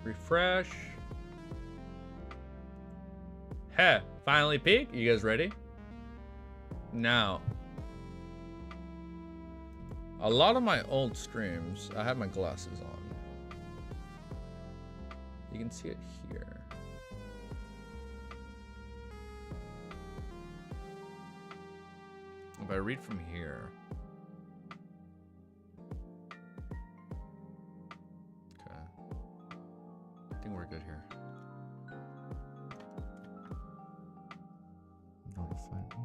Refresh. Heh, finally peak. You guys ready? Now, a lot of my old streams, I have my glasses on. You can see it here. If I read from here. Okay. I think we're good here. Notify me.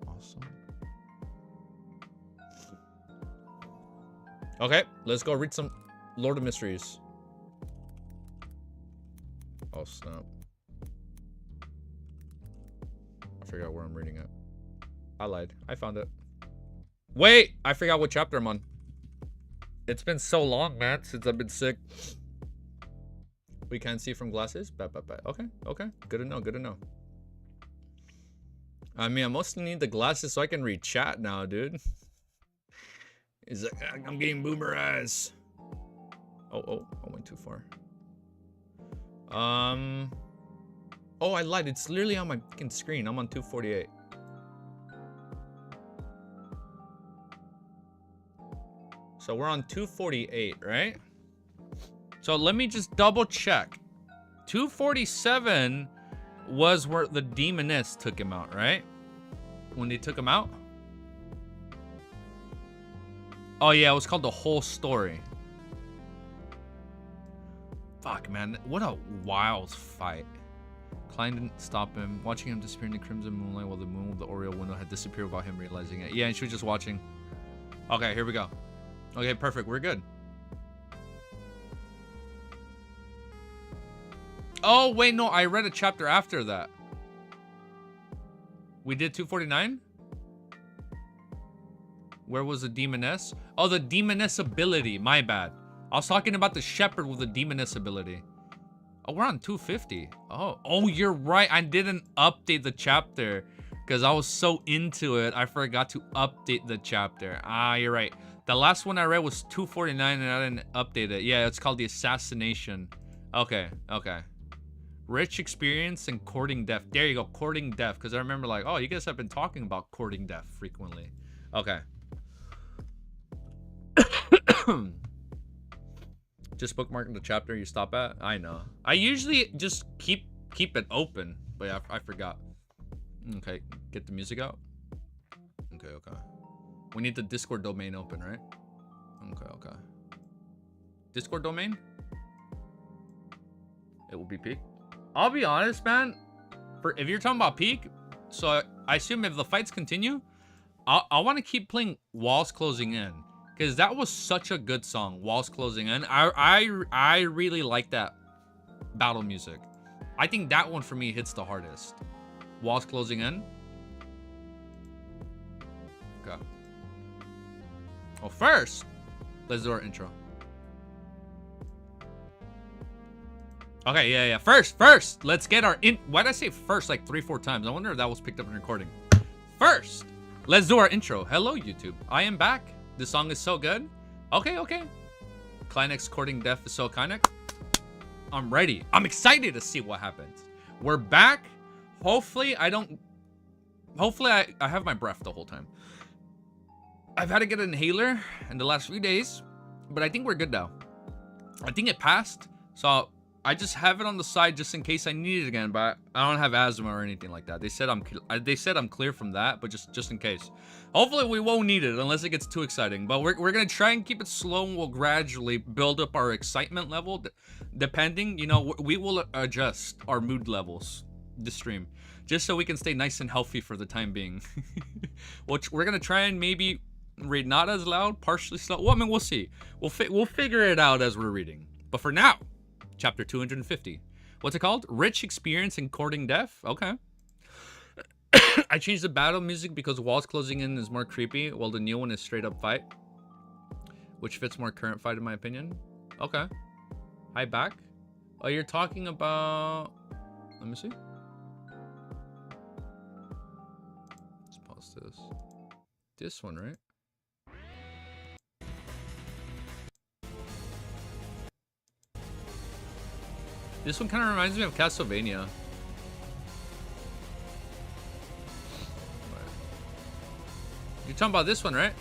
Awesome. Okay, let's go read some Lord of Mysteries. Oh, snap. I forgot where I'm reading it. I lied. I found it. Wait! I forgot what chapter I'm on. It's been so long, man, since I've been sick. We can't see from glasses? Okay, okay. Good to know, good to know. I mean, I mostly need the glasses so I can read chat now, dude. Is like, I'm getting boomer eyes. Oh, I went too far. Oh, I lied. It's literally on my fucking screen. I'm on 248. So we're on 248, right? So let me just double check. 247 was where the demoness took him out, right? When they took him out? Oh yeah, it was called The Whole Story. Fuck, man. What a wild fight. Klein didn't stop him. Watching him disappear in the crimson moonlight while the moon of the Oriole window had disappeared without him realizing it. Yeah, and she was just watching. Okay, here we go. Okay, perfect. We're good. Oh, wait, no. I read a chapter after that. We did 249? Where was the demoness? Oh, the demoness ability. My bad. I was talking about the shepherd with the demoness ability. Oh, we're on 250. Oh, you're right. I didn't update the chapter because I was so into it. I forgot to update the chapter. Ah, you're right. The last one I read was 249 and I didn't update it. Yeah, it's called The Assassination. Okay, okay. Rich experience and courting death. There you go, courting death. Because I remember like, oh, you guys have been talking about courting death frequently. Okay. Just bookmarking the chapter you stop at. I know. I usually just keep it open, but yeah, I forgot. Okay, get the music out. Okay, okay. We need the Discord domain open, right? Okay, okay. Discord domain? It will be peak. I'll be honest, man. If you're talking about peak, so I assume if the fights continue, I want to keep playing Walls Closing In. Because that was such a good song, Walls Closing In. I really like that battle music. I think that one for me hits the hardest. Walls Closing In. Okay. Well, first, let's do our intro. Okay, yeah. First, let's get our Why did I say first like 3-4 times? I wonder if that was picked up in recording. First, let's do our intro. Hello, YouTube. I am back. This song is so good. Okay. Kleinek's courting death is so iconic. I'm ready. I'm excited to see what happens. We're back. Hopefully I have my breath the whole time. I've had to get an inhaler in the last few days, but I think we're good now. I think it passed, so I just have it on the side just in case I need it again, but I don't have asthma or anything like that. They said I'm clear from that, but just in case. Hopefully we won't need it unless it gets too exciting, but we're gonna try and keep it slow and we'll gradually build up our excitement level. Depending, you know, we will adjust our mood levels this stream just so we can stay nice and healthy for the time being. Which we're gonna try and maybe read not as loud, partially slow. Well, I mean, we'll see. We'll figure it out as we're reading. But for now, chapter 250. What's it called? Rich experience in courting death? Okay. I changed the battle music because Walls Closing In is more creepy, while the new one is straight up fight. Which fits more current fight in my opinion. Okay. Hi, back. Oh, you're talking about... Let me see. Let's pause this. This one, right? This one kind of reminds me of Castlevania. You're talking about this one, right?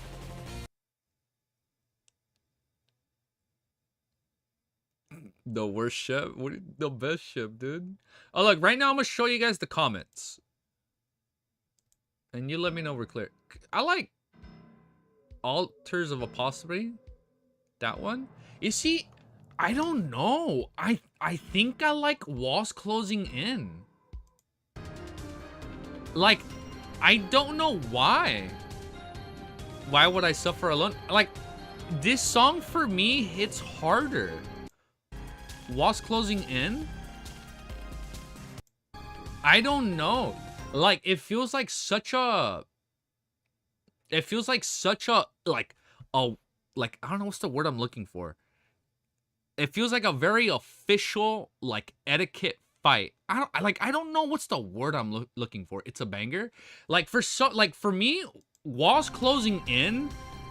The worst ship? What? The best ship, dude. Oh, look, right now I'm gonna show you guys the comments. And you let me know we're clear. I like Altars of Apostasy. That one. You see, I don't know. I think I like Walls Closing In. Like, I don't know why. Why would I suffer alone? Like, this song for me hits harder. Walls Closing In? I don't know. Like, it feels like such a... It feels like such a... Like, I don't know what's the word I'm looking for. It feels like a very official, like, etiquette fight. I don't know what's the word I'm looking for. It's a banger. Like, for me, Walls Closing In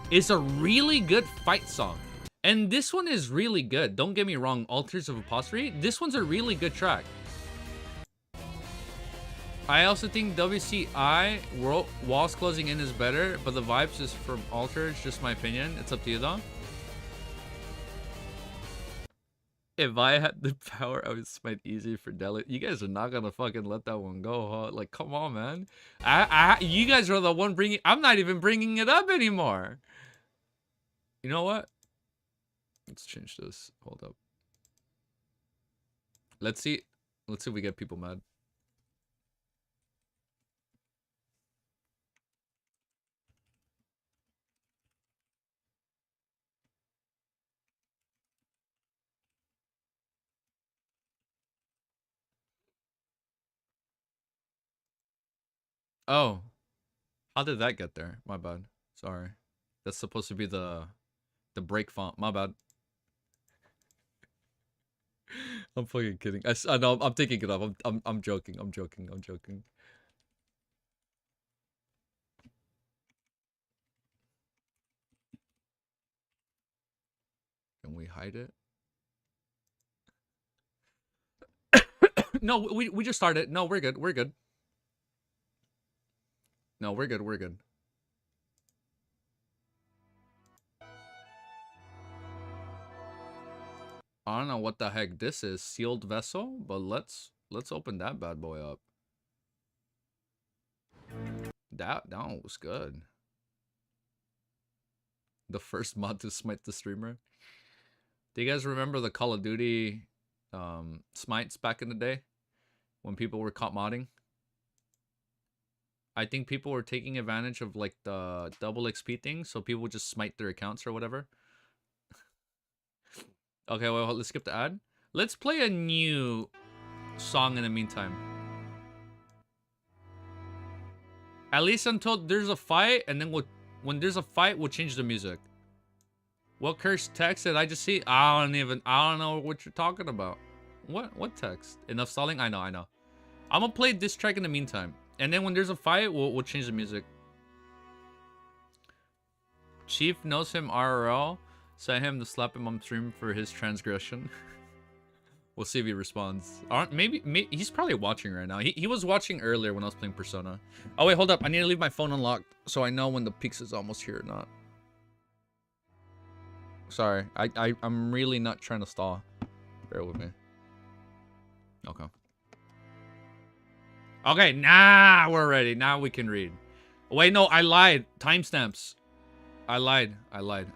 is a really good fight song. And this one is really good. Don't get me wrong, Altars of Apostasy. This one's a really good track. I also think WCI Walls Closing In is better, but the vibes is from Altar. It's just my opinion. It's up to you though. If I had the power, I would smite easy for Deli. You guys are not gonna fucking let that one go, huh? Like, come on, man. You guys are the one bringing. I'm not even bringing it up anymore. You know what? Let's change this. Hold up. Let's see. Let's see if we get people mad. Oh, how did that get there? My bad. Sorry. That's supposed to be the break font. My bad. I'm fucking kidding. I know. I'm taking it off. I'm joking. I'm joking. I'm joking. Can we hide it? No, we just started. No, we're good. We're good. No, we're good. We're good. I don't know what the heck this is. Sealed vessel, but let's open that bad boy up. That one was good. The first mod to smite the streamer. Do you guys remember the Call of Duty smites back in the day when people were caught modding? I think people were taking advantage of like the double XP thing, so people would just smite their accounts or whatever. Okay, well, let's skip the ad. Let's play a new song in the meantime. At least until there's a fight, and then when there's a fight, we'll change the music. What cursed text did I just see? I don't know what you're talking about. What text? Enough stalling? I know. I'm gonna play this track in the meantime. And then when there's a fight, we'll change the music. Chief knows him RRL. Sent him to slap him on stream for his transgression. We'll see if he responds. Maybe he's probably watching right now. He was watching earlier when I was playing Persona. Oh wait, hold up. I need to leave my phone unlocked so I know when the Peaks is almost here or not. Sorry, I'm really not trying to stall. Bear with me. Okay. Okay, nah, we're ready. Now we can read. Wait, no, I lied. Timestamps. I lied. I lied.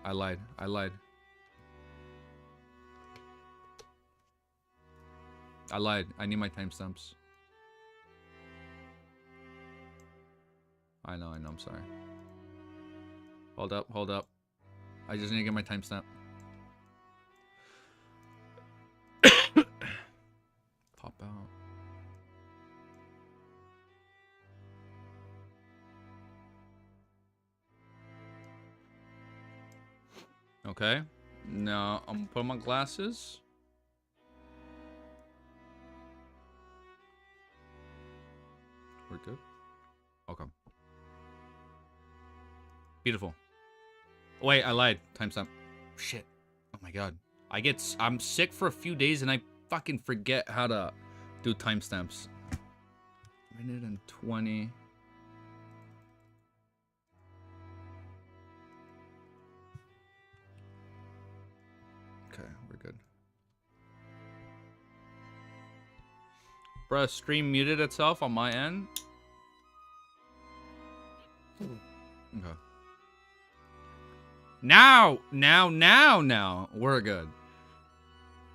I need my timestamps. I know, I'm sorry. Hold up. I just need to get my timestamp. Pop out. Okay. Now, I'm gonna put on my glasses. We're good? Okay. Beautiful. Wait, I lied. Timestamp. Shit. Oh my god. I'm sick for a few days and I fucking forget how to do timestamps. Minute and 20. Okay, we're good. Bruh, stream muted itself on my end. Okay. Now, we're good.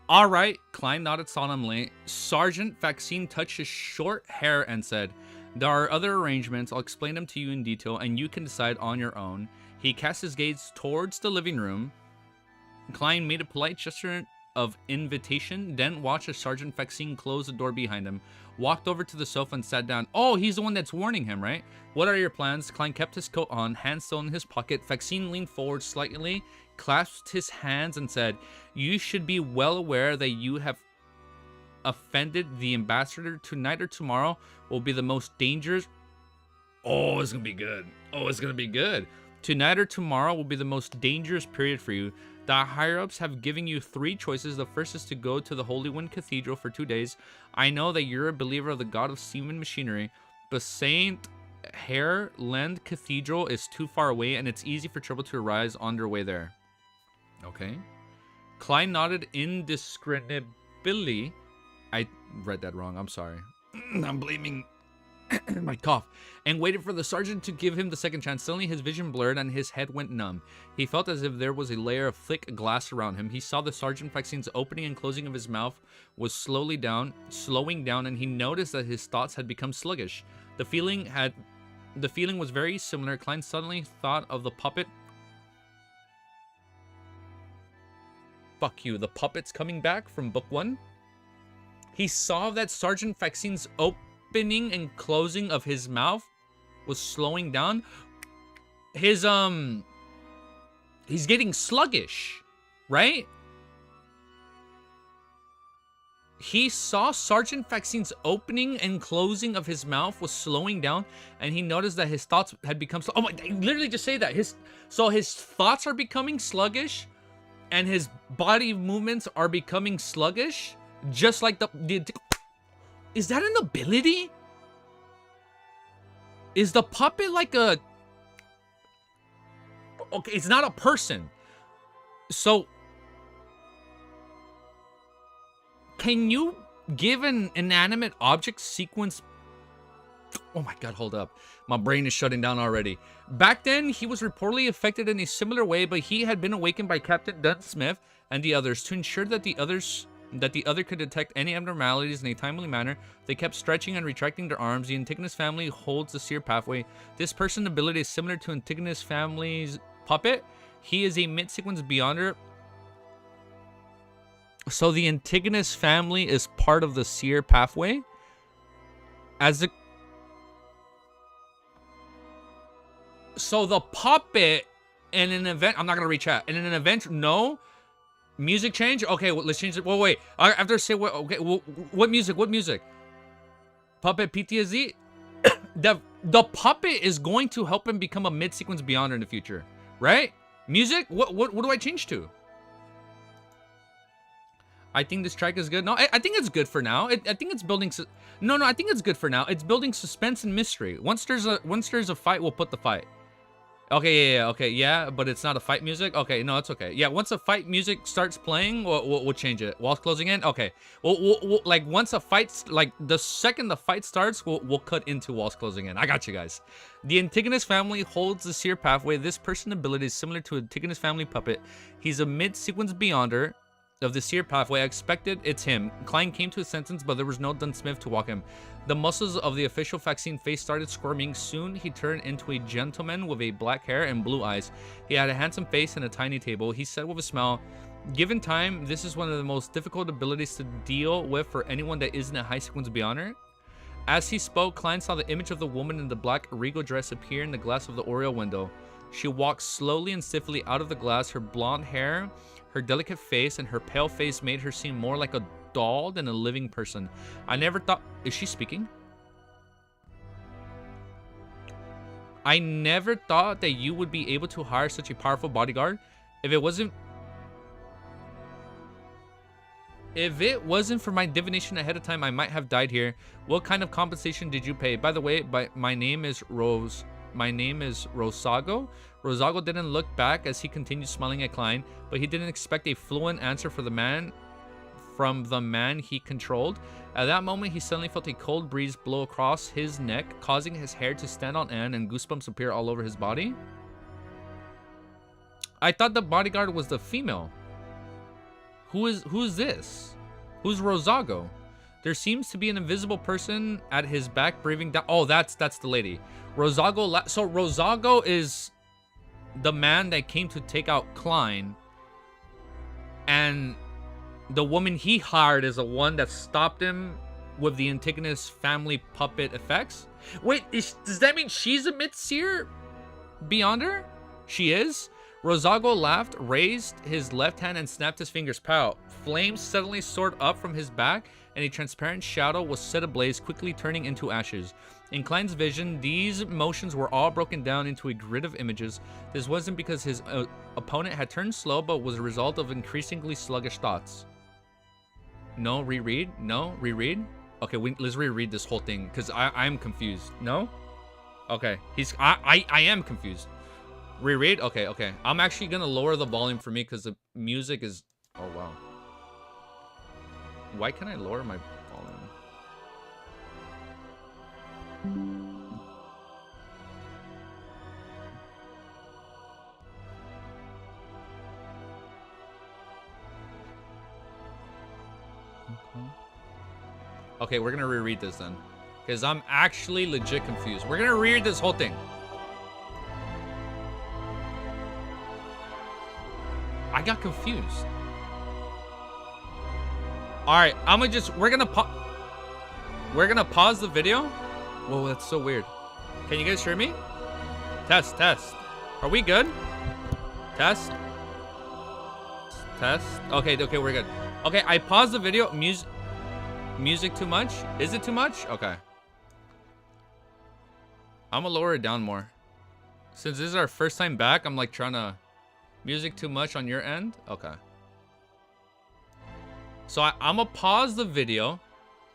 All right, Klein nodded solemnly. Sergeant Vaccine touched his short hair and said, there are other arrangements. I'll explain them to you in detail, and you can decide on your own. He cast his gaze towards the living room. Klein made a polite gesture of invitation, then watched as Sergeant Vaccine close the door behind him, walked over to the sofa and sat down. Oh, he's the one that's warning him, right? What are your plans? Klein kept his coat on, hand still in his pocket. Vaccine leaned forward slightly, clasped his hands and said, you should be well aware that you have offended the ambassador. Tonight or tomorrow will be the most dangerous... Oh, it's gonna be good. Oh, it's gonna be good. Tonight or tomorrow will be the most dangerous period for you. The higher-ups have given you 3 choices. The first is to go to the Holy Wind Cathedral for 2 days. I know that you're a believer of the god of steam and machinery, but Saint Hairland Cathedral is too far away, and it's easy for trouble to arise on their way there. Okay. Klein nodded indiscriminately. I read that wrong. I'm sorry. I'm blaming my cough. And waited for the sergeant to give him the second chance. Suddenly his vision blurred and his head went numb. He felt as if there was a layer of thick glass around him. He saw the Sergeant Vaccine's opening and closing of his mouth was slowing down, and he noticed that his thoughts had become sluggish. The feeling was very similar. Klein suddenly thought of the puppet. Fuck you. The puppet's coming back from book 1. He saw that Sergeant Vaccine's opening and closing of his mouth was slowing down. His he's getting sluggish, right? He saw Sergeant Vaccine's opening and closing of his mouth was slowing down, and he noticed that his thoughts had become slow. Oh my, literally just say that. His thoughts are becoming sluggish and his body movements are becoming sluggish, just like the is that an ability? Is the puppet like a... Okay, it's not a person. So... Can you give an inanimate object sequence... Oh my god, hold up. My brain is shutting down already. Back then, he was reportedly affected in a similar way, but he had been awakened by Captain Dunn Smith and the others. To ensure that the other could detect any abnormalities in a timely manner, they kept stretching and retracting their arms. The Antigonus family holds the seer pathway. This person ability is similar to Antigonus family's puppet. He is a mid-sequence beyonder. So the Antigonus family is part of the seer pathway. So the puppet in an event... I'm not going to read chat. In an event... No... Music change? Okay, well, let's change it. Well, wait. I have to say what. Okay, well, what music? What music? Puppet PTSD. The puppet is going to help him become a mid-sequence beyonder in the future, right? Music. What do I change to? I think this track is good. No, I think it's good for now. I think it's building. No, I think it's good for now. It's building suspense and mystery. Once there's a fight, we'll put the fight. Okay, yeah, okay, yeah, but it's not a fight music? Okay, no, it's okay. Yeah, once a fight music starts playing, we'll change it. Walls closing in? Okay. We'll like, once a fight, like, the second the fight starts, we'll cut into walls closing in. I got you guys. The Antigonus family holds the seer pathway. This person ability is similar to Antigonus family puppet. He's a mid-sequence beyonder of the seer pathway. I expected it's him. Klein came to a sentence, but there was no Dunn Smith to walk him. The muscles of the official vaccine face started squirming. Soon, he turned into a gentleman with a black hair and blue eyes. He had a handsome face and a tiny table. He said with a smile, given time, this is one of the most difficult abilities to deal with for anyone that isn't a high-sequence beyonder. As he spoke, Klein saw the image of the woman in the black regal dress appear in the glass of the oriel window. She walked slowly and stiffly out of the glass. Her blonde hair, her delicate face, and her pale face made her seem more like a doll than a living person. I never thought... Is she speaking? I never thought that you would be able to hire such a powerful bodyguard. If it wasn't... If it wasn't for my divination ahead of time, I might have died here. What kind of compensation did you pay? By the way, my name is Rose. My name is Rosago. Rosago didn't look back as he continued smiling at Klein, but he didn't expect a fluent answer from the man he controlled. At that moment, he suddenly felt a cold breeze blow across his neck, causing his hair to stand on end and goosebumps appear all over his body. I thought the bodyguard was the female. Who's this? Who's Rosago? There seems to be an invisible person at his back breathing down. Oh, that's the lady. Rosago. So Rosago is the man that came to take out Klein, and the woman he hired is the one that stopped him with the Antigonus family puppet effects. Wait, does that mean she's a Mitseer beyond her? She is? Rosago laughed, raised his left hand, and snapped his fingers. Pow. Flames suddenly soared up from his back, and a transparent shadow was set ablaze, quickly turning into ashes. In Klein's vision, these motions were all broken down into a grid of images. This wasn't because his opponent had turned slow, but was a result of increasingly sluggish thoughts. No, reread? No, reread? Okay, let's reread this whole thing, because I'm confused. No? Okay, I am confused. Reread? Okay. I'm actually gonna lower the volume for me because the music is... Oh, wow. Why can't I lower my volume? Okay, we're gonna reread this then. Because I'm actually legit confused. We're gonna reread this whole thing. I got confused. Alright, we're gonna pause the video. Whoa, that's so weird. Can you guys hear me? Test. Are we good? Test. Okay, we're good. Okay, I paused the video. Music too much? Is it too much? Okay. I'm gonna lower it down more. Since this is our first time back, I'm like trying to... Music too much on your end? Okay. So I'm gonna pause the video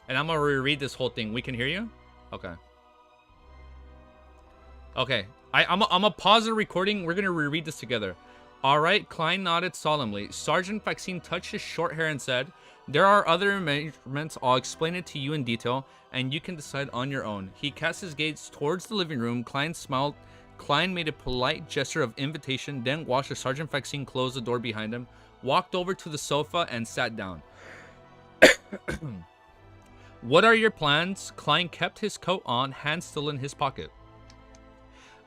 and I'm gonna reread this whole thing. We can hear you? Okay. Okay. I'm gonna pause the recording. We're gonna reread this together. Alright, Klein nodded solemnly. Sergeant Faxine touched his short hair and said, "There are other measurements. I'll explain it to you in detail, and you can decide on your own." He cast his gaze towards the living room. Klein smiled. Klein made a polite gesture of invitation, then watched as Sergeant Faxine close the door behind him, walked over to the sofa, and sat down. What are your plans? Klein kept his coat on, hand still in his pocket.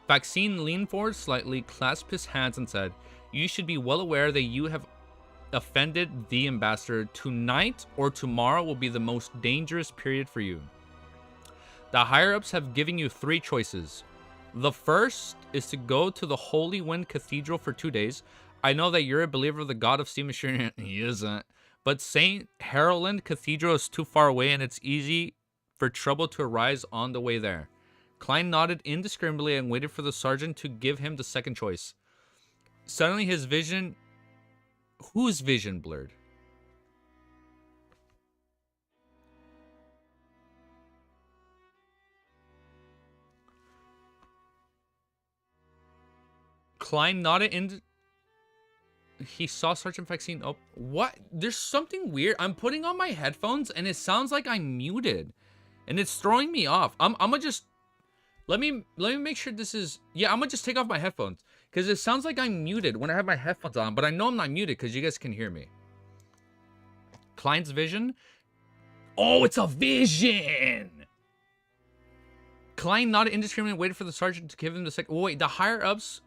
Faxine leaned forward slightly, clasped his hands, and said, "You should be well aware that you have offended the ambassador. Tonight or tomorrow will be the most dangerous period for you. The higher-ups have given you 3 choices. The first is to go to the Holy Wind Cathedral for 2 days. I know that you're a believer of the God of Steam Machine." He isn't. "But St. Harold Cathedral is too far away, and it's easy for trouble to arise on the way there." Klein nodded indiscriminately and waited for the sergeant to give him the second choice. Suddenly his vision... Whose vision blurred? Klein nodded in. He saw Sergeant Faxine. Oh, what? There's something weird. I'm putting on my headphones and it sounds like I'm muted, and it's throwing me off. I'm gonna just let me make sure this is. Yeah, I'm gonna just take off my headphones because it sounds like I'm muted when I have my headphones on, but I know I'm not muted because you guys can hear me. Klein's vision. Oh, it's a vision. Klein nodded indiscriminately and waited for the sergeant to give him the second. Oh, wait, the higher ups.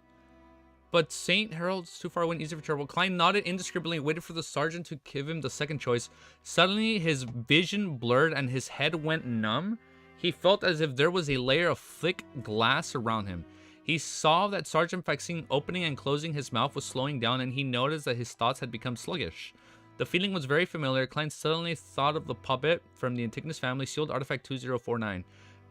But St. Harold's too far away and easy for trouble. Klein nodded indiscriminately and waited for the sergeant to give him the second choice. Suddenly, his vision blurred and his head went numb. He felt as if there was a layer of thick glass around him. He saw that Sergeant Faxine opening and closing his mouth was slowing down, and he noticed that his thoughts had become sluggish. The feeling was very familiar. Klein suddenly thought of the puppet from the Antigonus family, sealed artifact 2049.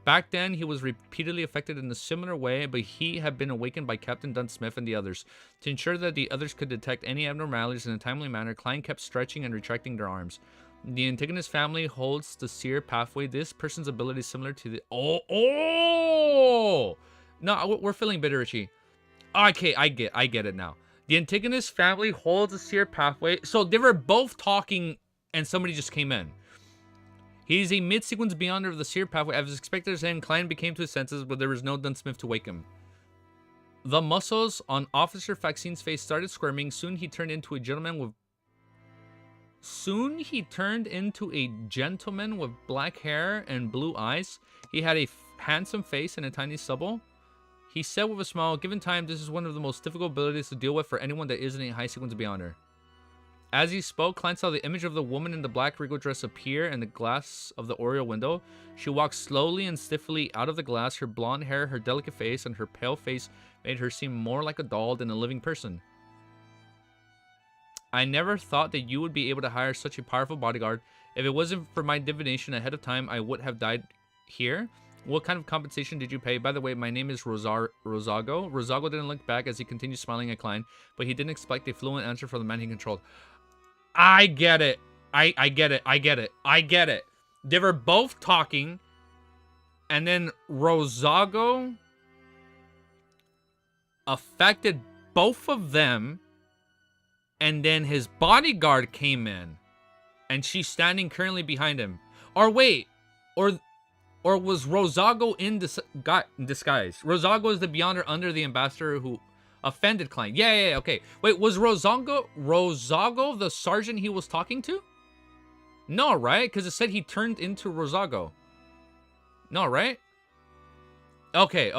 Back then, he was repeatedly affected in a similar way, but he had been awakened by Captain Dunsmith and the others. To ensure that the others could detect any abnormalities in a timely manner, Klein kept stretching and retracting their arms. The Antigonus family holds the seer pathway. This person's ability is similar to the... Oh! No, we're feeling bitter, Richie. Okay, I get it now. The Antigonus family holds the seer pathway. So they were both talking and somebody just came in. He's a mid-sequence beyonder of the seer pathway. As expected, Klein became to his senses, but there was no Dunsmith to wake him. The muscles on Officer Faxine's face started squirming. Soon he turned into a gentleman with black hair and blue eyes. He had a handsome face and a tiny stubble. He said with a smile, given time, this is one of the most difficult abilities to deal with for anyone that isn't a high sequence beyonder. As he spoke, Klein saw the image of the woman in the black regal dress appear in the glass of the oriel window. She walked slowly and stiffly out of the glass. Her blonde hair, her delicate face, and her pale face made her seem more like a doll than a living person. I never thought that you would be able to hire such a powerful bodyguard. If it wasn't for my divination ahead of time, I would have died here. What kind of compensation did you pay? By the way, my name is Rosago. Rosago didn't look back as he continued smiling at Klein, but he didn't expect a fluent answer from the man he controlled. I get it. I get it. They were both talking, and then Rosago affected both of them, and then his bodyguard came in, and she's standing currently behind him. Or wait, or was Rosago in disguise? Rosago is the beyonder under the ambassador who offended Klein. Yeah, okay. Wait, was Rosago the sergeant he was talking to? No, right? Because it said he turned into Rosago. No, right? Okay.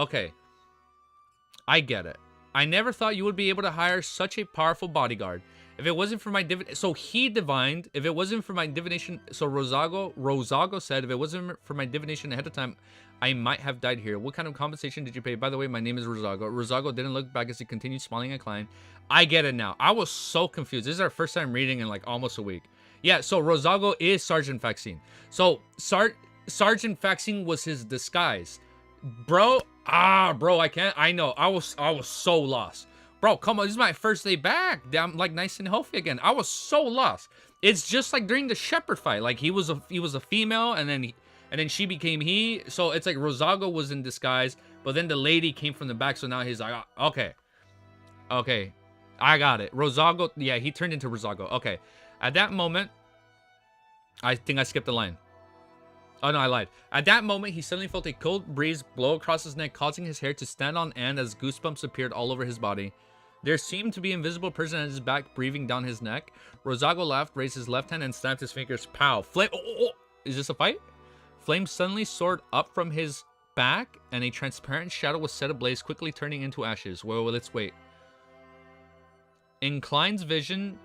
I get it. I never thought you would be able to hire such a powerful bodyguard. If it wasn't for my divination... So he divined, if it wasn't for my divination... So Rosago said, if it wasn't for my divination ahead of time, I might have died here. What kind of compensation did you pay? By the way, my name is Rosago. Rosago didn't look back as he continued smiling at Klein. I get it now. I was so confused. This is our first time reading in like almost a week. Yeah, so Rosago is Sergeant Faxine. So Sergeant Faxine was his disguise. Bro, I can't. I know. I was so lost. Bro, come on. This is my first day back. I'm like nice and healthy again. I was so lost. It's just like during the Shepherd fight. Like he was a female, and then she became he. So it's like Rosago was in disguise, but then the lady came from the back. So now he's like, okay, I got it. Rosago, yeah, he turned into Rosago. Okay, at that moment, I think I skipped a line. Oh no, I lied. At that moment, he suddenly felt a cold breeze blow across his neck, causing his hair to stand on end as goosebumps appeared all over his body. There seemed to be an invisible person at his back, breathing down his neck. Rosago laughed, raised his left hand, and snapped his fingers. Pow! Flame! Oh. Is this a fight? Flame suddenly soared up from his back, and a transparent shadow was set ablaze, quickly turning into ashes. Well, let's wait. In Klein's vision...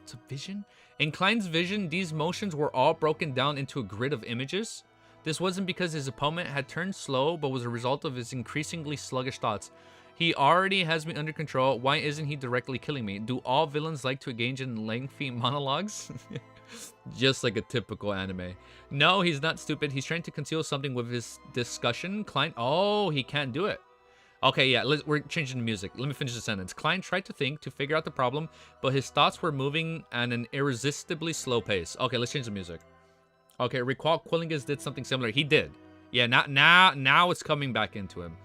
It's a vision? In Klein's vision, these motions were all broken down into a grid of images. This wasn't because his opponent had turned slow, but was a result of his increasingly sluggish thoughts. He already has me under control. Why isn't he directly killing me? Do all villains like to engage in lengthy monologues? Just like a typical anime. No, he's not stupid. He's trying to conceal something with his discussion. Klein... Oh, he can't do it. Okay, yeah, we're changing the music. Let me finish the sentence. Klein tried to think, to figure out the problem, but his thoughts were moving at an irresistibly slow pace. Okay, let's change the music. Okay, recall Quillingus did something similar. He did. Yeah, now it's coming back into him.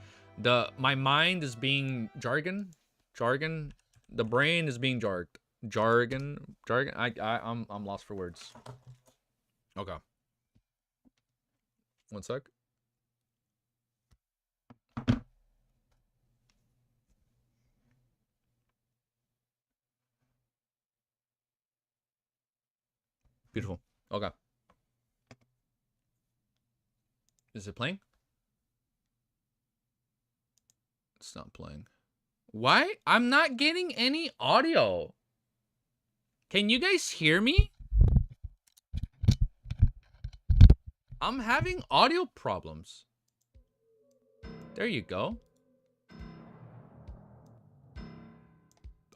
My mind is being jargon. The brain is being jargon. I'm lost for words. Okay. One sec. Beautiful. Okay. Is it playing? It's not playing. Why? I'm not getting any audio. Can you guys hear me? I'm having audio problems. There you go.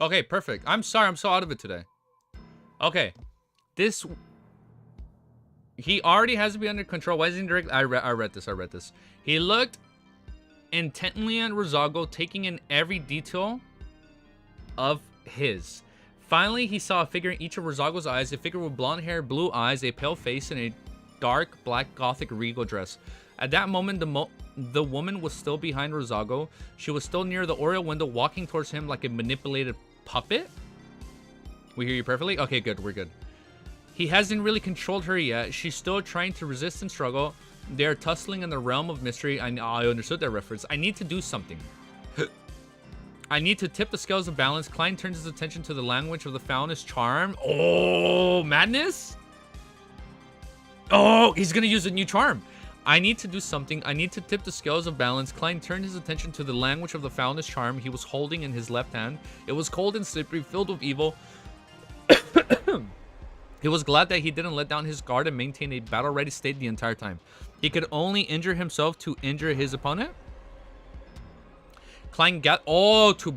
Okay, perfect. I'm sorry. I'm so out of it today. Okay. He already has to be under control. Why isn't he direct? I read this. He looked intently at Rosago, taking in every detail of his. Finally, he saw a figure in each of Rosago's eyes, a figure with blonde hair, blue eyes, a pale face, and a dark black gothic regal dress. At that moment, the woman was still behind Rosago. She was still near the oriel window, walking towards him like a manipulated puppet. We hear you perfectly? Okay, good. We're good. He hasn't really controlled her yet. She's still trying to resist and struggle. They're tussling in the realm of mystery. I understood that reference. I need to do something. I need to tip the scales of balance. Klein turns his attention to the language of the foundest charm. Oh, madness? Oh, he's going to use a new charm. I need to do something. I need to tip the scales of balance. Klein turned his attention to the language of the foundest charm he was holding in his left hand. It was cold and slippery, filled with evil. He was glad that he didn't let down his guard and maintain a battle-ready state the entire time. He could only injure himself to injure his opponent. Klein got to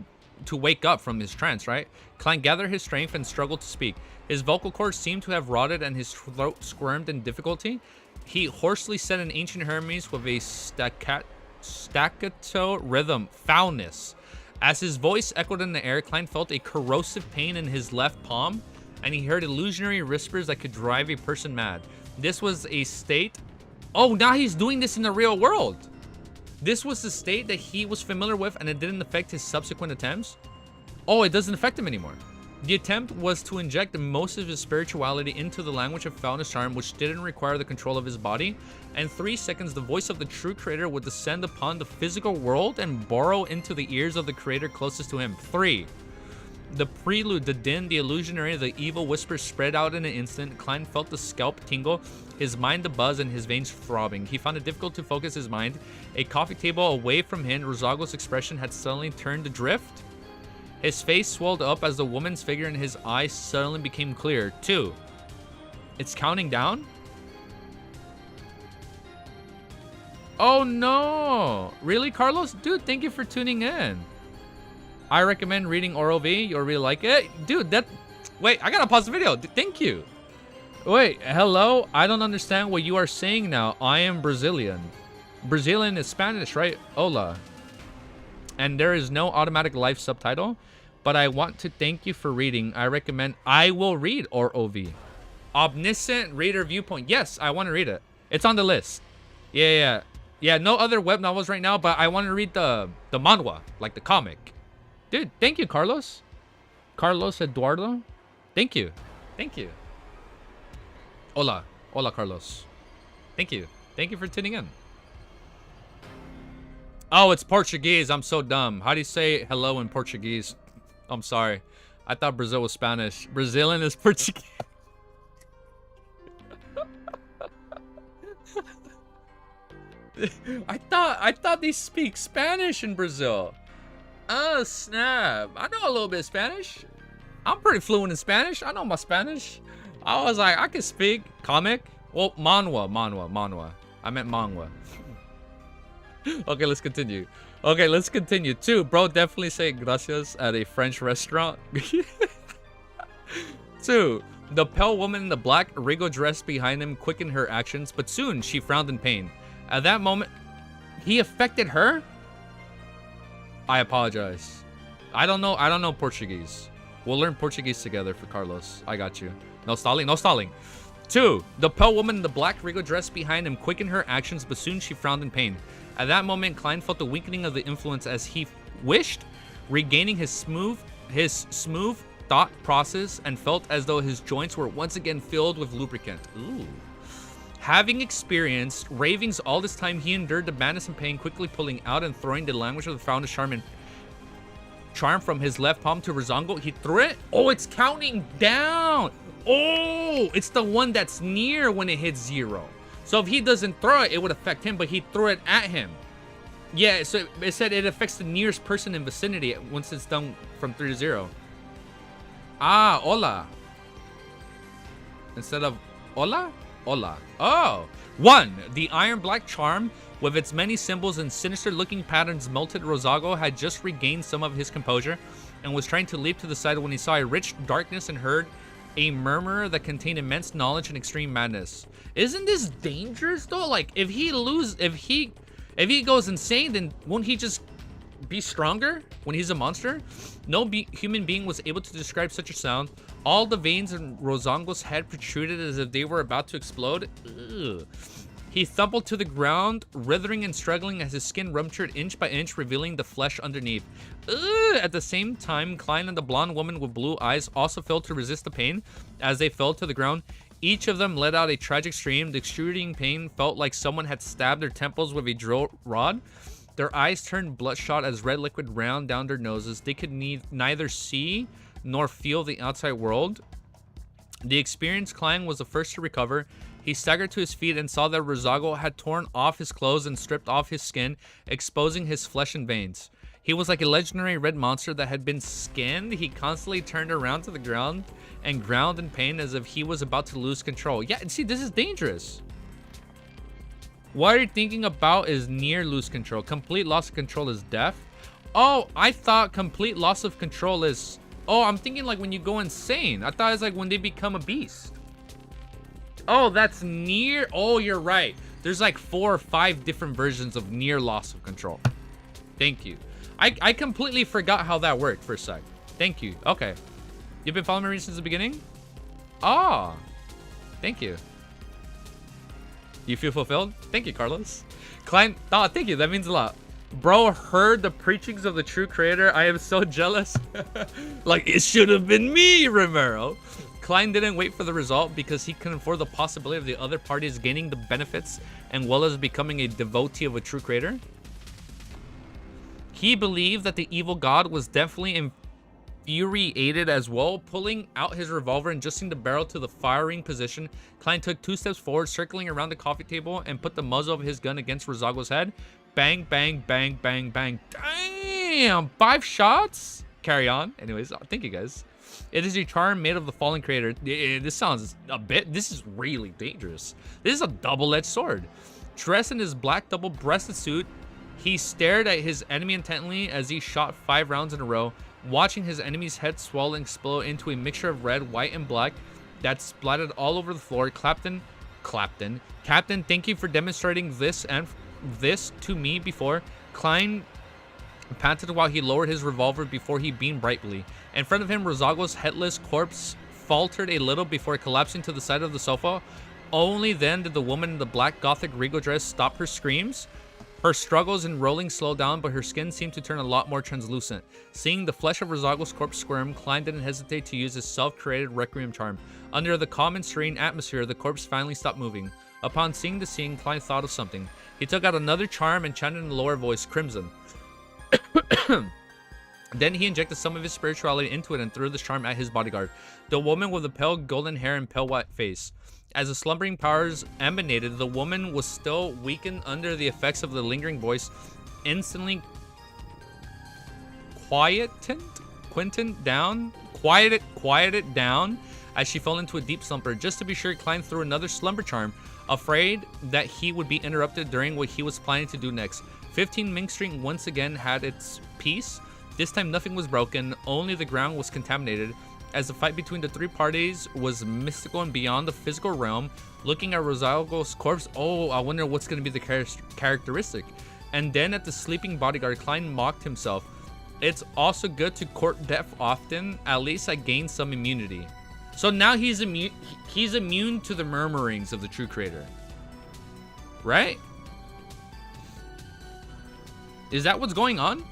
wake up from his trance, right? Klein gathered his strength and struggled to speak. His vocal cords seemed to have rotted and his throat squirmed in difficulty. He hoarsely said in ancient Hermes with a staccato rhythm, foulness. As his voice echoed in the air, Klein felt a corrosive pain in his left palm, and he heard illusionary whispers that could drive a person mad. This was a state... Oh, now he's doing this in the real world. This was the state that he was familiar with, and it didn't affect his subsequent attempts. Oh, it doesn't affect him anymore. The attempt was to inject most of his spirituality into the language of foundest charm, which didn't require the control of his body. In 3 seconds, the voice of the true creator would descend upon the physical world and burrow into the ears of the creator closest to him. 3. The prelude, the din, the illusionary, the evil whispers spread out in an instant. Klein felt the scalp tingle, his mind abuzz, and his veins throbbing. He found it difficult to focus his mind. A coffee table away from him, Rosago's expression had suddenly turned adrift. His face swelled up as the woman's figure in his eyes suddenly became clear. 2. It's counting down? Oh no! Really, Carlos? Dude, thank you for tuning in. I recommend reading Oral V. You'll really like it. Dude, wait, I gotta pause the video. Thank you. Wait, hello? I don't understand what you are saying now. I am Brazilian. Brazilian is Spanish, right? Hola. And there is no automatic live subtitle. But I want to thank you for reading. I will read Oral V. Omniscient Reader Viewpoint. Yes, I want to read it. It's on the list. Yeah, no other web novels right now, but I want to read the manhwa, like the comic. Dude, thank you, Carlos. Carlos Eduardo. Thank you. Hola, Carlos. Thank you for tuning in. Oh, it's Portuguese. I'm so dumb. How do you say hello in Portuguese? I'm sorry. I thought Brazil was Spanish. Brazilian is Portuguese. I thought they speak Spanish in Brazil. Oh, snap. I know a little bit of Spanish. I'm pretty fluent in Spanish. I know my Spanish. I was like, I can speak comic. Well, manhwa. I meant manhwa. Okay, let's continue. 2, bro, definitely say gracias at a French restaurant. 2, the pale woman in the black regal dress behind him quickened her actions, but soon she frowned in pain. At that moment, he affected her? I apologize. I don't know Portuguese. We'll learn Portuguese together for Carlos. I got you. No stalling. 2, the pale woman in the black regal dress behind him quickened her actions, but soon she frowned in pain. At that moment, Klein felt the weakening of the influence as he wished, regaining his smooth thought process, and felt as though his joints were once again filled with lubricant. Ooh. Having experienced ravings all this time, he endured the madness and pain, quickly pulling out and throwing the language of the foundest charm from his left palm to Rosago. He threw it. Oh, it's counting down. Oh, it's the one that's near when it hits 0. So if he doesn't throw it, it would affect him, but he threw it at him. Yeah, so it said it affects the nearest person in vicinity once it's done from 3 to 0. Ah, hola. Instead of hola? Hola. Oh. 1. The iron black charm, with its many symbols and sinister-looking patterns melted. Rosago had just regained some of his composure and was trying to leap to the side when he saw a rich darkness and heard a murmurer that contained immense knowledge and extreme madness. Isn't this dangerous though? Like if he goes insane, then won't he just be stronger when he's a monster? No human being was able to describe such a sound. All the veins in Rozongo's head protruded as if they were about to explode. Ugh. He thumbled to the ground, writhing and struggling as his skin ruptured inch by inch, revealing the flesh underneath. Ugh. At the same time, Klein and the blonde woman with blue eyes also failed to resist the pain as they fell to the ground. Each of them let out a tragic scream. The excruciating pain felt like someone had stabbed their temples with a drill rod. Their eyes turned bloodshot as red liquid ran down their noses. They could neither see nor feel the outside world. The experienced Klein was the first to recover. He staggered to his feet and saw that Rozago had torn off his clothes and stripped off his skin, exposing his flesh and veins. He was like a legendary red monster that had been skinned. He constantly turned around to the ground and ground in pain as if he was about to lose control. Yeah, and see, this is dangerous. What you're thinking about is near lose control. Complete loss of control is death. Oh, I thought complete loss of control is... Oh, I'm thinking like when you go insane. I thought it's like when they become a beast. Oh, that's near... Oh, you're right. There's like 4 or 5 different versions of near loss of control. Thank you. I completely forgot how that worked for a sec. Thank you. Okay. You've been following me since the beginning? Ah. Thank you. You feel fulfilled? Thank you, Carlos. Klein... Oh, thank you. That means a lot. Bro heard the preachings of the true creator. I am so jealous. Like, it should have been me, Romero. Klein didn't wait for the result because he couldn't afford the possibility of the other parties gaining the benefits and well as becoming a devotee of a true creator. He believed that the evil god was definitely infuriated as well. Pulling out his revolver and adjusting the barrel to the firing position, Klein took 2 steps forward, circling around the coffee table and put the muzzle of his gun against Rozago's head. Bang, bang, bang, bang, bang. Damn! 5 shots? Carry on. Anyways, thank you guys. It is a charm made of the fallen creator. This sounds a bit... This is really dangerous. This is a double-edged sword. Dressed in his black double-breasted suit, he stared at his enemy intently as he shot 5 rounds in a row, watching his enemy's head swell and explode into a mixture of red, white, and black that splattered all over the floor. Captain, thank you for demonstrating this to me before. Klein panted while he lowered his revolver before he beamed brightly. In front of him, Rozago's headless corpse faltered a little before collapsing to the side of the sofa. Only then did the woman in the black gothic regal dress stop her screams. Her struggles and rolling slowed down, but her skin seemed to turn a lot more translucent. Seeing the flesh of Rozago's corpse squirm, Klein didn't hesitate to use his self-created Requiem charm. Under the calm and serene atmosphere, the corpse finally stopped moving. Upon seeing the scene, Klein thought of something. He took out another charm and chanted in a lower voice, Crimson. Then he injected some of his spirituality into it and threw the charm at his bodyguard, the woman with the pale golden hair and pale white face. As the slumbering powers emanated, the woman was still weakened under the effects of the lingering voice, instantly quieted down as she fell into a deep slumber. Just to be sure, Klein threw another slumber charm, afraid that he would be interrupted during what he was planning to do next. 15 Ming Street once again had its peace. This time nothing was broken, only the ground was contaminated, as the fight between the 3 parties was mystical and beyond the physical realm. Looking at Rozago's corpse, oh, I wonder what's going to be the characteristic. And then at the sleeping bodyguard, Klein mocked himself. It's also good to court death often, at least I gained some immunity. So now he's immune to the murmurings of the true creator. Right? Is that what's going on?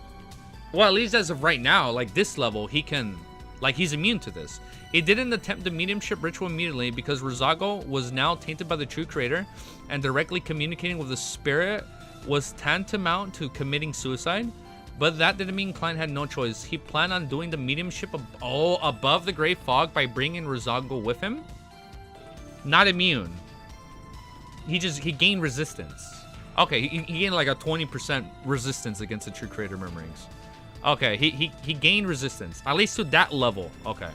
Well, at least as of right now, like this level, he can... Like, he's immune to this. He didn't attempt the mediumship ritual immediately because Rozago was now tainted by the true creator, and directly communicating with the spirit was tantamount to committing suicide. But that didn't mean Klein had no choice. He planned on doing the mediumship above the gray fog by bringing Rozago with him. Not immune. He gained resistance. Okay, he gained like a 20% resistance against the true creator murmurings. Okay, he gained resistance, at least to that level. Okay.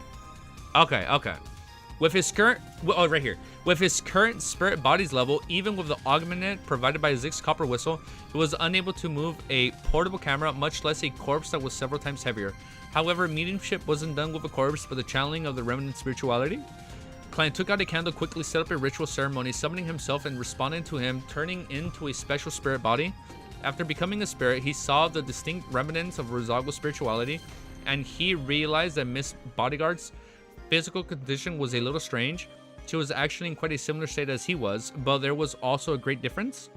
With his current, oh, right here. With his current spirit body's level, even with the augment provided by Zig's copper whistle, he was unable to move a portable camera, much less a corpse that was several times heavier. However, mediumship wasn't done with a corpse, but the channeling of the remnant spirituality. Klein took out a candle, quickly set up a ritual ceremony, summoning himself and responding to him, turning into a special spirit body. After becoming a spirit, he saw the distinct remnants of Rosago's spirituality, and he realized that Miss Bodyguard's physical condition was a little strange. She was actually in quite a similar state as he was, but there was also a great difference.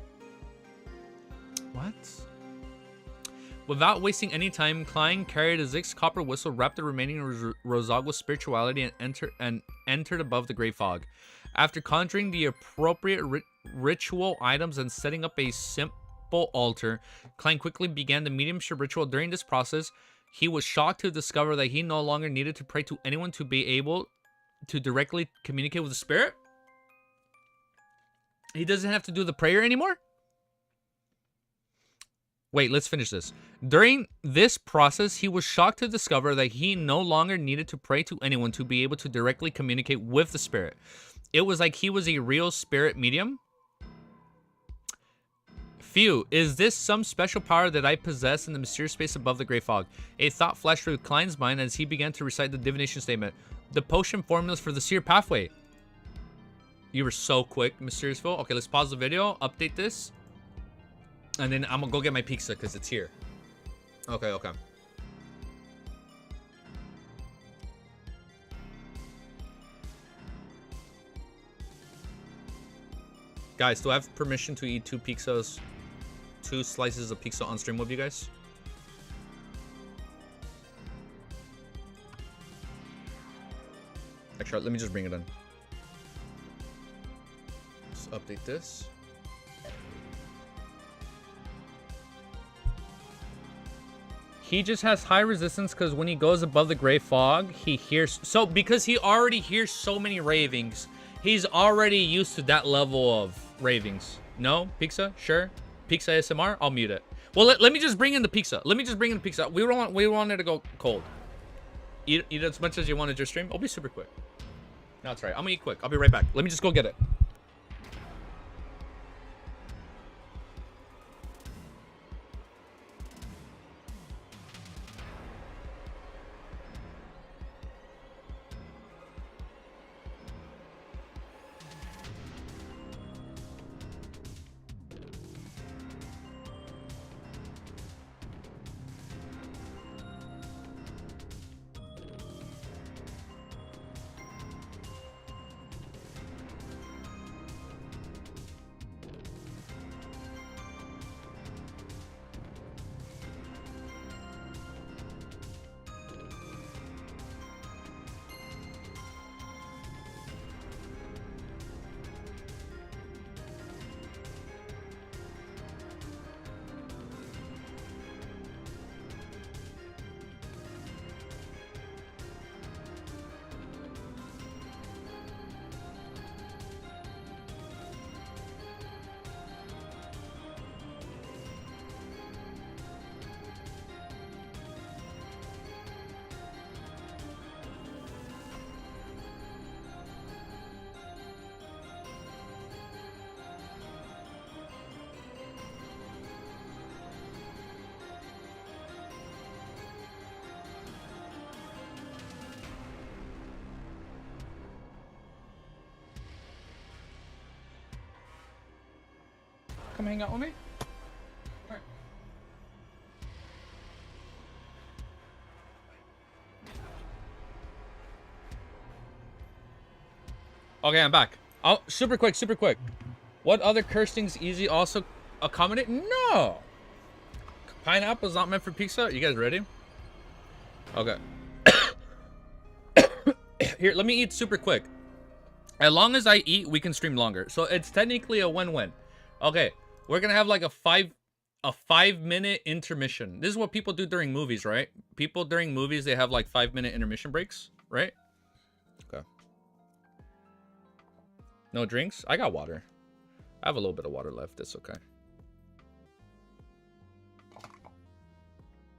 What? Without wasting any time, Klein carried a Zig's copper whistle, wrapped the remaining Rosago spirituality, and entered above the gray fog. After conjuring the appropriate ritual items and setting up a simple altar, Klein quickly began the mediumship ritual. During this process, he was shocked to discover that he no longer needed to pray to anyone to be able to directly communicate with the spirit. He doesn't have to do the prayer anymore? Wait, let's finish this. During this process, he was shocked to discover that he no longer needed to pray to anyone to be able to directly communicate with the spirit. It was like he was a real spirit medium. Phew, is this some special power that I possess in the mysterious space above the gray fog? A thought flashed through Klein's mind as he began to recite the divination statement. The potion formulas for the seer pathway. You were so quick, Mysterious Phil. Okay, let's pause the video, update this. And then I'm gonna go get my pizza because it's here. Okay. Guys, do I have permission to eat 2 slices of pizza on stream with you guys? Actually, let me just bring it in. Let's update this. He just has high resistance because when he goes above the gray fog, he hears... So, because he already hears so many ravings, he's already used to that level of ravings. No? Pizza? Sure. Pizza ASMR? I'll mute it. Well, let me just bring in the pizza. We don't want it to go cold. Eat as much as you wanted your stream. I'll be super quick. No, that's right. I'm gonna eat quick. I'll be right back. Let me just go get it. Come hang out with me? All right. Okay, I'm back. Oh, super quick. What other cursings easy also accommodate? No. Pineapple's not meant for pizza. You guys ready? Okay. Here, let me eat super quick. As long as I eat, we can stream longer. So it's technically a win-win. Okay, we're gonna have like a 5-minute intermission. This is what people do during movies, right? People during movies, they have like 5-minute intermission breaks, right? Okay. No drinks? I got water. I have a little bit of water left. It's okay.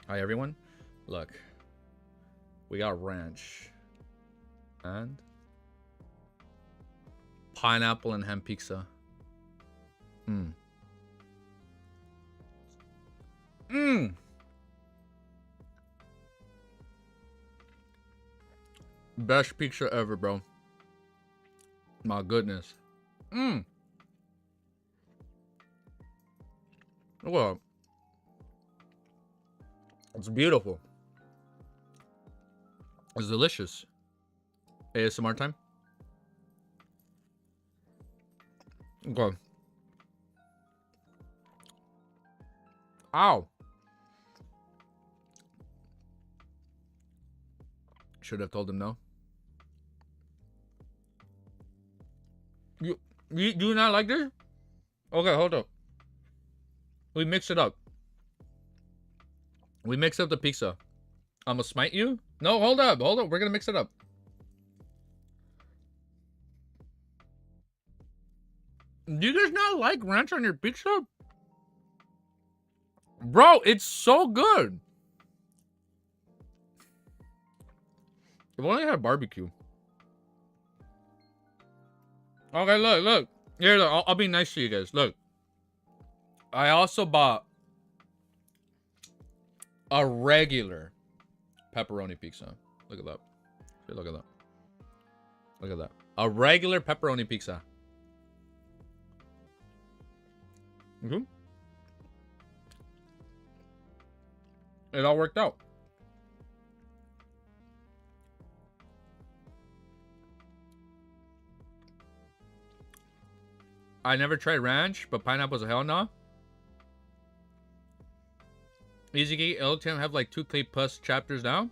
Hi, everyone. Look. We got ranch. And Pineapple and ham pizza. Mmm. Mmm. Best pizza ever, bro. My goodness. Mmm. Well, it's beautiful. It's delicious. ASMR time. Okay. Ow. Should have told him no. You do you not like this? Okay, hold up. We mix it up. We mix up the pizza. I'm gonna smite you? No, hold up. We're gonna mix it up. Do you guys not like ranch on your pizza? Bro, it's so good. If only I had barbecue. Okay, look. Here, look. I'll be nice to you guys. Look. I also bought a regular pepperoni pizza. Look at that. Here, look at that. Look at that. A regular pepperoni pizza. Mm-hmm. It all worked out. I never tried ranch, but pineapple's a hell no. Easy Gate, LTM have like 2K plus chapters now.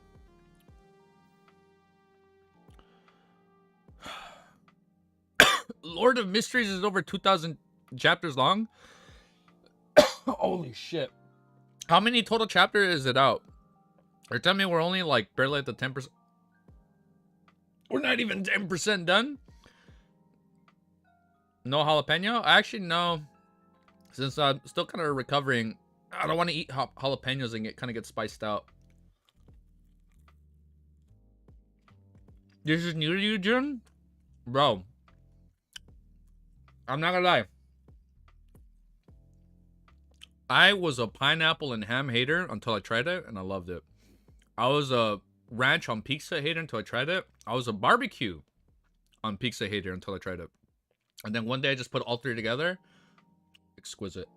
Lord of Mysteries is over 2,000 chapters long. Holy shit. How many total chapters is it out? Or tell me we're only like barely at the 10%. We're not even 10% done. No jalapeno? Actually, no. Since I'm still kind of recovering, I don't want to eat jalapenos and kind of get spiced out. This is new to you, Jun? Bro. I'm not gonna lie. I was a pineapple and ham hater until I tried it, and I loved it. I was a ranch on pizza hater until I tried it. I was a barbecue on pizza hater until I tried it. And then one day I just put all three together. Exquisite.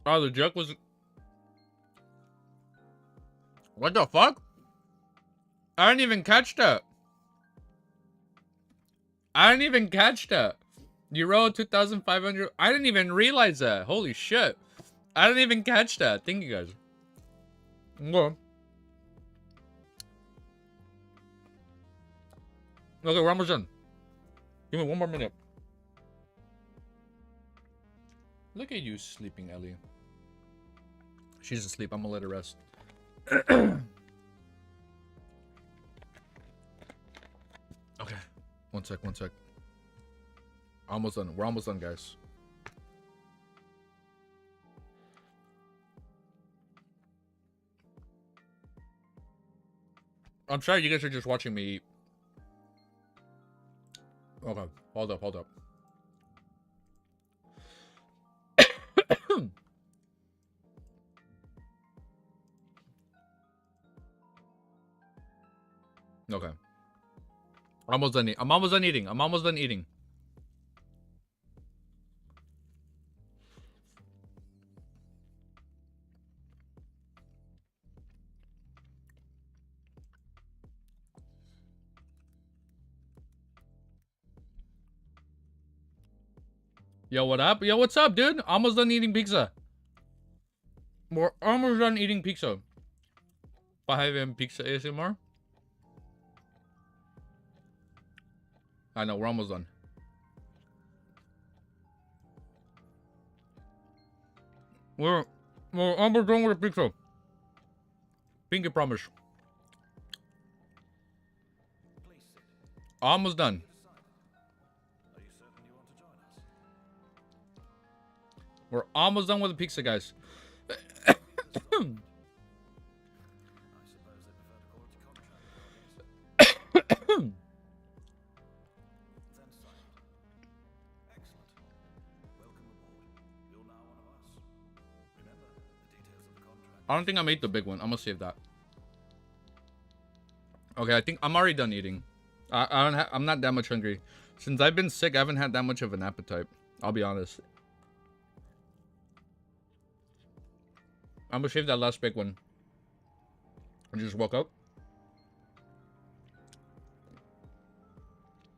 Oh, the joke was... What the fuck? I didn't even catch that. I didn't even catch that. You rolled 2,500. I didn't even realize that. Holy shit. I didn't even catch that. Thank you guys. Okay. Okay, we're almost done. Give me one more minute. Look at you sleeping, Ellie. She's asleep. I'm gonna let her rest. Okay. One sec. Almost done. We're almost done, guys. I'm sorry you guys are just watching me eat. Okay. Hold up. Okay. I'm almost done eating. Yo, what up? Yo, what's up, dude? Almost done eating pizza. We're almost done eating pizza. 5 AM pizza ASMR. I know, we're almost done. We're almost done with the pizza. Pinky promise. Almost done. We're almost done with the pizza, guys. I don't think I made the big one. I'm gonna save that. Okay, I think I'm already done eating. I'm not that much hungry. Since I've been sick, I haven't had that much of an appetite. I'll be honest. I'm gonna save that last big one. I just woke up.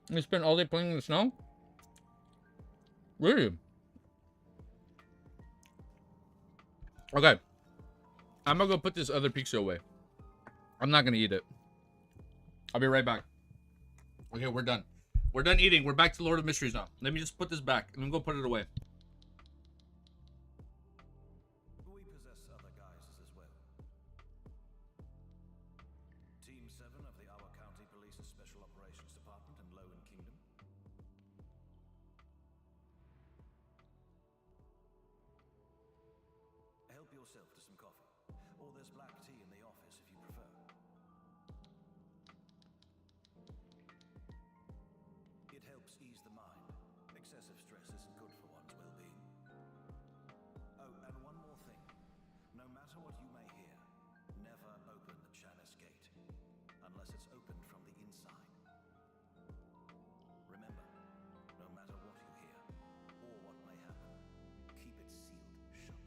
You spent all day playing in the snow? Really? Okay. I'm gonna go put this other pizza away. I'm not gonna eat it. I'll be right back. Okay, we're done. We're done eating. We're back to Lord of Mysteries now. Let me just put this back. Let me go put it away. We possess other guises as well. Team 7 of the Our County Police's Special Operations Department in Lowen Kingdom. Help yourself to some coffee. Or there's black tea in the office if you prefer. It helps ease the mind. Excessive stress isn't good for one's well-being. Oh, and one more thing. No matter what you may hear, never open the Chalice Gate, unless it's opened from the inside. Remember, no matter what you hear, or what may happen, keep it sealed shut.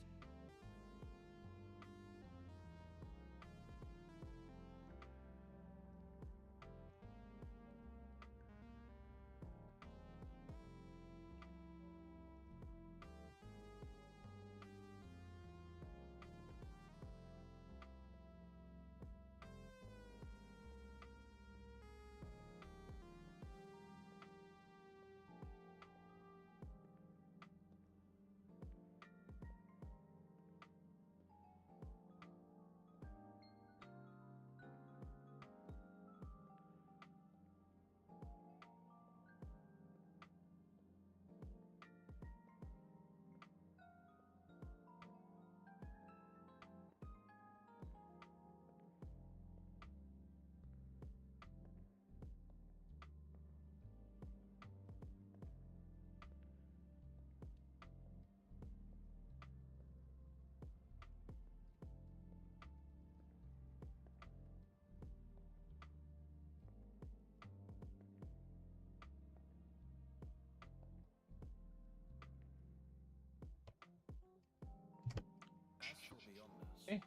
As for beyonders, Hey,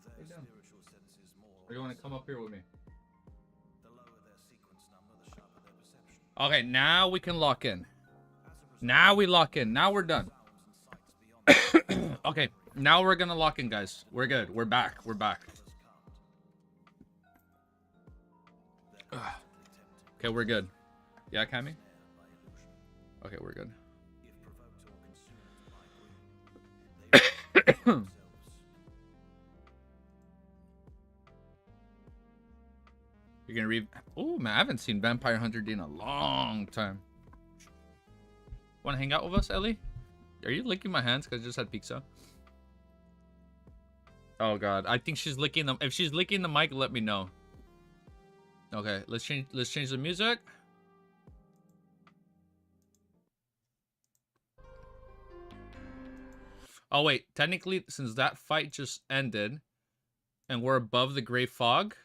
their down. spiritual senses more Or you want to come up here with me? the lower their sequence number, the sharper their perception. Okay, now we can lock in. As a result, Now we lock in. Now we're done. sounds and sights beyond Okay, now we're gonna lock in, guys. We're good. We're back. We're back. others can't. They're Ugh. constantly tempted, Okay, we're good. Yeah, Cammy? snared by illusion. Okay, we're good. If provoked or consumed by greed, they will themselves. You're gonna read. Oh man, I haven't seen Vampire Hunter D in a long time. Want to hang out with us, Ellie? Are you licking my hands because I just had pizza? Oh god, I think she's licking them. If she's licking the mic, let me know. Okay, let's change. Let's change the music. Oh wait, technically, since that fight just ended, and we're above the gray fog,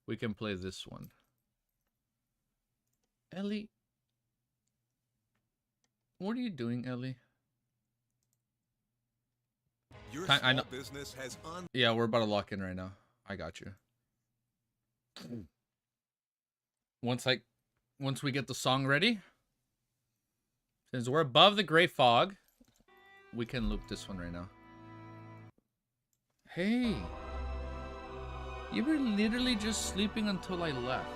we can play this one. Ellie, what are you doing, Ellie? Your I know. small business has Yeah, we're about to lock in right now. I got you. Once we get the song ready, since we're above the gray fog, we can loop this one right now. Hey, you were literally just sleeping until I left.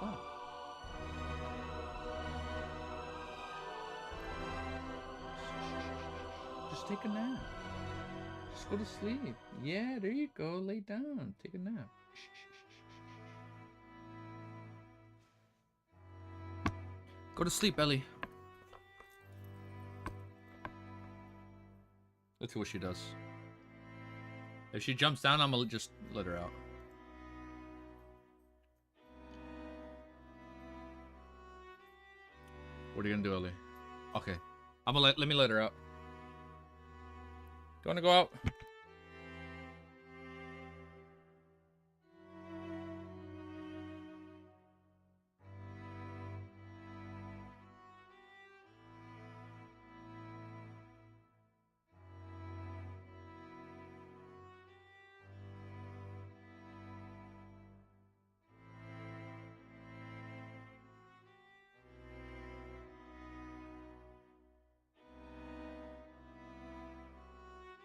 Oh. Just take a nap. Just go to sleep. Yeah, there you go. Lay down. Take a nap. Go to sleep, Ellie. Let's see what she does. If she jumps down, I'm gonna just let her out. What are you gonna do, Ellie? Okay. Let me let her out. Do you wanna go out?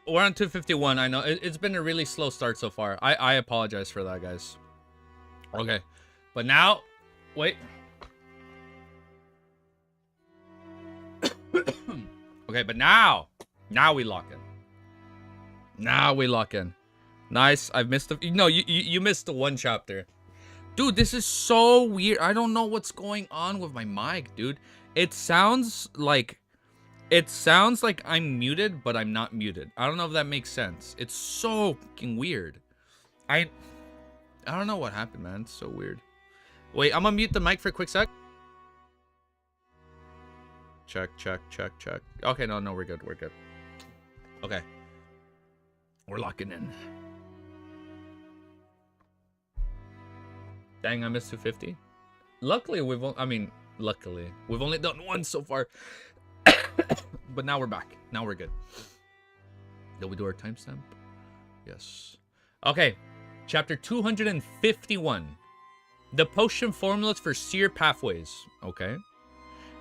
We're on 251. I know it's been a really slow start so far. I apologize for that, guys. Okay, but now, wait. Okay, but now we lock in. Now we lock in. Nice. I've missed the. No, you missed the one chapter, dude. This is so weird. I don't know what's going on with my mic, dude. It sounds like I'm muted, but I'm not muted. I don't know if that makes sense. It's so fucking weird. I don't know what happened, man. It's so weird. Wait, I'm gonna mute the mic for a quick sec. Check. Okay, no, we're good. We're good. Okay. We're locking in. Dang, I missed 250. Luckily, we've only done one so far. But now we're back. Now we're good. Did we do our timestamp? Yes. Okay. Chapter 251. The potion formulas for seer pathways. Okay.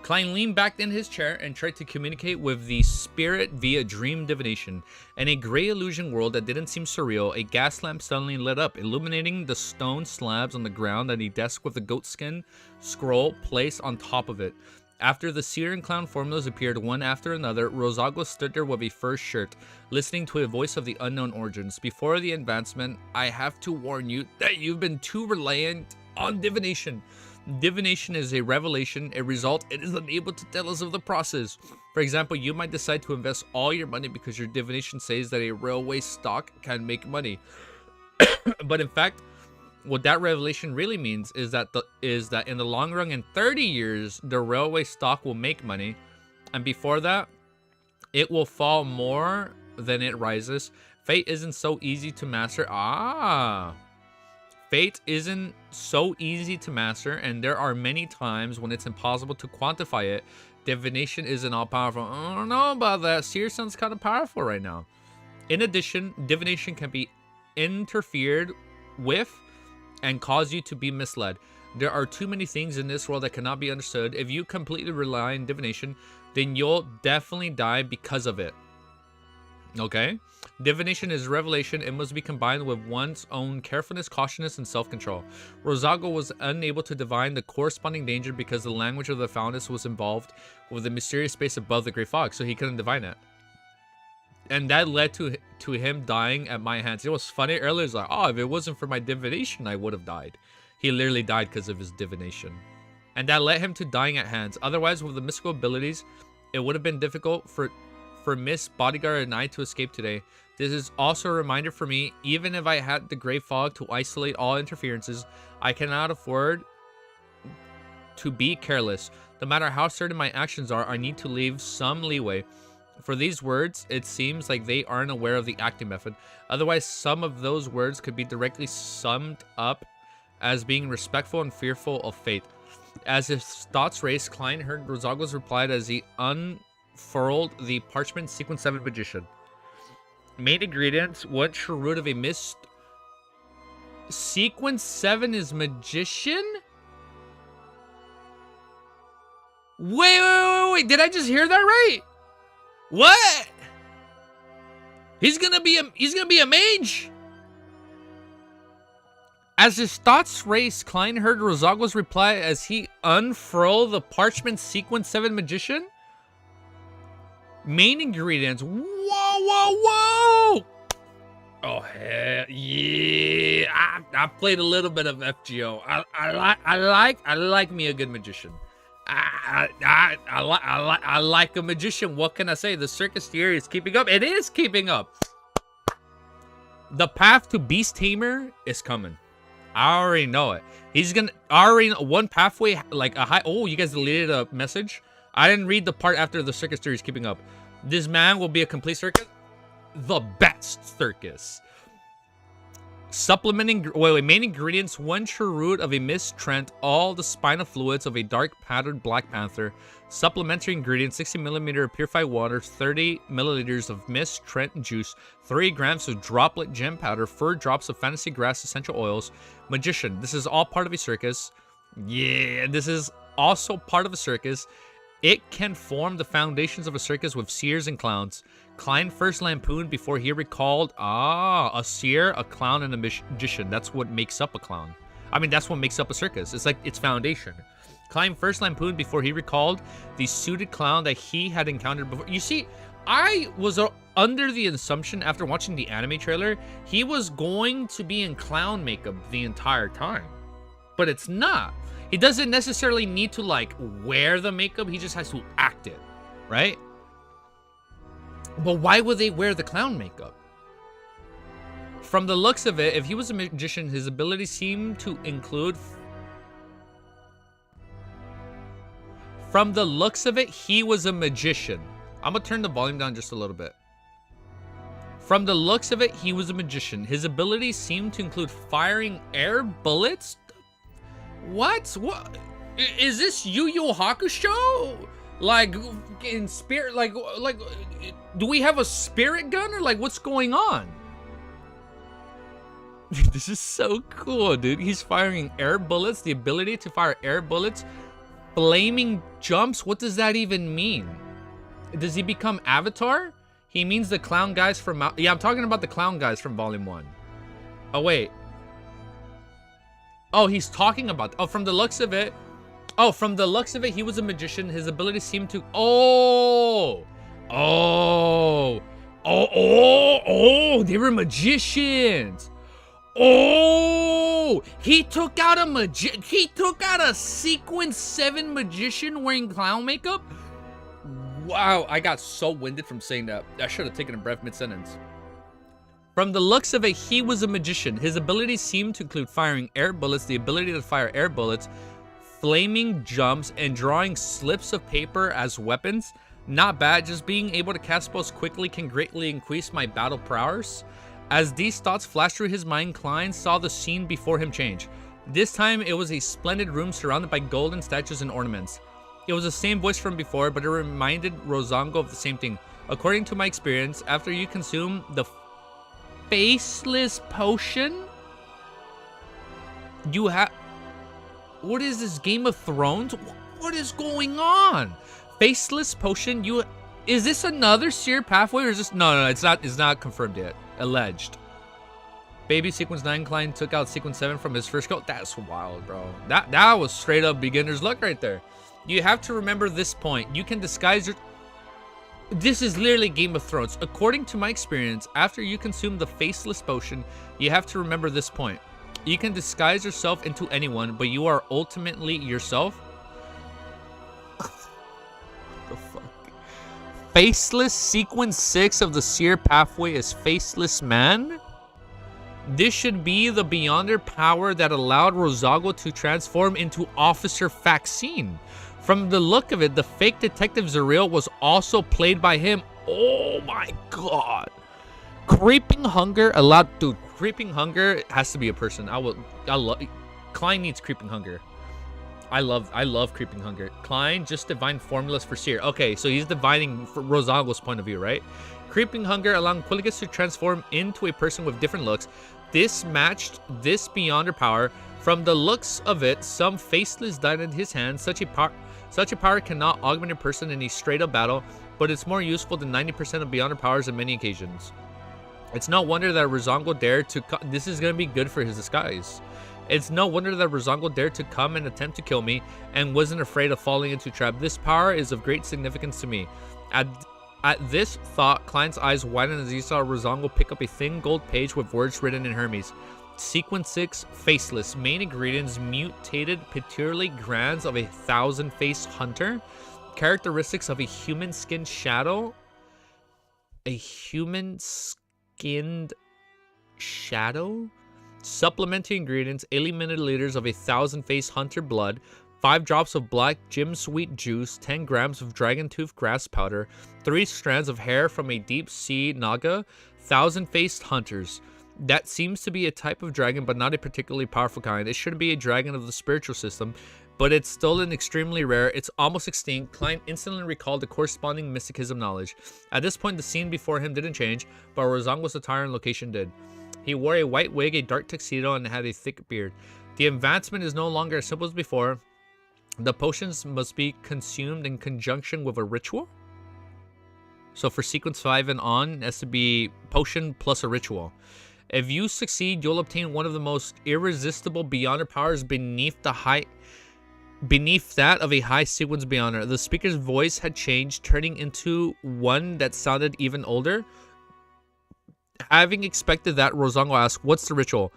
Klein leaned back in his chair and tried to communicate with the spirit via dream divination. In a gray illusion world that didn't seem surreal, a gas lamp suddenly lit up, illuminating the stone slabs on the ground and a desk with a goatskin scroll placed on top of it. After the seer and clown formulas appeared one after another, Rosago stood there with a fur shirt, listening to a voice of the unknown origins. Before the advancement, I have to warn you that you've been too reliant on divination. Divination is a revelation, a result. It is unable to tell us of the process. For example, you might decide to invest all your money because your divination says that a railway stock can make money. But in fact, what that revelation really means is that in the long run, in 30 years, the railway stock will make money, and before that, it will fall more than it rises. Fate isn't so easy to master. Fate isn't so easy to master, and there are many times when it's impossible to quantify it. Divination isn't all powerful. I don't know about that. Seer sounds kind of powerful right now. In addition, divination can be interfered with and cause you to be misled. There are too many things in this world that cannot be understood. If you completely rely on divination, then you'll definitely die because of it. Okay? Divination is revelation. It must be combined with one's own carefulness, cautiousness, and self-control. Rosago was unable to divine the corresponding danger because the language of the foundess was involved with the mysterious space above the Great Fog, so he couldn't divine it. And that led to him dying at my hands. It was funny earlier. It's like, oh, if it wasn't for my divination, I would have died. He literally died because of his divination. And that led him to dying at hands. Otherwise, with the mystical abilities, it would have been difficult for Miss Bodyguard and I to escape today. This is also a reminder for me, even if I had the Great Fog to isolate all interferences, I cannot afford to be careless. No matter how certain my actions are, I need to leave some leeway. For these words, it seems like they aren't aware of the acting method. Otherwise, some of those words could be directly summed up as being respectful and fearful of fate. As his thoughts raced, Klein heard Rosago's reply as he unfurled the parchment sequence 7 magician. Main ingredients: 1 true root of a mist. Sequence 7 is magician? Wait. Did I just hear that right? What? He's gonna be a mage? As his thoughts raced, Klein heard Rosago's reply as he unfurled the parchment sequence 7 magician. Main ingredients. Whoa. Oh, hell yeah. I played a little bit of FGO. I like me a good magician. I like a magician. What can I say? The circus theory is keeping up. It is keeping up. The path to Beast Tamer is coming. I already know it. He's gonna already one pathway, like a high. Oh, you guys deleted a message. I didn't read the part after the circus theory is keeping up. This man will be a complete circus. The best circus. Supplementing, main ingredients: 1 true root of a mist trent, all the spinal fluids of a dark patterned black panther. Supplementary ingredients: 60 milliliters of purified water, 30 milliliters of mist trent juice, 3 grams of droplet gem powder, 4 drops of fantasy grass essential oils. Magician. This is all part of a circus. Yeah, this is also part of a circus. It can form the foundations of a circus with seers and clowns. Klein first lampooned before he recalled, a seer, a clown, and a magician. That's what makes up a clown. I mean, that's what makes up a circus. It's like its foundation. Klein first lampooned before he recalled the suited clown that he had encountered before. You see, I was under the assumption after watching the anime trailer, he was going to be in clown makeup the entire time. But it's not. He doesn't necessarily need to, like, wear the makeup. He just has to act it, right? But why would they wear the clown makeup? From the looks of it, if he was a magician, his abilities seem to include... From the looks of it, he was a magician. I'm gonna turn the volume down just a little bit. From the looks of it, he was a magician. His abilities seem to include firing air bullets. What? What? Is this Yu Yu Hakusho? Like, in spirit, like, do we have a spirit gun or like what's going on? This is so cool, dude. He's firing air bullets, the ability to fire air bullets, flaming jumps. What does that even mean? Does he become Avatar? He means the clown guys from... Yeah, I'm talking about the clown guys from Volume 1. Oh, wait. Oh, he's talking about... Oh, from the looks of it... Oh, from the looks of it, he was a magician. His ability seemed to... Oh! Oh! Oh! They were magicians! Oh! He took out a Sequence 7 magician wearing clown makeup? Wow, I got so winded from saying that. I should have taken a breath mid-sentence. From the looks of it, he was a magician. His abilities seemed to include firing air bullets, the ability to fire air bullets, flaming jumps, and drawing slips of paper as weapons. Not bad, just being able to cast spells quickly can greatly increase my battle prowess. As these thoughts flashed through his mind, Klein saw the scene before him change. This time, it was a splendid room surrounded by golden statues and ornaments. It was the same voice from before, but it reminded Rozongo of the same thing. According to my experience, after you consume the faceless potion, you have... What is this, Game of Thrones? What is going on? Faceless potion, you... Is this another seer pathway, or is this... No, it's not confirmed yet. Alleged. Baby Sequence 9 Klein took out Sequence 7 from his first go. That's wild, bro. That was straight up beginner's luck right there. You have to remember this point. You can disguise your... This is literally Game of Thrones. According to my experience, after you consume the faceless potion, you have to remember this point. You can disguise yourself into anyone, but you are ultimately yourself. What the fuck? Faceless Sequence 6 of the Seer Pathway is Faceless Man? This should be the Beyonder power that allowed Rosago to transform into Officer Faxine. From the look of it, the fake detective Zuriel was also played by him. Oh my god. Creeping Hunger allowed... Dude, Creeping Hunger has to be a person. I love... Klein needs Creeping Hunger. I love Creeping Hunger. Klein just divined formulas for Seer. Okay, so he's divining from Rosago's point of view, right? Creeping Hunger allowing Quilligus to transform into a person with different looks. This matched this Beyonder power. From the looks of it, some faceless died in his hands. Such a power cannot augment a person in a straight-up battle, but it's more useful than 90% of Beyonder powers on many occasions. It's no wonder that Rozongo dared to... This is going to be good for his disguise. It's no wonder that Rozongo dared to come and attempt to kill me and wasn't afraid of falling into a trap. This power is of great significance to me. At this thought, Klein's eyes widened as he saw Rozongo pick up a thin gold page with words written in Hermes. Sequence 6, Faceless. Main ingredients, mutated peculiarly glands of a 1,000-faced hunter. Characteristics of a human-skinned shadow. A human-skinned shadow? Supplementary ingredients, 80 milliliters of a 1,000-faced hunter blood. 5 drops of black gem sweet juice, 10 grams of dragon tooth grass powder, 3 strands of hair from a deep sea naga, 1,000-faced hunters. That seems to be a type of dragon, but not a particularly powerful kind. It shouldn't be a dragon of the spiritual system, but it's still an extremely rare. It's almost extinct. Klein instantly recalled the corresponding mysticism knowledge. At this point, the scene before him didn't change, but Rozongo's attire and location did. He wore a white wig, a dark tuxedo, and had a thick beard. The advancement is no longer as simple as before. The potions must be consumed in conjunction with a ritual. So for sequence 5 and on, it has to be potion plus a ritual. If you succeed, you'll obtain one of the most irresistible Beyonder powers beneath that of a high sequence Beyonder. The speaker's voice had changed, turning into one that sounded even older. Having expected that, Rosango asked, "What's the ritual?"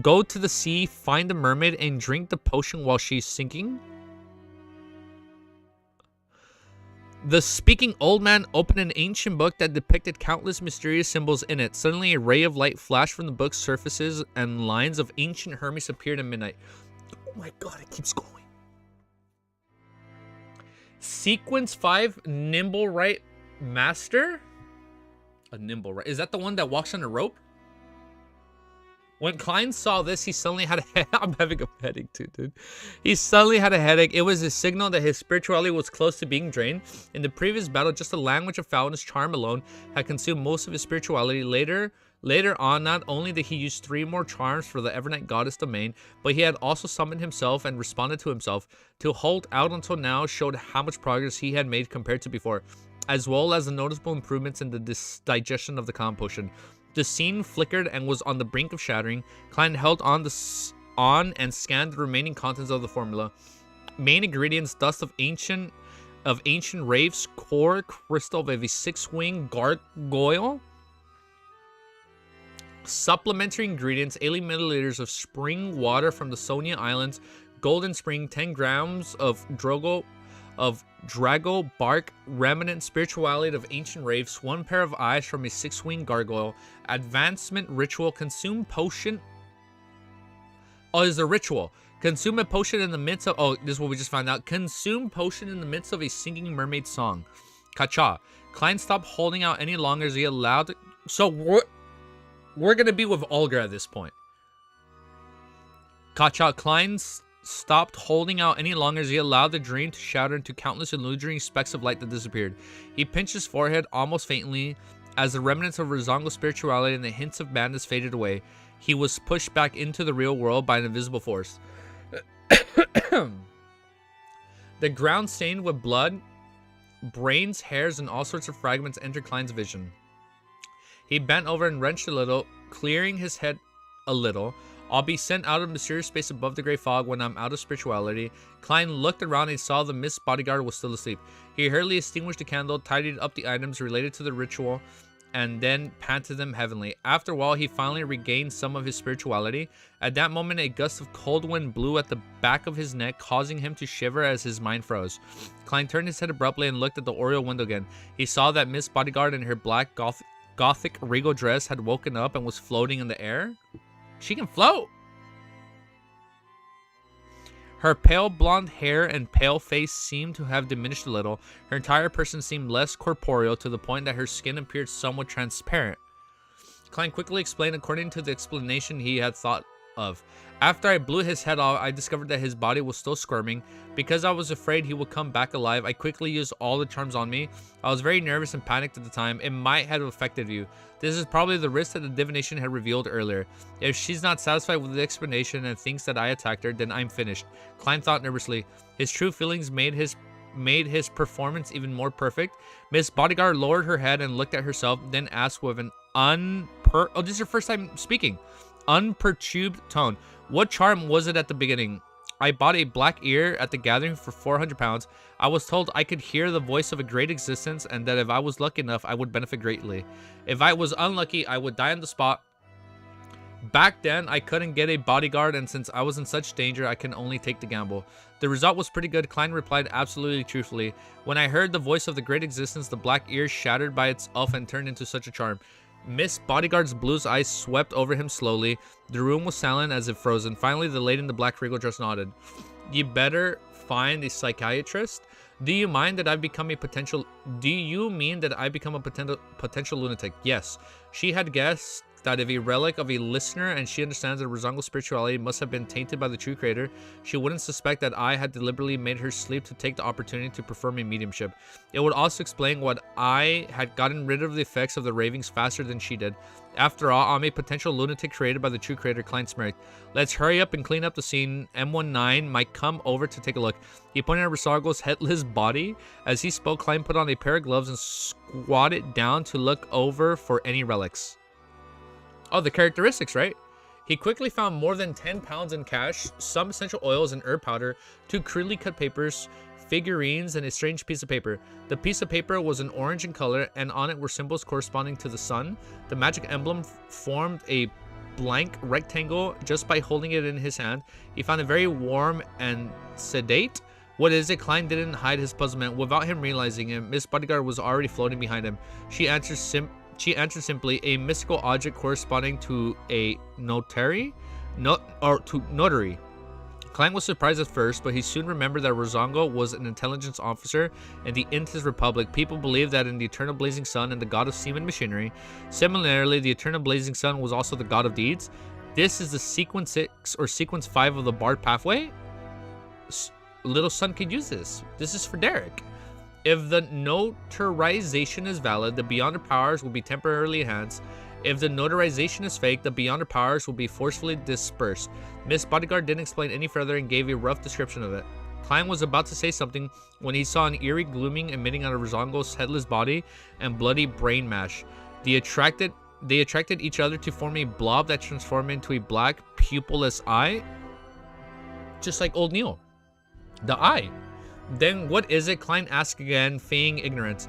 "Go to the sea, find a mermaid, and drink the potion while she's sinking." The speaking old man opened an ancient book that depicted countless mysterious symbols in it. Suddenly, a ray of light flashed from the book's surfaces, and lines of ancient Hermes appeared in midnight. Oh my god, it keeps going. Sequence 5, Nimble Right Master? A Nimble Right. Is that the one that walks on a rope? When Klein saw this, he suddenly had a I'm having a headache too, dude. He suddenly had a headache. It was a signal that his spirituality was close to being drained. In the previous battle, just the language of Fountain's charm alone had consumed most of his spirituality. Later on, not only did he use 3 more charms for the Evernight Goddess domain, but he had also summoned himself and responded to himself. To hold out until now showed how much progress he had made compared to before, as well as the noticeable improvements in the digestion of the calm potion. The scene flickered and was on the brink of shattering. Klein held on and scanned the remaining contents of the formula. Main ingredients: dust of ancient wraiths, core crystal of a 6-wing gargoyle. Supplementary ingredients: 80 milliliters of spring water from the Sonia Islands, golden spring, 10 grams of Drago bark, remnant spirituality of ancient wraiths, 1 pair of eyes from a 6-wing gargoyle, advancement ritual, consume potion. Oh, is a ritual. Consume a potion in the midst of, oh, this is what we just found out. Consume potion in the midst of a singing mermaid song. Kacha. Klein stopped holding out any longer as he allowed, so we're gonna be with Olga at this point. Kacha. Klein stopped holding out any longer as he allowed the dream to shatter into countless illusory specks of light that disappeared. He pinched his forehead almost faintly as the remnants of Rizongo's spirituality and the hints of madness faded away. He was pushed back into the real world by an invisible force. The ground stained with blood, brains, hairs, and all sorts of fragments entered Klein's vision. He bent over and wrenched a little, clearing his head a little. "I'll be sent out of mysterious space above the gray fog when I'm out of spirituality." Klein looked around and saw the mist bodyguard was still asleep. He hurriedly extinguished the candle, tidied up the items related to the ritual, and then panted them heavenly. After a while, he finally regained some of his spirituality. At that moment, a gust of cold wind blew at the back of his neck, causing him to shiver as his mind froze. Klein turned his head abruptly and looked at the oriel window again. He saw that Miss Bodyguard in her black gothic regal dress had woken up and was floating in the air. She can float! Her pale blonde hair and pale face seemed to have diminished a little. Her entire person seemed less corporeal, to the point that her skin appeared somewhat transparent. Klein quickly explained according to the explanation he had thought of. "After I blew his head off, I discovered that his body was still squirming. Because I was afraid he would come back alive, I quickly used all the charms on me. I was very nervous and panicked at the time. It might have affected you. This is probably the risk that the divination had revealed earlier. If she's not satisfied with the explanation and thinks that I attacked her, then I'm finished." Klein thought nervously. His true feelings made his performance even more perfect. Miss Bodyguard lowered her head and looked at herself, then asked with an oh, this is your first time speaking. Unperturbed tone. "What charm was it at the beginning?" "I bought a black ear at the gathering for 400 pounds. I was told I could hear the voice of a great existence and that if I was lucky enough, I would benefit greatly. If I was unlucky, I would die on the spot. Back then, I couldn't get a bodyguard, and since I was in such danger, I can only take the gamble." The result was pretty good, Klein replied absolutely truthfully. "When I heard the voice of the great existence, the black ear shattered by itself and turned into such a charm." Miss Bodyguard's blue eyes swept over him slowly. The room was silent as if frozen. Finally, the lady in the black regal dress nodded. "You better find a psychiatrist. Do you mean that I become a potential lunatic?" Yes. She had guessed that if a relic of a listener and she understands that Rozongo's spirituality must have been tainted by the true creator, she wouldn't suspect that I had deliberately made her sleep to take the opportunity to perform a mediumship. It would also explain what I had gotten rid of the effects of the ravings faster than she did. After all, I'm a potential lunatic created by the true creator, Klein smirked. Let's hurry up and clean up the scene. M19 might come over to take a look. He pointed at Rozongo's headless body. As he spoke, Klein put on a pair of gloves and squatted down to look over for any relics. Oh, the characteristics, right? He quickly found more than 10 pounds in cash, some essential oils and herb powder, 2 crudely cut papers, figurines, and a strange piece of paper. The piece of paper was an orange in color, and on it were symbols corresponding to the sun. The magic emblem formed a blank rectangle just by holding it in his hand. He found it very warm and sedate. What is it? Klein didn't hide his puzzlement. Without him realizing it, Miss Bodyguard was already floating behind him. She answered simply, a mystical object corresponding to a notary. Klein was surprised at first, but he soon remembered that Rozongo was an intelligence officer in the Intis Republic. People believed that in the Eternal Blazing Sun and the god of steam and machinery. Similarly, the Eternal Blazing Sun was also the god of deeds. This is the sequence 6 or sequence 5 of the Bard pathway. Little son could use this. This is for Derek. If the notarization is valid, the Beyonder powers will be temporarily enhanced. If the notarization is fake, the Beyonder powers will be forcefully dispersed. Miss Bodyguard didn't explain any further and gave a rough description of it. Klein was about to say something when he saw an eerie glooming emitting out of Rozongo's headless body and bloody brain mash. They attracted each other to form a blob that transformed into a black, pupilless eye. Just like old Neil. The eye. Then what is it? Klein asked again, feigning ignorance.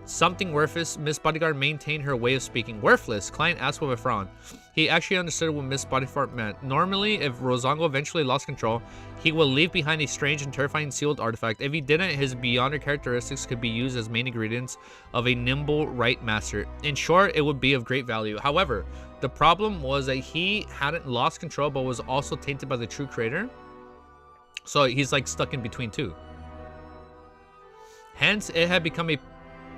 Something worthless. Miss Bodyguard maintained her way of speaking. Worthless? Klein asked with a frown. He actually understood what Miss Bodyguard meant. Normally, if Rozongo eventually lost control, he would leave behind a strange and terrifying sealed artifact. If he didn't, his Beyonder characteristics could be used as main ingredients of a nimble right master. In short, it would be of great value. However, the problem was that he hadn't lost control, but was also tainted by the true creator. So he's like stuck in between two. Hence, it had become a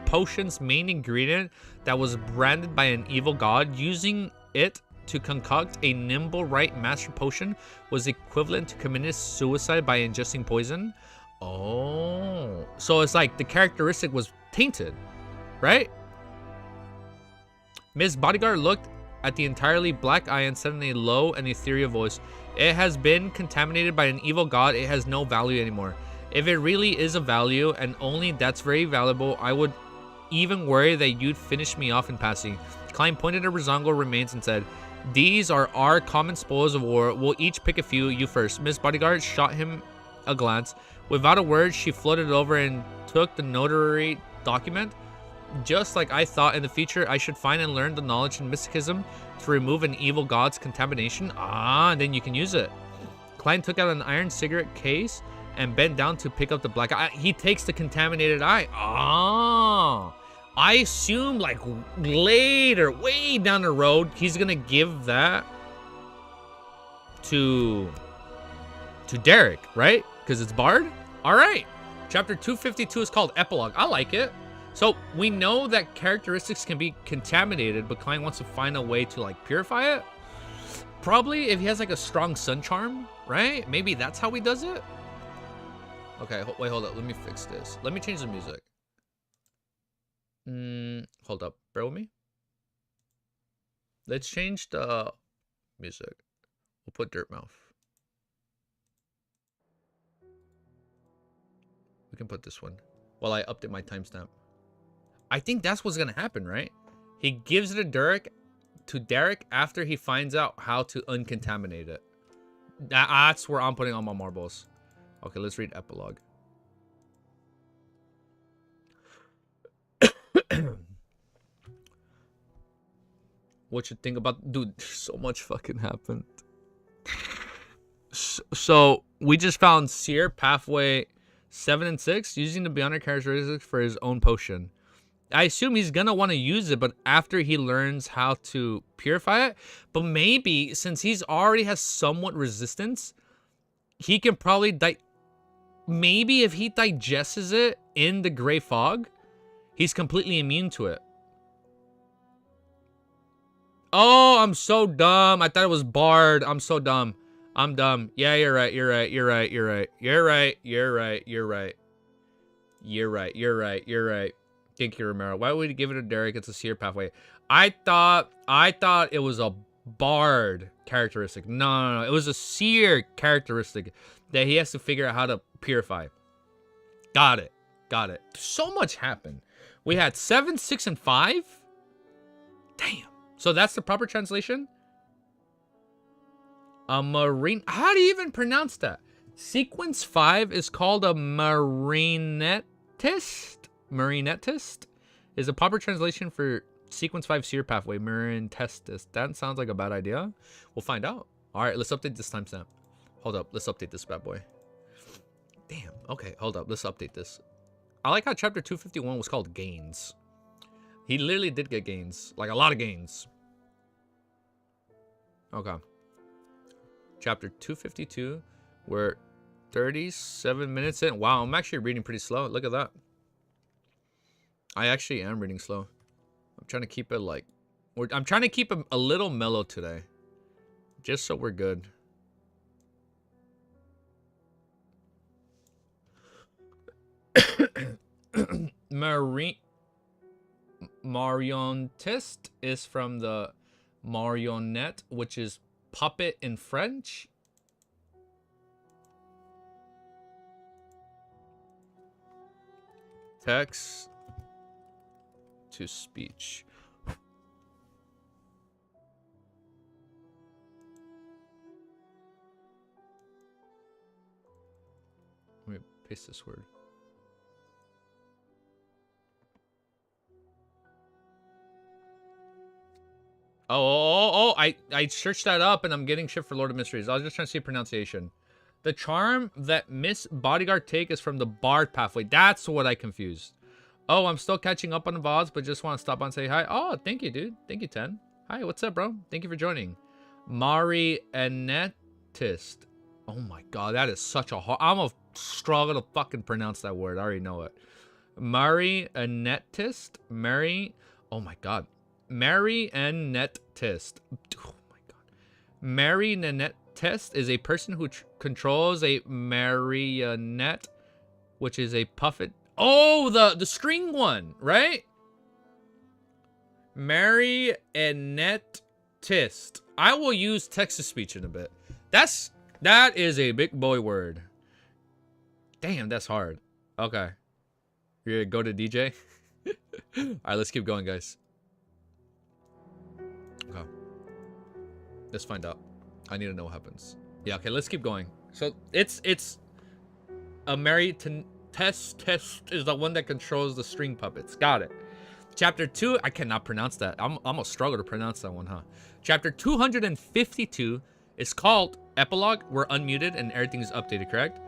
potion's main ingredient that was branded by an evil god. Using it to concoct a nimble right master potion was equivalent to committing suicide by ingesting poison. Oh, so it's like the characteristic was tainted, right? Miss Bodyguard looked at the entirely black eye and said in a low and ethereal voice, "It has been contaminated by an evil god. It has no value anymore. If it really is a value, and only that's very valuable, I would even worry that you'd finish me off in passing." Klein pointed at Rozongo remains and said, "These are our common spoils of war. We'll each pick a few. You first." Miss Bodyguard shot him a glance. Without a word, she floated over and took the notary document. Just like I thought, in the future, I should find and learn the knowledge and mysticism to remove an evil god's contamination. And then you can use it. Klein took out an iron cigarette case and bent down to pick up the black eye. He takes the contaminated eye. I assume like later, way down the road, he's gonna give that to Derek, right? Because it's Bard. All right. Chapter 252 is called Epilogue. I like it. So we know that characteristics can be contaminated, but Klein wants to find a way to like purify it. Probably if he has like a strong sun charm, right? Maybe that's how he does it. Okay, wait, hold up. Let me fix this. Let me change the music. Hold up. Bear with me. Let's change the music. We'll put Dirtmouth. We can put this one while I update my timestamp. I think that's what's gonna happen, right? He gives it to Derek after he finds out how to uncontaminate it. That's where I'm putting all my marbles. Okay, let's read Epilogue. What you think about... Dude, so much fucking happened. So, we just found Seer Pathway 7 and 6 using the Beyonder characteristics for his own potion. I assume he's gonna want to use it, but after he learns how to purify it. But maybe, since he's already has somewhat resistance, he can probably... Maybe if he digests it in the gray fog, he's completely immune to it. Oh, I'm so dumb. I thought it was Bard. I'm so dumb. I'm dumb. Yeah, you're right. You're right. You're right. You're right. You're right. You're right. You're right. You're right. You're right. You're right. Thank you, Romero. Why would you give it to Derek? It's a seer pathway. I thought it was a Bard characteristic. No. It was a seer characteristic that he has to figure out how to purify. Got it. Got it. So much happened. We had 7, 6, and 5. Damn. So that's the proper translation? A marine... How do you even pronounce that? Sequence 5 is called a marinetist? Marinetist? Is a proper translation for Sequence 5 seer pathway. Marinetist. That sounds like a bad idea. We'll find out. Alright, let's update this timestamp. Hold up. Let's update this bad boy. Damn. Okay, hold up. Let's update this. I like how chapter 251 was called Gains. He literally did get gains. Like a lot of gains. Okay. Chapter 252. We're 37 minutes in. Wow, I'm actually reading pretty slow. Look at that. I actually am reading slow. I'm trying to keep it like... I'm trying to keep it a little mellow today. Just so we're good. Marionetist is from the marionnette, which is puppet in French. Text to speech. Let me paste this word. I searched that up and I'm getting shit for Lord of Mysteries. I was just trying to see pronunciation. The charm that Miss Bodyguard take is from the Bard pathway. That's what I confused. Oh, I'm still catching up on the VODs, but just want to stop on and say hi. Oh, thank you, dude. Thank you, Ten. Hi, what's up, bro? Thank you for joining. Marionetist. Oh my god, that is such a hard... I'm a struggle to fucking pronounce that word. I already know it. Marionetist. Oh my god. Marionetist. Oh my god. Marionetist is a person who controls a marionette, which is a puppet. Oh, the string one, right? Marionetist. I will use text-to-speech in a bit. That is a big boy word. Damn, that's hard. Okay. You're gonna go to DJ? Alright, let's keep going, guys. Okay. Let's find out. I need to know what happens. Yeah, okay, let's keep going. So it's a Test is the one that controls the string puppets. Got it. Chapter 2, I cannot pronounce that. I'm gonna struggle to pronounce that one, huh? Chapter 252 is called Epilogue. We're unmuted and everything is updated, correct?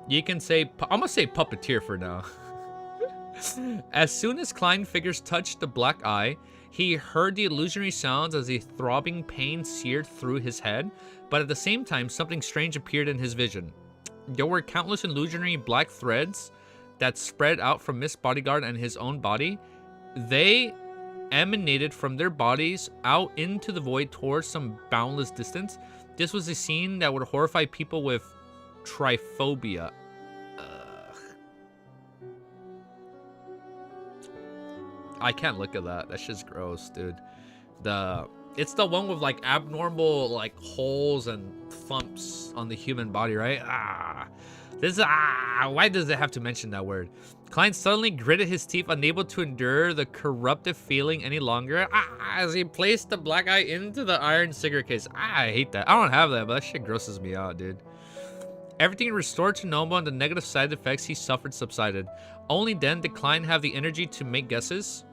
You can say, I'm gonna say puppeteer for now. As soon as Klein figures touched the black eye, he heard the illusionary sounds as a throbbing pain seared through his head, but at the same time, something strange appeared in his vision. There were countless illusionary black threads that spread out from Miss Bodyguard and his own body. They emanated from their bodies out into the void towards some boundless distance. This was a scene that would horrify people with tryphobia. I can't look at that. That shit's gross, dude. It's the one with like abnormal like holes and thumps on the human body, right? Why does it have to mention that word? Klein suddenly gritted his teeth, unable to endure the corruptive feeling any longer, as he placed the black eye into the iron cigarette case. I hate that. I don't have that, but that shit grosses me out, dude. Everything restored to normal and the negative side effects he suffered subsided. Only then did Klein have the energy to make guesses.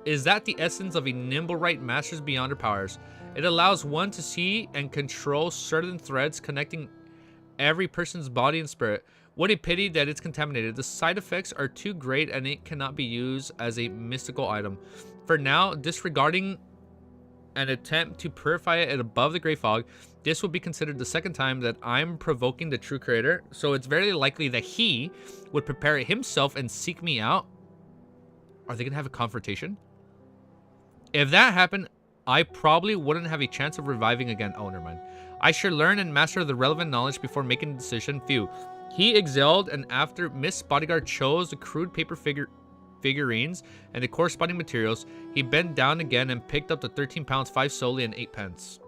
Is that the essence of a nimble right masters beyond their powers? It allows one to see and control certain threads connecting every person's body and spirit. What a pity that it's contaminated. The side effects are too great and it cannot be used as a mystical item. For now, disregarding an attempt to purify it above the Great Fog, this will be considered the second time that I'm provoking the true creator. So it's very likely that he would prepare it himself and seek me out. Are they gonna have a confrontation? If that happened, I probably wouldn't have a chance of reviving again. Oh, never mind. I should learn and master the relevant knowledge before making a decision. Phew. He exhaled, and after Miss Bodyguard chose the crude paper figurines and the corresponding materials, he bent down again and picked up the 13 pounds, 5 solely, and 8 pence.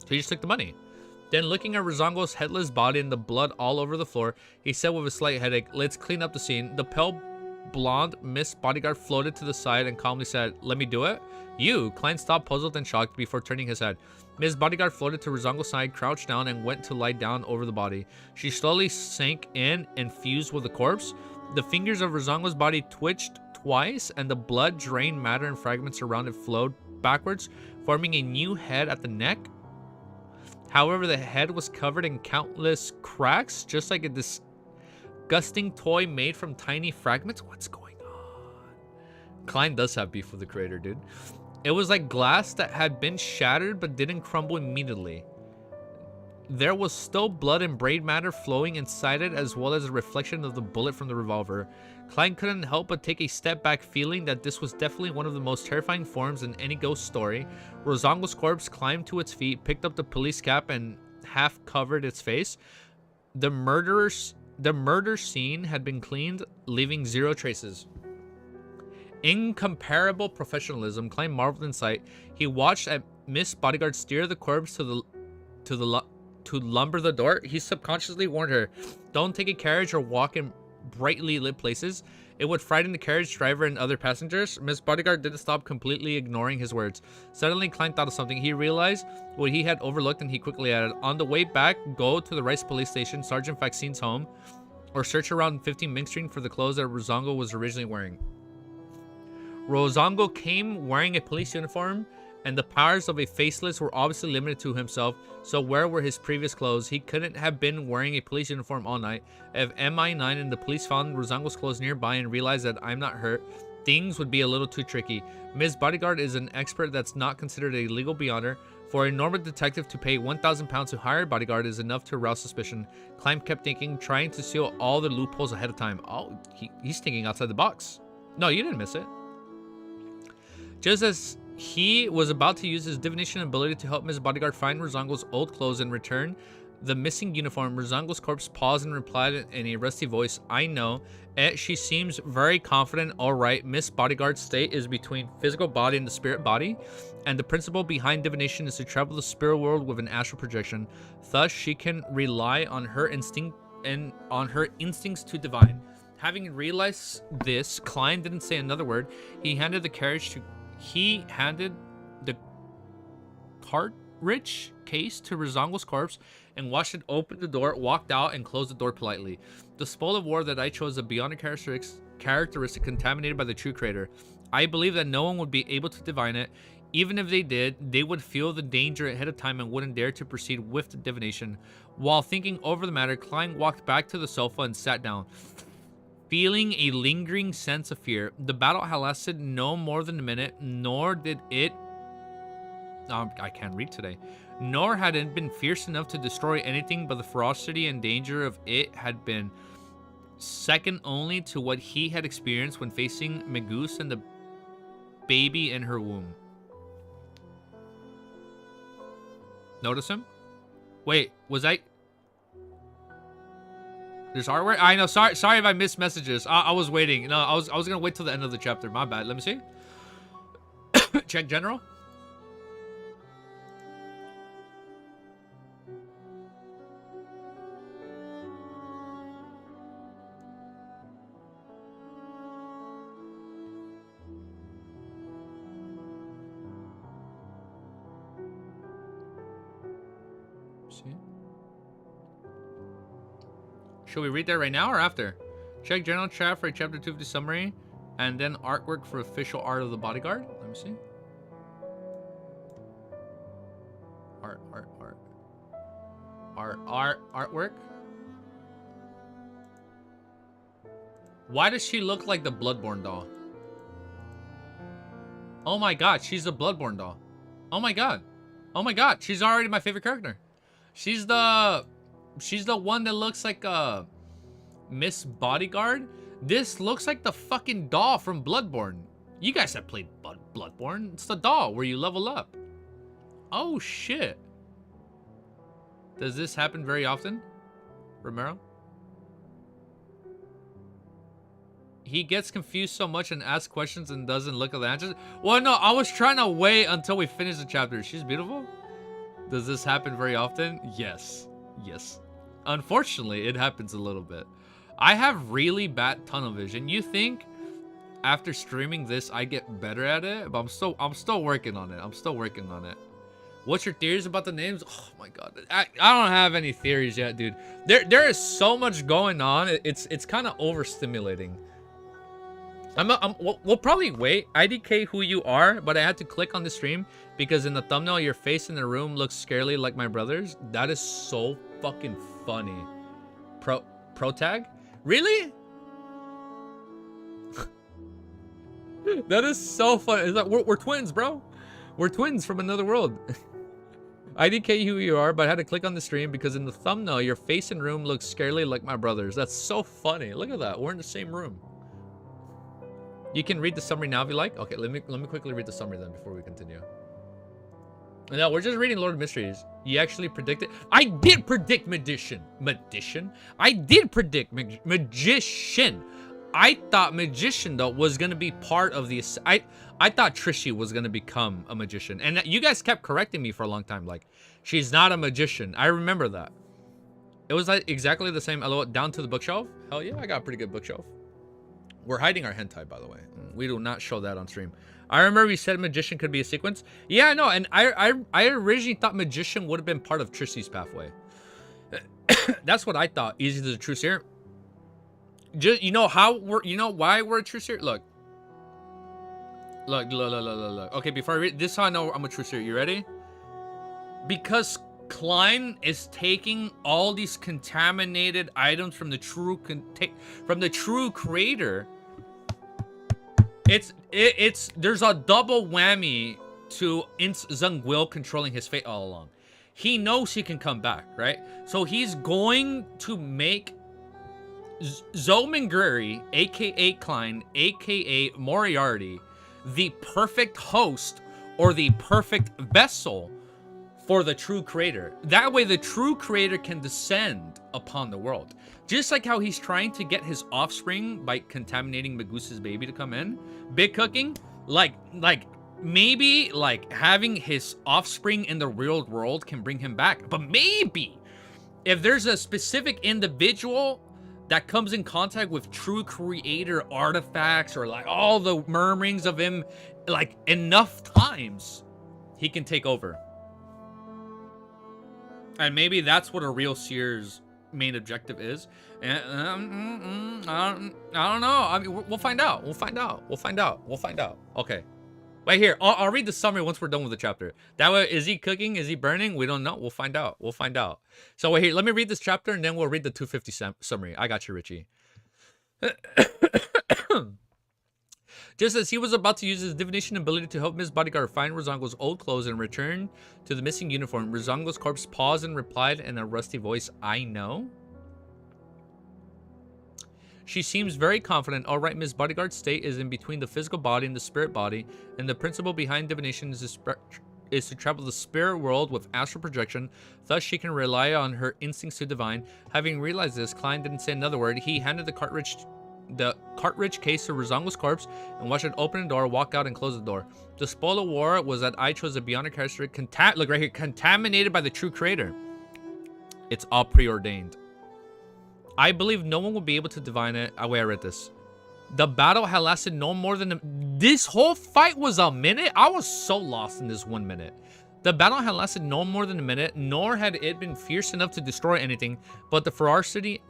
So he just took the money. Then, looking at Rozongo's headless body and the blood all over the floor, he said with a slight headache, "Let's clean up the scene." The pale blonde Miss Bodyguard floated to the side and calmly said, "Let me do it?" "You?" Klein stopped, puzzled and shocked, before turning his head. Miss Bodyguard floated to Rozongo's side, crouched down, and went to lie down over the body. She slowly sank in and fused with the corpse. The fingers of Rozongo's body twitched twice, and the blood drained matter and fragments around it flowed backwards, forming a new head at the neck. However, the head was covered in countless cracks, just like a disgusting toy made from tiny fragments. What's going on? Klein does have beef with the creator, dude. It was like glass that had been shattered but didn't crumble immediately. There was still blood and brain matter flowing inside it, as well as a reflection of the bullet from the revolver. Klein couldn't help but take a step back, feeling that this was definitely one of the most terrifying forms in any ghost story. Rozongo's corpse climbed to its feet, picked up the police cap, and half covered its face. The murder scene had been cleaned, leaving zero traces. Incomparable professionalism, Klein marveled in sight. He watched as Miss Bodyguard steer the corpse to lumber the door. He subconsciously warned her, "Don't take a carriage or walk in brightly lit places. It would frighten the carriage driver and other passengers." Miss Bodyguard didn't stop, completely ignoring his words. Suddenly, Klein thought of something. He realized what he had overlooked, and he quickly added, "On the way back, go to the Rice police station, Sergeant Vaccines' home, or search around 15 Mink Street for the clothes that Rozongo was originally wearing." Rozongo came wearing a police uniform, and the powers of a faceless were obviously limited to himself, so where were his previous clothes? He couldn't have been wearing a police uniform all night. If MI9 and the police found Rozongo's clothes nearby and realized that I'm not hurt, things would be a little too tricky. Ms. Bodyguard is an expert that's not considered a legal beyonder. For a normal detective to pay 1,000 pounds to hire a bodyguard is enough to arouse suspicion. Klein kept thinking, trying to seal all the loopholes ahead of time. Oh, he's thinking outside the box. No, you didn't miss it. Just as he was about to use his divination ability to help Miss Bodyguard find Rozongo's old clothes and return the missing uniform, Rozongo's corpse paused and replied in a rusty voice, "I know. She seems very confident. All right, Miss Bodyguard's state is between physical body and the spirit body, and the principle behind divination is to travel the spirit world with an astral projection. Thus, she can rely on her instinct and on her instincts to divine." Having realized this, Klein didn't say another word. He handed the cartridge case to Rozongo's corpse and watched it open the door, walked out, and closed the door politely. The spoil of war that I chose is a beyond characteristic contaminated by the true creator. I believe that no one would be able to divine it. Even if they did, they would feel the danger ahead of time and wouldn't dare to proceed with the divination. While thinking over the matter, Klein walked back to the sofa and sat down, feeling a lingering sense of fear. The battle had lasted no more than a minute, nor did it... I can't read today. Nor had it been fierce enough to destroy anything, but the ferocity and danger of it had been second only to what he had experienced when facing Megoose and the baby in her womb. Notice him? Wait, was I... There's artwork? I know. Sorry if I missed messages. I was waiting. No, I was gonna wait till the end of the chapter. My bad. Let me see. Check general. See? Should we read that right now or after? Check general chat for a chapter 250 summary, and then artwork for official art of the bodyguard. Let me see. Artwork. Why does she look like the Bloodborne doll? Oh my god, she's the Bloodborne doll. Oh my god. Oh my god, she's already my favorite character. She's the one that looks like Miss Bodyguard. This looks like the fucking doll from Bloodborne. You guys have played Bloodborne. It's the doll where you level up. Oh, shit. Does this happen very often, Romero? He gets confused so much and asks questions and doesn't look at the answers. Well, no, I was trying to wait until we finish the chapter. She's beautiful? Does this happen very often? Yes. Yes. Unfortunately, it happens a little bit. I have really bad tunnel vision. You think after streaming this I get better at it? But I'm still working on it. I'm still working on it. What's your theories about the names? Oh my god. I don't have any theories yet, dude. There is so much going on. It's kind of overstimulating. We'll probably wait. IDK who you are, but I had to click on the stream because in the thumbnail your face in the room looks scarily like my brother's. That is so fucking funny. Pro tag? Really? That is so funny. It's like we're twins, bro. We're twins from another world. IDK who you are, but I had to click on the stream because in the thumbnail your face and room looks scarily like my brother's. That's so funny. Look at that. We're in the same room. You can read the summary now if you like. Okay, let me quickly read the summary then before we continue. No, we're just reading Lord of Mysteries. You actually predicted. I did predict magician. I did predict magician. I thought magician though was gonna be part of the. I thought Trishy was gonna become a magician, and you guys kept correcting me for a long time. Like, she's not a magician. I remember that. It was like exactly the same. Down to the bookshelf. Hell yeah, I got a pretty good bookshelf. We're hiding our hentai, by the way. We do not show that on stream. I remember we said magician could be a sequence. Yeah, no, and I originally thought magician would have been part of Trishy's pathway. That's what I thought. Easy to the truth here. Just you know why we're a true seer? Look. Okay, before I read this, is how I know I'm a true seer. You ready? Because Klein is taking all these contaminated items from the true creator. There's a double whammy to Zhengwil controlling his fate all along. He knows he can come back, right? So he's going to make Zominguri, aka Klein, aka Moriarty, the perfect host or the perfect vessel for the true creator. That way the true creator can descend upon the world. Just like how he's trying to get his offspring by contaminating Magoose's baby to come in. Big cooking, like maybe like having his offspring in the real world can bring him back. But maybe if there's a specific individual that comes in contact with true creator artifacts or like all the murmurings of him like enough times, he can take over. And maybe that's what a real seer's main objective is. And I don't know. I mean, we'll find out. We'll find out. Okay. Wait here. I'll read the summary once we're done with the chapter. That way, is he cooking? Is he burning? We don't know. We'll find out. So wait here. Let me read this chapter and then we'll read the 250 summary. I got you, Richie. Just as he was about to use his divination ability to help Miss Bodyguard find Rozongo's old clothes and return to the missing uniform, Rozongo's corpse paused and replied in a rusty voice, "I know." She seems very confident. All right, Miss Bodyguard's state is in between the physical body and the spirit body, and the principle behind divination is to travel the spirit world with astral projection. Thus, she can rely on her instincts to divine. Having realized this, Klein didn't say another word. He handed the cartridge case to Rozongo's corpse and watched it open the door, walk out, and close the door. The spoil of war was that I chose a bionic characteristic look right here, contaminated by the true creator. It's all preordained. I believe no one will be able to divine it. I read this. The battle had lasted no more than this whole fight was a minute. I was so lost in this 1 minute. The battle had lasted no more than a minute, nor had it been fierce enough to destroy anything, but the ferocity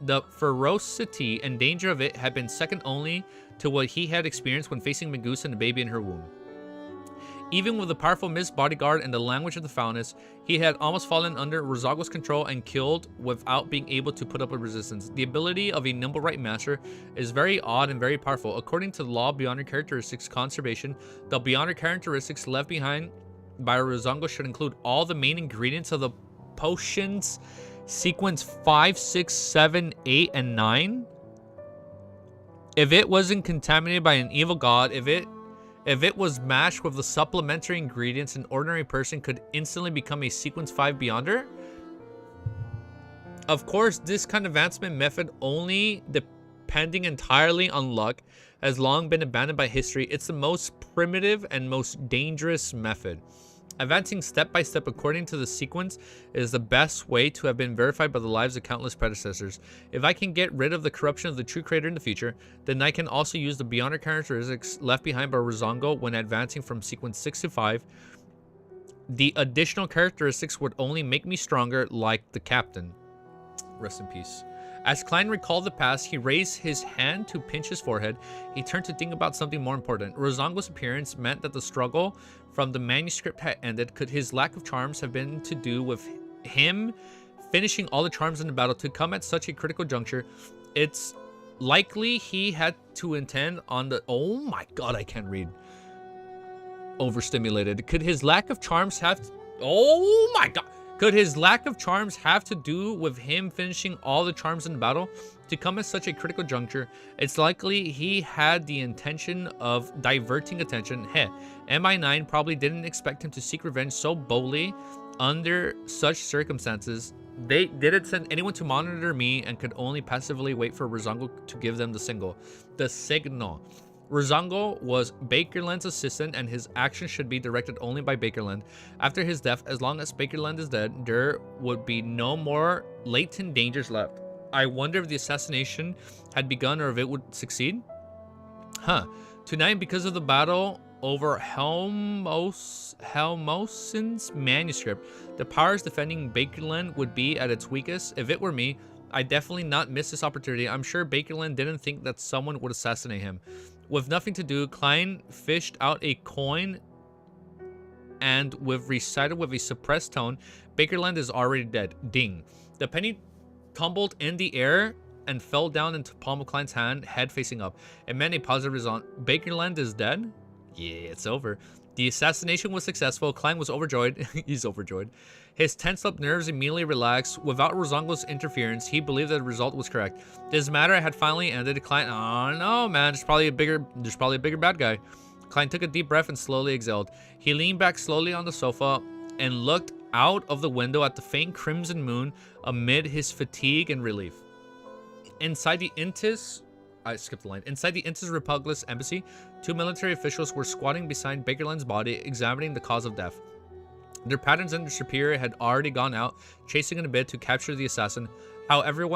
and danger of it had been second only to what he had experienced when facing Magoose and the baby in her womb. Even with the powerful Miss Bodyguard and the language of the foulness, he had almost fallen under Rozongo's control and killed without being able to put up a resistance. The ability of a nimble right master is very odd and very powerful. According to the law of Bionic Characteristics Conservation, the Bionic Characteristics left behind by Rozongo should include all the main ingredients of the potions sequence 5, 6, 7, 8, and 9. If it wasn't contaminated by an evil god, if If it was mashed with the supplementary ingredients, an ordinary person could instantly become a Sequence 5 Beyonder. Of course, this kind of advancement method, only depending entirely on luck, has long been abandoned by history. It's the most primitive and most dangerous method. Advancing step by step according to the sequence is the best way to have been verified by the lives of countless predecessors. If I can get rid of the corruption of the true creator in the future, then I can also use the Beyonder characteristics left behind by Rozongo when advancing from sequence 6 to 5. The additional characteristics would only make me stronger, like the captain. Rest in peace. As Klein recalled the past, he raised his hand to pinch his forehead. He turned to think about something more important. Rozongo's appearance meant that the struggle from the manuscript had ended. Could his lack of charms have been to do with him finishing all the charms in the battle to come at such a critical juncture? It's likely he had to intend on the... Oh my god, I can't read. Overstimulated. Could his lack of charms have... Oh my god. Could his lack of charms have to do with him finishing all the charms in the battle to come at such a critical juncture? It's likely he had the intention of diverting attention. Heh, MI9 probably didn't expect him to seek revenge so boldly under such circumstances. They didn't send anyone to monitor me and could only passively wait for Rozongo to give them the signal. The signal. Rozongo was Bakerland's assistant, and his actions should be directed only by Bakerland. After his death, as long as Bakerland is dead, there would be no more latent dangers left. I wonder if the assassination had begun or if it would succeed. Huh. Tonight, because of the battle over Helmosin's manuscript, the powers defending Bakerland would be at its weakest. If it were me, I'd definitely not miss this opportunity. I'm sure Bakerland didn't think that someone would assassinate him. With nothing to do, Klein fished out a coin and recited with a suppressed tone, Bakerland is already dead. Ding. The penny tumbled in the air and fell down into palm of Klein's hand, head facing up. It meant a positive result. Bakerland is dead? Yeah, it's over. The assassination was successful. Klein was overjoyed. He's overjoyed. His tensed-up nerves immediately relaxed. Without Rozongo's interference, he believed that the result was correct. This matter had finally ended. Klein, oh no, man, there's probably a bigger bad guy. Klein took a deep breath and slowly exhaled. He leaned back slowly on the sofa and looked out of the window at the faint crimson moon amid his fatigue and relief. Inside the Intis... I skipped the line. Inside the Intis Republic's embassy, two military officials were squatting beside Bakerland's body, examining the cause of death. Their patterns and their superior had already gone out, chasing in a bid to capture the assassin. However,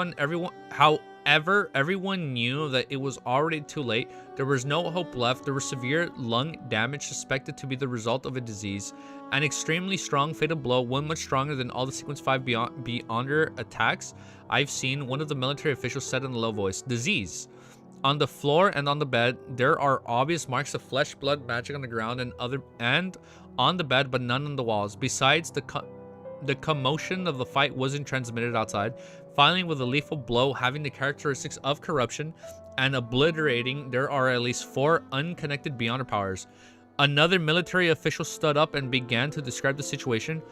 everyone knew that it was already too late. There was no hope left. There was severe lung damage suspected to be the result of a disease. An extremely strong fatal blow, one much stronger than all the Sequence 5 Beyonder attacks I've seen, one of the military officials said in a low voice. Disease. On the floor and on the bed, there are obvious marks of flesh, blood, magic on the ground and on the bed, but none on the walls. Besides, the commotion of the fight wasn't transmitted outside. Finally, with a lethal blow having the characteristics of corruption and obliterating, there are at least 4 unconnected Beyonder powers. Another military official stood up and began to describe the situation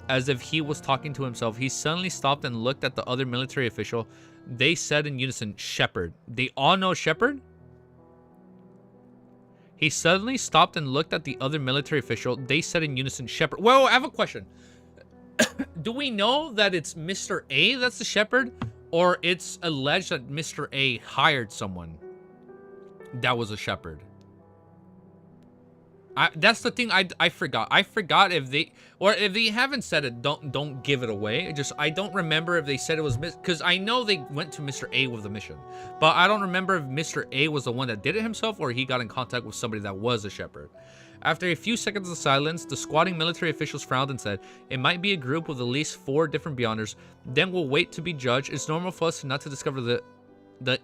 as if he was talking to himself. He suddenly stopped and looked at the other military official. They said in unison, Shepard. They all know Shepard? He suddenly stopped and looked at the other military official. They said in unison, Shepard. Whoa, I have a question. Do we know that it's Mr. A that's the Shepard? Or it's alleged that Mr. A hired someone that was a Shepard? That's the thing I forgot. I forgot if they haven't said it, don't give it away. I don't remember if they said it was because I know they went to Mr. A with the mission, but I don't remember if Mr. A was the one that did it himself or he got in contact with somebody that was a Shepard. After a few seconds of silence, the squatting military officials frowned and said, "It might be a group with at least 4 different Beyonders. Then we'll wait to be judged. It's normal for us not to discover the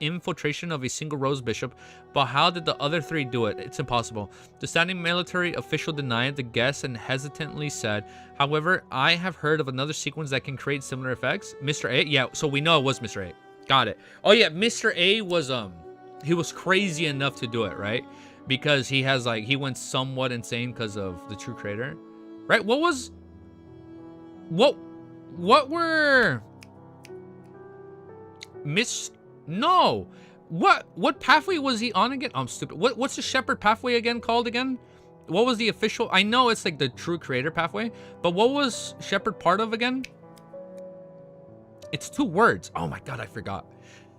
infiltration of a single Rose Bishop, but how did the other 3 do it? It's impossible." The standing military official denied the guess and hesitantly said, "However, I have heard of another sequence that can create similar effects." Mr. A? Yeah, so we know it was Mr. A. Got it. Oh yeah, Mr. A was, he was crazy enough to do it, right? Because he has, like, he went somewhat insane because of the true creator. Right? What were... No. What pathway was he on again? I'm stupid. What's the Shepherd pathway again called again? What was the official? I know it's like the true creator pathway, but what was Shepard part of again? It's 2 words. Oh my god, I forgot.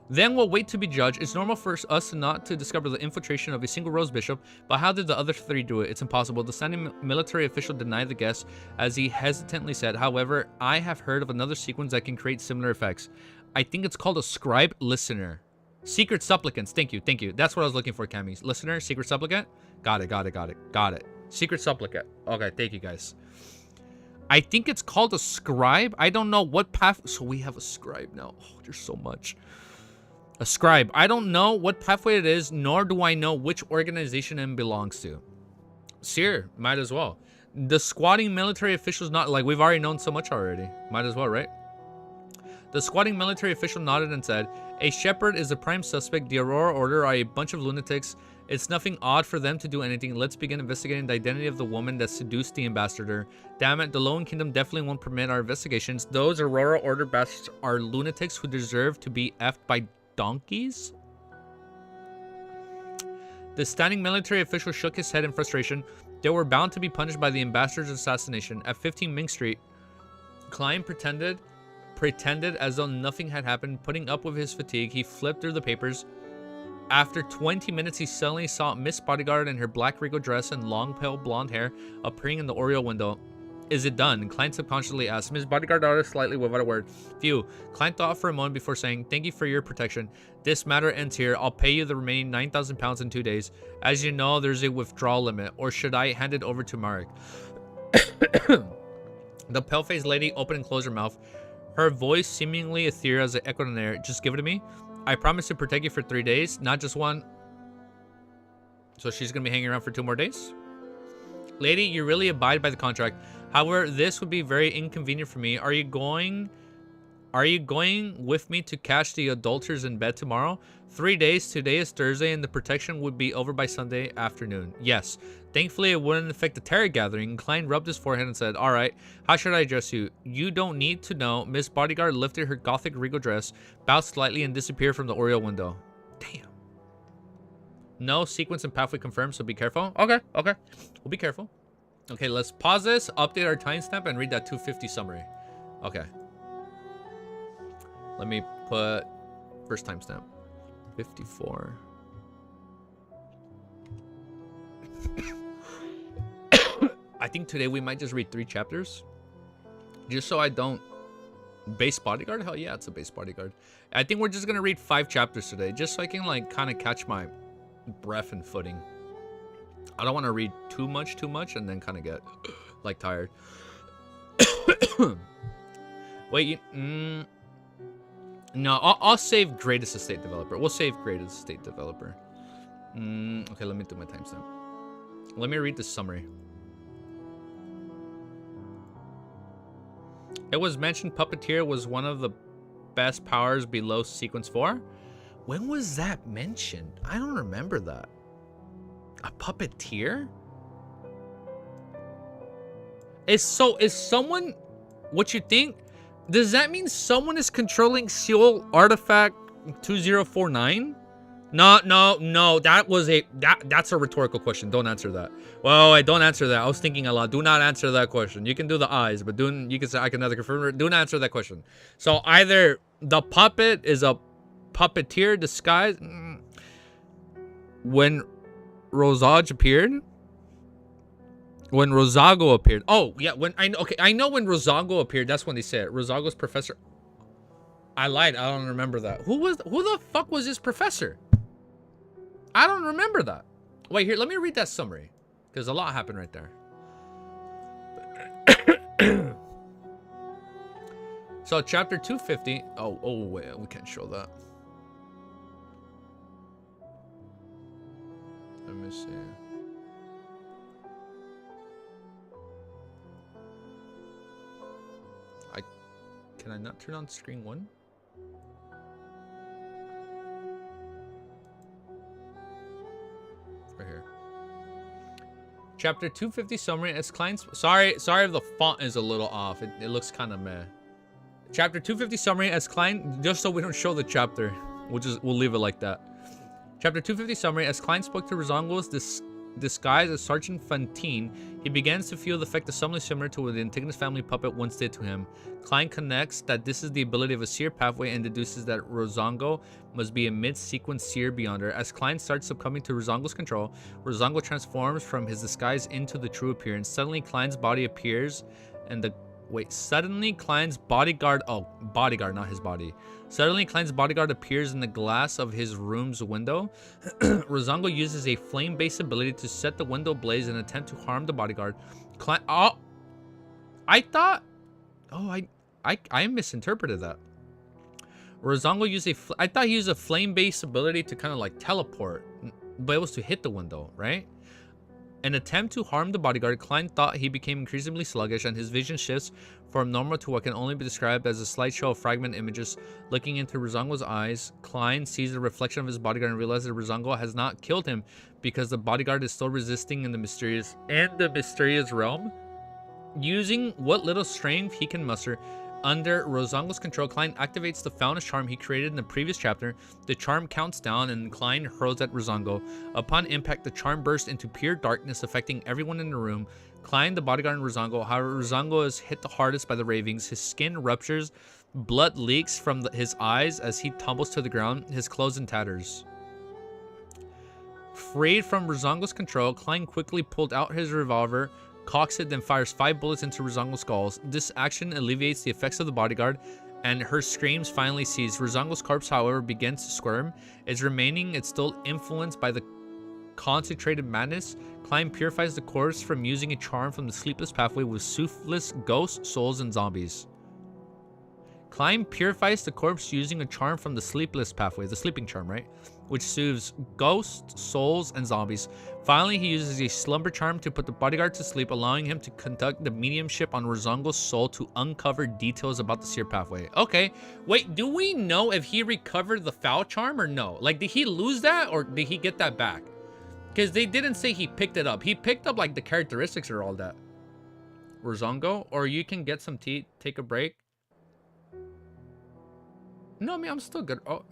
Then we'll wait to be judged. It's normal for us not to discover the infiltration of a single Rose Bishop, but how did the other 3 do it? It's impossible. The standing military official denied the guess, as he hesitantly said. However, I have heard of another sequence that can create similar effects. I think it's called a scribe listener. Secret supplicants. Thank you, thank you. That's what I was looking for, Cammie. Listener, secret supplicant. Got it. Secret supplicant. Okay, thank you, guys. I think it's called a scribe. I don't know what path. So we have a scribe now. Oh, there's so much. A scribe. I don't know what pathway it is, nor do I know which organization it belongs to. Seer, might as well. The squatting military officials not like we've already known so much already. Might as well, right? The squatting military official nodded and said, a shepherd is a prime suspect. The Aurora Order are a bunch of lunatics. It's nothing odd for them to do anything. Let's begin investigating the identity of the woman that seduced the ambassador. Damn it, the Lone Kingdom definitely won't permit our investigations. Those Aurora Order bastards are lunatics who deserve to be effed by donkeys? The standing military official shook his head in frustration. They were bound to be punished by the ambassador's assassination. At 15 Ming Street, Klein pretended as though nothing had happened. Putting up with his fatigue, he flipped through the papers. After 20 minutes, he suddenly saw Miss Bodyguard in her black regal dress and long pale blonde hair appearing in the oriel window. Is it done? Klein subconsciously asked. Miss Bodyguard nodded slightly without a word. Phew. Klein thought for a moment before saying, thank you for your protection. This matter ends here. I'll pay you the remaining 9,000 pounds in 2 days. As you know, there's a withdrawal limit. Or should I hand it over to Marek? The pale-faced lady opened and closed her mouth. Her voice seemingly ethereal as it echoed in the air. Just give it to me. I promise to protect you for 3 days, not just 1. So she's going to be hanging around for 2 more days? Lady, you really abide by the contract. However, this would be very inconvenient for me. Are you going with me to catch the adulterers in bed tomorrow? 3 days. Today is Thursday, and the protection would be over by Sunday afternoon. Yes. Thankfully, it wouldn't affect the terror gathering. Klein rubbed his forehead and said, all right, how should I address you? You don't need to know. Miss Bodyguard lifted her gothic regal dress, bowed slightly, and disappeared from the oriel window. Damn. No sequence and pathway confirmed, so be careful. Okay. We'll be careful. Okay, let's pause this, update our timestamp, and read that 250 summary. Okay. Let me put first timestamp. 54. I think today we might just read 3 chapters. Just so I don't... Base Bodyguard? Hell yeah, it's a base Bodyguard. I think we're just going to read 5 chapters today. Just so I can, like, kind of catch my breath and footing. I don't want to read too much and then kind of get, like, tired. Wait, no, I'll save Greatest Estate Developer. We'll save Greatest Estate Developer. Okay, let me do my timestamp. Let me read the summary. It was mentioned Puppeteer was one of the best powers below Sequence 4. When was that mentioned? I don't remember that. A puppeteer? Is someone what you think? Does that mean someone is controlling Seoul Artifact 2049? No. That's a rhetorical question. Don't answer that. Well, I don't answer that. I was thinking a lot. Do not answer that question. You can do the eyes, but you can say I can neither confirm or do not answer that question. So either the puppet is a puppeteer disguised when Rosage appeared. When Rosago appeared. Oh, yeah, I know when Rosago appeared, that's when they said it. Rosago's professor. I lied. I don't remember that. Who the fuck was his professor? I don't remember that. Wait, here, let me read that summary. Because a lot happened right there. So, chapter 250. Oh, wait, we can't show that. Let me see. Can I not turn on screen 1? Right here. Chapter 250 summary as Klein's... Sorry if the font is a little off. It looks kind of meh. Chapter 250 summary as Klein... Just so we don't show the chapter. We'll leave it like that. Chapter 250 summary as Klein spoke to Rozongo's disguised as Sergeant Fantine, he begins to feel the effect of something similar to what the Antigonus family puppet once did to him. Klein connects that this is the ability of a seer pathway and deduces that Rozongo must be a mid-sequence seer beyonder. As Klein starts succumbing to Rozongo's control, Rozongo transforms from his disguise into the true appearance. Suddenly, Klein's body appears and the... Wait, suddenly Klein's bodyguard... Oh, bodyguard, not his body. Suddenly, Klein's bodyguard appears in the glass of his room's window. Rozongo uses a flame-based ability to set the window ablaze and attempt to harm the bodyguard. Klein... Oh! I thought... Oh, I misinterpreted that. Rozongo used I thought he used a flame-based ability to kind of like teleport. But it was to hit the window, right? An attempt to harm the bodyguard, Klein thought he became increasingly sluggish and his vision shifts from normal to what can only be described as a slideshow of fragment images. Looking into Rozongo's eyes, Klein sees the reflection of his bodyguard and realizes that Rozongo has not killed him because the bodyguard is still resisting in the mysterious realm. Using what little strength he can muster, under Rozongo's control, Klein activates the Founder's charm he created in the previous chapter. The charm counts down and Klein hurls at Rozongo. Upon impact, the charm bursts into pure darkness, affecting everyone in the room. Klein, the bodyguard, and Rozongo. However, Rozongo is hit the hardest by the ravings. His skin ruptures, blood leaks from his eyes as he tumbles to the ground, his clothes in tatters. Freed from Rozongo's control, Klein quickly pulled out his revolver, cocks it, then fires 5 bullets into Rozongo's skulls. This action alleviates the effects of the bodyguard, and her screams finally cease. Rozongo's corpse, however, begins to squirm. It's still influenced by the concentrated madness. Klein purifies the corpse from using a charm from the sleepless pathway with soothless ghosts, souls, and zombies. Klein purifies the corpse using a charm from the sleepless pathway, the sleeping charm, right? Which soothes ghosts, souls, and zombies. Finally, he uses a slumber charm to put the bodyguard to sleep, allowing him to conduct the mediumship on Rozongo's soul to uncover details about the seer pathway. Okay, wait, do we know if he recovered the foul charm or no? Like, did he lose that or did he get that back? Because they didn't say he picked it up. He picked up, like, the characteristics or all that. Rozongo, or you can get some tea, take a break. No, I mean, I'm still good. Oh,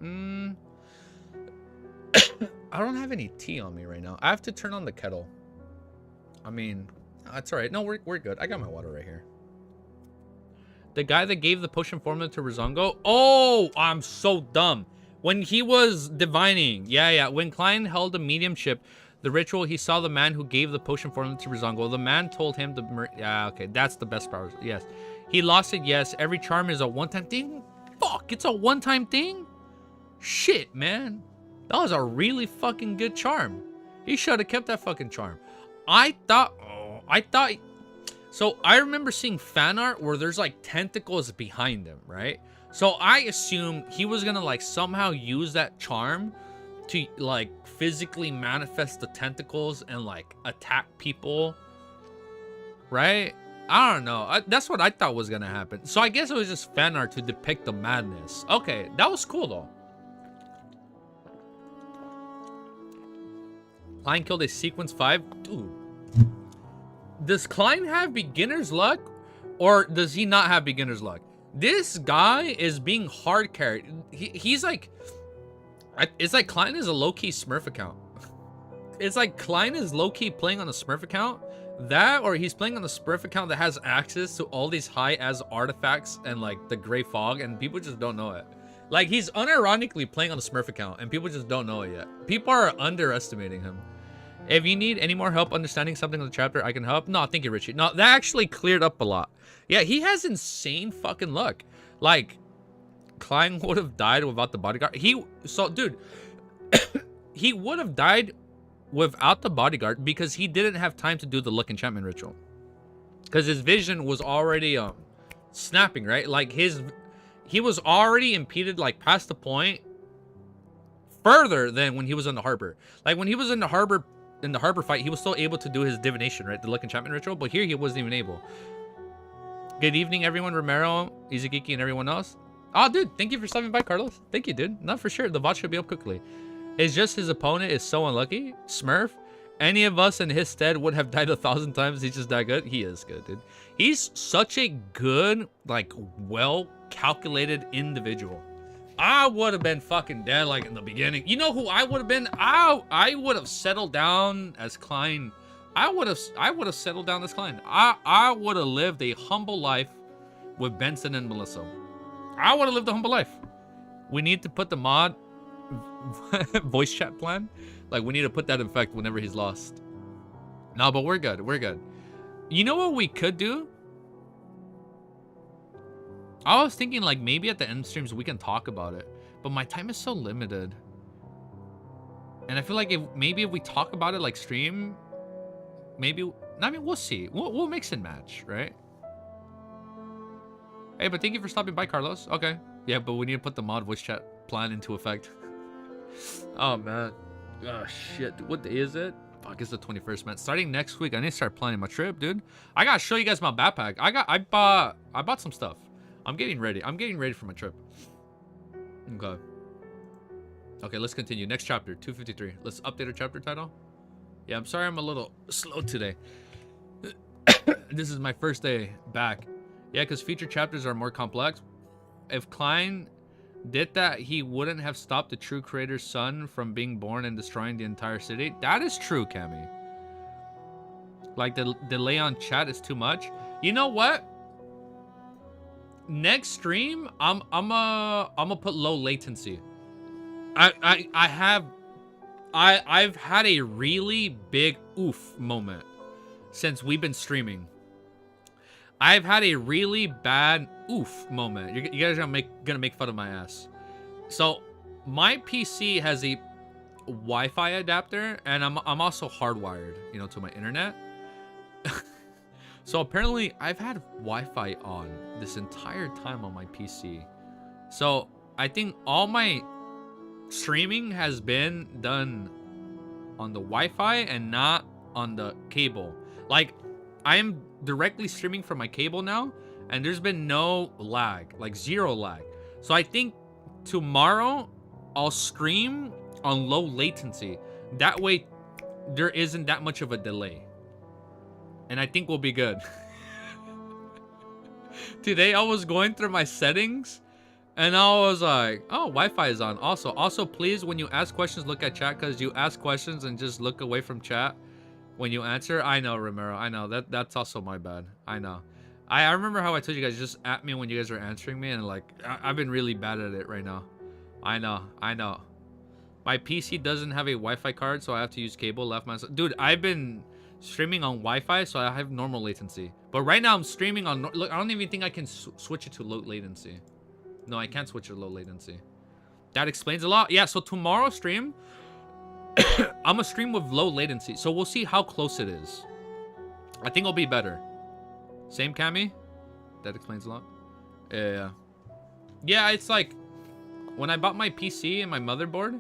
I don't have any tea on me right now. I have to turn on the kettle. I mean, that's all right. No, we're good. I got my water right here. The guy that gave the potion formula to Rozongo. Oh, I'm so dumb. When he was divining. Yeah. When Klein held a mediumship, the ritual, he saw the man who gave the potion formula to Rozongo. The man told him to... Yeah, okay. That's the best part. Yes. He lost it. Yes. Every charm is a one-time thing. Fuck, it's a one-time thing? Shit, man. That was a really fucking good charm. He should have kept that fucking charm. So I remember seeing fan art where there's like tentacles behind him, right? So I assumed he was gonna like somehow use that charm to like physically manifest the tentacles and like attack people, right? I don't know. That's what I thought was gonna happen. So I guess it was just fan art to depict the madness. Okay, that was cool though. Klein killed a sequence 5. Dude. Does Klein have beginner's luck? Or does he not have beginner's luck? This guy is being hard carried. He's like... It's like Klein is a low-key Smurf account. It's like Klein is low-key playing on a Smurf account. That, or he's playing on the Smurf account that has access to all these high-as artifacts and like the gray fog, and people just don't know it. Like, he's unironically playing on the Smurf account, and people just don't know it yet. People are underestimating him. If you need any more help understanding something in the chapter, I can help. No, thank you, Richie. No, that actually cleared up a lot. Yeah, he has insane fucking luck. Like, Klein would have died without the bodyguard. Dude, he would have died without the bodyguard because he didn't have time to do the luck enchantment ritual. Because his vision was already snapping, right? Like, he was already impeded, like, past the point further than when he was in the harbor. Like, when he was in the harbor fight, he was still able to do his divination, right? The luck enchantment ritual. But here he wasn't even able. Good evening, everyone. Romero, Izagiki, and everyone else. Oh, dude, thank you for stopping by, Carlos. Thank you, dude. Not for sure. The bot should be up quickly. It's just his opponent is so unlucky. Smurf. Any of us in his stead would have died 1,000 times. He's just that good. He is good, dude. He's such a good, like, well-calculated individual. I would have been fucking dead like in the beginning. You know who I would have been? I would have settled down as Klein. I would have settled down as Klein. I would have lived a humble life with Benson and Melissa. I would have lived a humble life. We need to put the mod voice chat plan. Like, we need to put that in effect whenever he's lost. No, but we're good. We're good. You know what we could do? I was thinking, like, maybe at the end streams we can talk about it. But my time is so limited. And I feel like maybe if we talk about it, like, stream, maybe... I mean, we'll see. We'll mix and match, right? Hey, but thank you for stopping by, Carlos. Okay. Yeah, but we need to put the mod voice chat plan into effect. Oh, man. Oh, shit. What day is it? Fuck, it's the 21st, man. Starting next week, I need to start planning my trip, dude. I gotta show you guys my backpack. I bought some stuff. I'm getting ready. I'm getting ready for my trip. Okay. Okay, let's continue. Next chapter, 253. Let's update our chapter title. Yeah, I'm sorry I'm a little slow today. This is my first day back. Yeah, because future chapters are more complex. If Klein did that, he wouldn't have stopped the true creator's son from being born and destroying the entire city. That is true, Cammy. Like, the delay on chat is too much. You know what? Next stream, I'm gonna put low latency. I've had a really big oof moment since we've been streaming. I've had a really bad oof moment. You guys are gonna make fun of my ass. So my PC has a Wi-Fi adapter, and I'm also hardwired, you know, to my internet. So apparently I've had Wi-Fi on this entire time on my PC. So I think all my streaming has been done on the Wi-Fi and not on the cable. Like, I am directly streaming from my cable now, and there's been no lag, like zero lag. So I think tomorrow I'll stream on low latency. That way there isn't that much of a delay. And I think we'll be good. Today I was going through my settings, and I was like, oh, Wi-Fi is on. Also, please, when you ask questions, look at chat, because you ask questions and just look away from chat when you answer. I know, Romero. I know. That's also my bad. I know. I remember how I told you guys, just at me when you guys are answering me, and like, I've been really bad at it right now. I know. My PC doesn't have a Wi-Fi card, so I have to use cable left myself. Dude, I've been streaming on Wi-Fi, so I have normal latency. But right now I'm streaming on... Look, I don't even think I can switch it to low latency. No, I can't switch it to low latency. That explains a lot. Yeah, so tomorrow stream, I'm a stream with low latency. So we'll see how close it is. I think it'll be better. Same, Cammy? That explains a lot. Yeah. Yeah, it's like... When I bought my PC and my motherboard,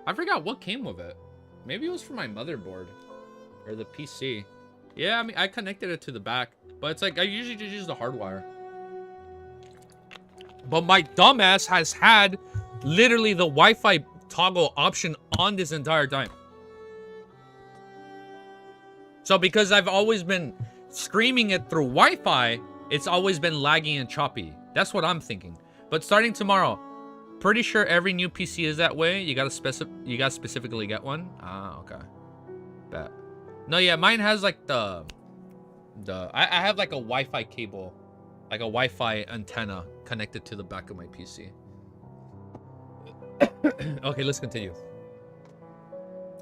I forgot what came with it. Maybe it was for my motherboard. Or the PC. Yeah, I mean, I connected it to the back. But it's like, I usually just use the hardwire. But my dumbass has had literally the Wi-Fi toggle option on this entire time. So because I've always been streaming it through Wi-Fi, it's always been laggy and choppy. That's what I'm thinking. But starting tomorrow, pretty sure every new PC is that way. You gotta specifically get one. Ah, okay. Bet. No, yeah, mine has like I have like a Wi-Fi cable, like a Wi-Fi antenna connected to the back of my PC. Okay, let's continue.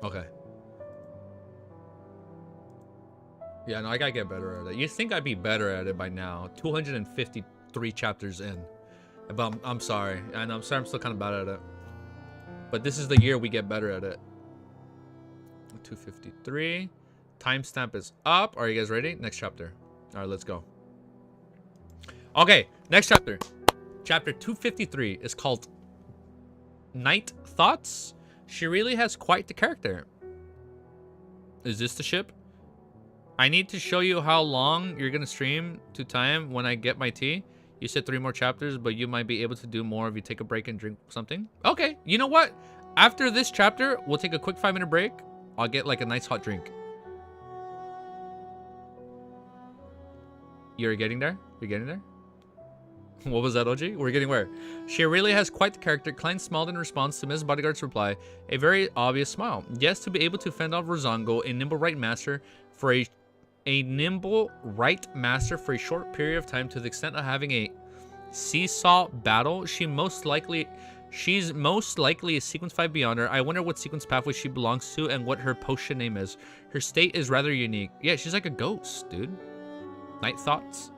Okay. Yeah, no, I gotta get better at it. You'd think I'd be better at it by now. 253 chapters in. But I'm sorry. And I'm sorry I'm still kind of bad at it. But this is the year we get better at it. 253. Timestamp is up. Are you guys ready? Next chapter. All right, let's go. Okay, next chapter. Chapter 253 is called Night Thoughts. She really has quite the character. Is this the ship? I need to show you how long you're gonna stream to time when I get my tea. You said 3 more chapters, but you might be able to do more if you take a break and drink something. Okay, you know what? After this chapter, we'll take a quick 5-minute break. I'll get like a nice hot drink. You're getting there? You're getting there? What was that, OG? We're getting where? She really has quite the character. Klein smiled in response to Miss Bodyguard's reply, a very obvious smile. Yes, to be able to fend off Rozongo, a nimble right master for a short period of time, to the extent of having a seesaw battle. She's most likely a sequence 5 beyonder. I wonder what sequence pathway she belongs to and what her potion name is. Her state is rather unique. Yeah, she's like a ghost, dude. Night thoughts?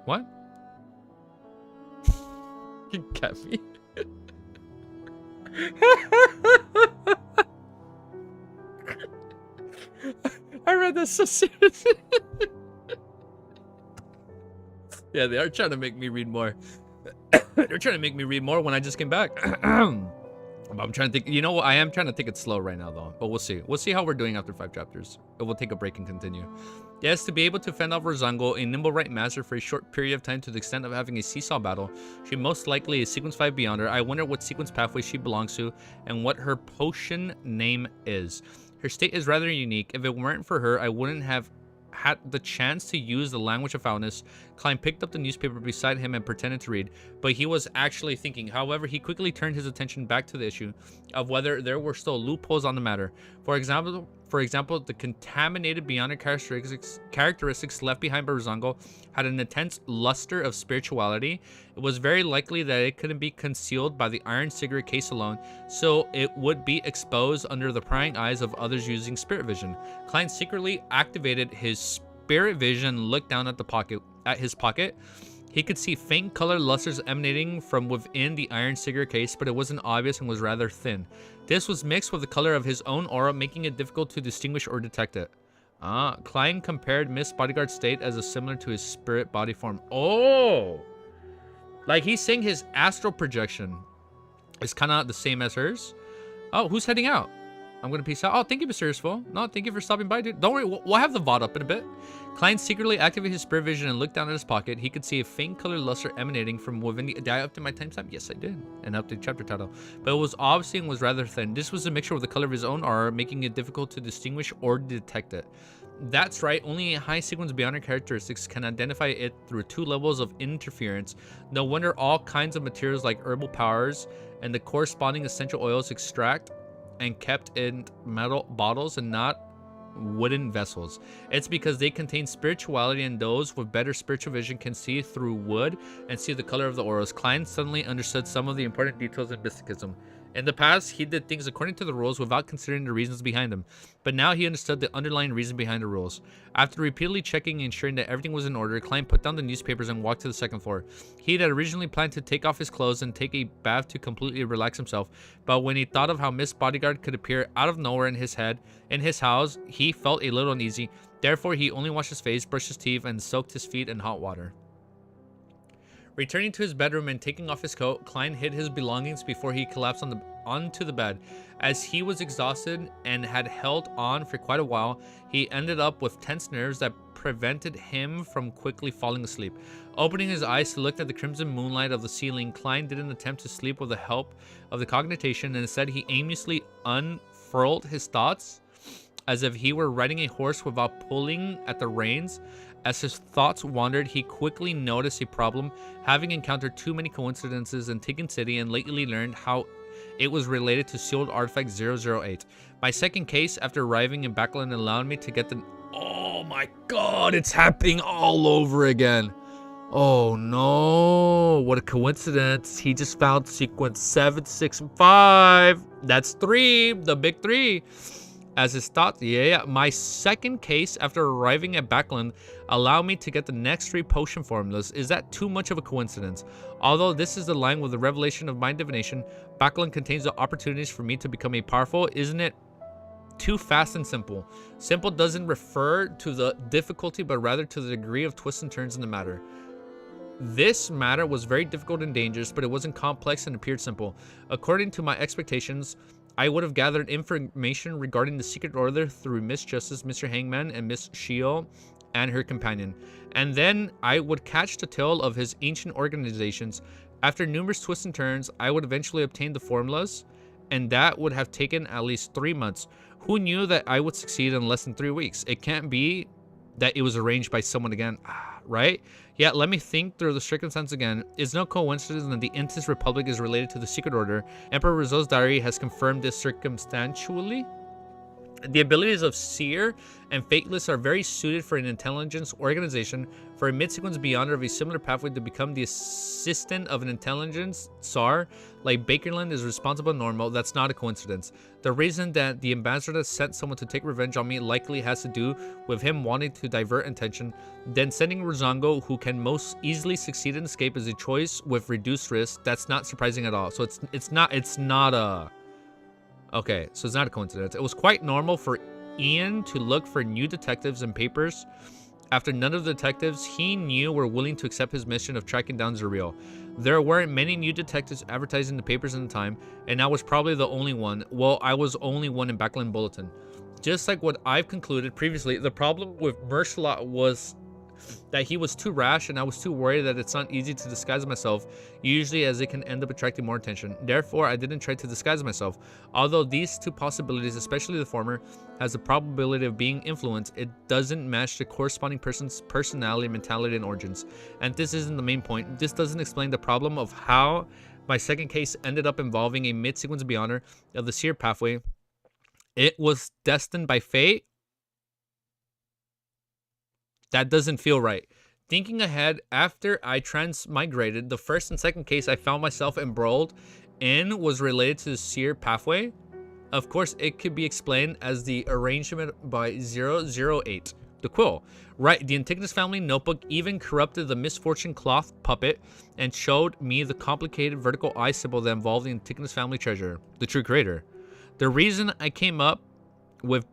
What? You get me? I read that so seriously. Yeah, they are trying to make me read more. They're trying to make me read more when I just came back. I'm trying to think. You know what? I am trying to take it slow right now, though. But we'll see. We'll see how we're doing after 5 chapters. We'll take a break and continue. Yes, to be able to fend off Rozongo, a nimble right master for a short period of time, to the extent of having a seesaw battle. She most likely is sequence 5 beyonder. I wonder what sequence pathway she belongs to and what her potion name is. Her state is rather unique. If it weren't for her, I wouldn't have had the chance to use the language of foulness. Klein picked up the newspaper beside him and pretended to read, but he was actually thinking. However, he quickly turned his attention back to the issue of whether there were still loopholes on the matter. For example, the contaminated beyonder characteristics left behind by Rozongo had an intense luster of spirituality. It was very likely that it couldn't be concealed by the iron cigarette case alone, so it would be exposed under the prying eyes of others using spirit vision. Klein secretly activated his spirit vision and looked down at his pocket. He could see faint color lusters emanating from within the iron cigarette case, but it wasn't obvious and was rather thin. This was mixed with the color of his own aura, making it difficult to distinguish or detect it. Klein compared Miss Bodyguard's state as similar to his spirit body form. Oh! Like he's saying his astral projection is kind of the same as hers. Oh, who's heading out? I'm going to peace out. Oh, thank you, Mysterious Fool. No, thank you for stopping by, dude. Don't worry, we'll have the VOD up in a bit. Klein secretly activated his spirit vision and looked down at his pocket. He could see a faint colored luster emanating from within the... Did I update my timestamp? Yes, I did. And update the chapter title. But it was obviously and was rather thin. This was a mixture with the color of his own aura, making it difficult to distinguish or detect it. That's right, only a high sequence beyonder characteristics can identify it through 2 levels of interference. No wonder all kinds of materials like herbal powers and the corresponding essential oils extract and kept in metal bottles and not wooden vessels. It's because they contain spirituality, and those with better spiritual vision can see through wood and see the color of the auras. Klein suddenly understood some of the important details in mysticism. In the past, he did things according to the rules without considering the reasons behind them, but now he understood the underlying reason behind the rules. After repeatedly checking and ensuring that everything was in order, Klein put down the newspapers and walked to the 2nd floor. He had originally planned to take off his clothes and take a bath to completely relax himself, but when he thought of how Miss Bodyguard could appear out of nowhere in his house, he felt a little uneasy. Therefore, he only washed his face, brushed his teeth, and soaked his feet in hot water. Returning to his bedroom and taking off his coat, Klein hid his belongings before he collapsed onto the bed. As he was exhausted and had held on for quite a while, he ended up with tense nerves that prevented him from quickly falling asleep. Opening his eyes to look at the crimson moonlight of the ceiling, Klein didn't attempt to sleep with the help of the cognition, and instead he aimlessly unfurled his thoughts as if he were riding a horse without pulling at the reins. As his thoughts wandered, he quickly noticed a problem, having encountered too many coincidences in Tigan City and lately learned how it was related to sealed artifact 008. My second case after arriving in Backland allowed me to get the... Oh my god, it's happening all over again. Oh no, what a coincidence. He just found sequence 765. That's 3, the big 3. As his thoughts, my second case after arriving at Backland allowed me to get the next 3 potion formulas. Is that too much of a coincidence? Although this is the line with the revelation of mind divination, Backland contains the opportunities for me to become a powerful. Isn't it too fast and simple? Simple doesn't refer to the difficulty, but rather to the degree of twists and turns in the matter. This matter was very difficult and dangerous, but it wasn't complex and appeared simple. According to my expectations, I would have gathered information regarding the Secret Order through Miss Justice, Mr. Hangman, and Miss Shio and her companion. And then I would catch the tail of his ancient organizations. After numerous twists and turns, I would eventually obtain the formulas, and that would have taken at least 3 months. Who knew that I would succeed in less than 3 weeks? It can't be that it was arranged by someone again, right? Yet, let me think through the circumstance again. It's no coincidence that the Intis Republic is related to the Secret Order. Emperor Rizzo's diary has confirmed this circumstantially. The abilities of Seer and Fateless are very suited for an intelligence organization. For a mid-sequence beyonder of a similar pathway to become the assistant of an intelligence SAR, like Bakerland is responsible and normal, that's not a coincidence. The reason that the ambassador sent someone to take revenge on me likely has to do with him wanting to divert attention. Then sending Rozongo, who can most easily succeed in escape, is a choice with reduced risk. That's not surprising at all. So it's not a... Okay, so it's not a coincidence. It was quite normal for Ian to look for new detectives and papers after none of the detectives he knew were willing to accept his mission of tracking down Zuriel. There weren't many new detectives advertising the papers in the time, and I was probably the only one. Well, I was only one in Backland Bulletin. Just like what I've concluded previously, the problem with Mercelot was that he was too rash, and I was too worried that it's not easy to disguise myself, usually as it can end up attracting more attention. Therefore, I didn't try to disguise myself. Although these two possibilities, especially the former, has the probability of being influenced, it doesn't match the corresponding person's personality, mentality, and origins. And this isn't the main point. This doesn't explain the problem of how my second case ended up involving a mid-sequence beyonder of the Seer pathway. It was destined by fate. That doesn't feel right. Thinking ahead, after I transmigrated, the first and second case I found myself embroiled in was related to the Seer pathway. Of course, it could be explained as the arrangement by 008. The quill. Right, the Antigonus family notebook even corrupted the misfortune cloth puppet and showed me the complicated vertical eye symbol that involved the Antigonus family treasure, the true creator. The reason I came up with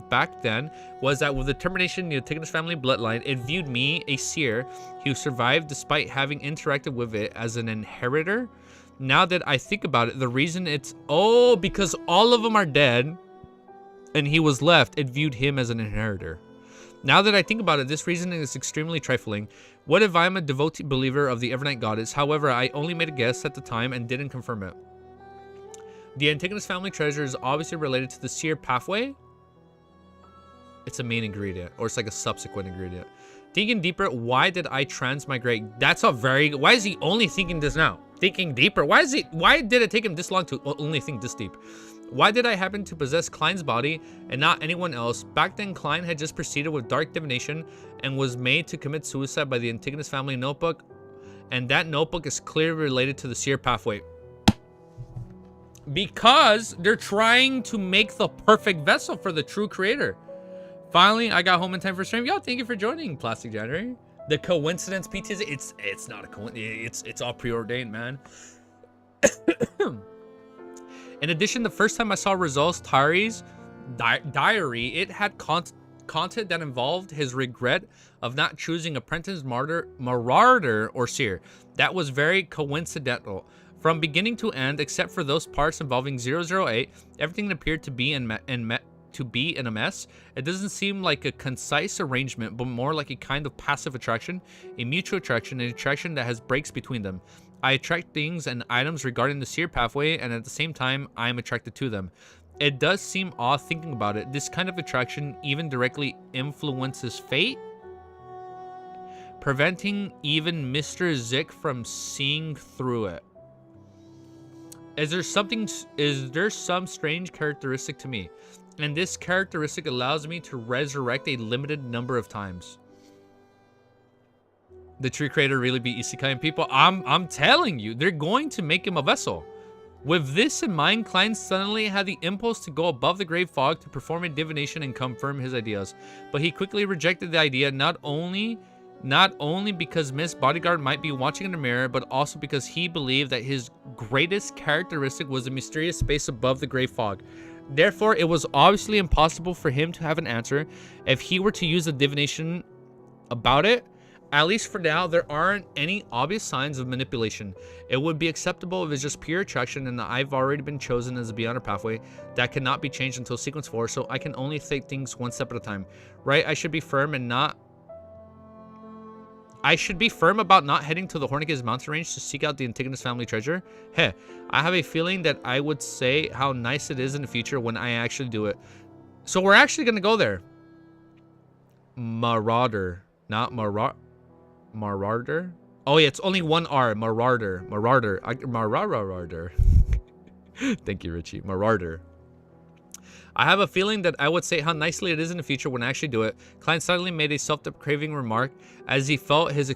back then was that with the termination in the Antigonus family bloodline, it viewed me, a seer, who survived despite having interacted with it, as an inheritor. Now that I think about it, the reason it's... Oh, because all of them are dead, and he was left, it viewed him as an inheritor. Now that I think about it, this reasoning is extremely trifling. What if I'm a devotee believer of the Evernight goddess? However, I only made a guess at the time and didn't confirm it. The Antigonus family treasure is obviously related to the Seer pathway. It's a main ingredient, or it's like a subsequent ingredient. Thinking deeper, why did I transmigrate? That's a very... Why is he only thinking this now? Thinking deeper. Why did it take him this long to only think this deep? Why did I happen to possess Klein's body and not anyone else? Back then, Klein had just proceeded with dark divination and was made to commit suicide by the Antigonus family notebook. And that notebook is clearly related to the Seer pathway. Because they're trying to make the perfect vessel for the true creator. Finally, I got home in time for stream. Yo, thank you for joining, Plastic January. The coincidence PTSD, it's not a coincidence. It's all preordained, man. In addition, the first time I saw Rizal's diary, it had content that involved his regret of not choosing Apprentice, Marauder, or Seer. That was very coincidental. From beginning to end, except for those parts involving 008, everything appeared to be in a mess. It doesn't seem like a concise arrangement, but more like a kind of passive attraction, a mutual attraction, an attraction that has breaks between them. I attract things and items regarding the Seer pathway, and at the same time, I am attracted to them. It does seem odd thinking about it. This kind of attraction even directly influences fate, preventing even Mr. Zik from seeing through it. Is there some strange characteristic to me? And this characteristic allows me to resurrect a limited number of times. The true creator really be isekai people? I'm telling you, they're going to make him a vessel. With this in mind, Klein suddenly had the impulse to go above the grave fog to perform a divination and confirm his ideas. But he quickly rejected the idea, not only because Miss Bodyguard might be watching in the mirror, but also because he believed that his greatest characteristic was the mysterious space above the grave fog. Therefore, it was obviously impossible for him to have an answer if he were to use a divination about it. At least for now, there aren't any obvious signs of manipulation. It would be acceptable if it's just pure attraction, and I've already been chosen as a Beyonder pathway that cannot be changed until sequence 4, so I can only take things one step at a time. Right? I should be firm about not heading to the Horniges mountain range to seek out the Antigonus family treasure. Heh, I have a feeling that I would say how nice it is in the future when I actually do it. So we're actually going to go there. Marauder. Not Marauder. Oh yeah, it's only one R. Marauder. Marauder. Thank you, Richie. Marauder. I have a feeling that I would say how nicely it is in the future when I actually do it. Klein suddenly made a self-deprecating remark as he felt his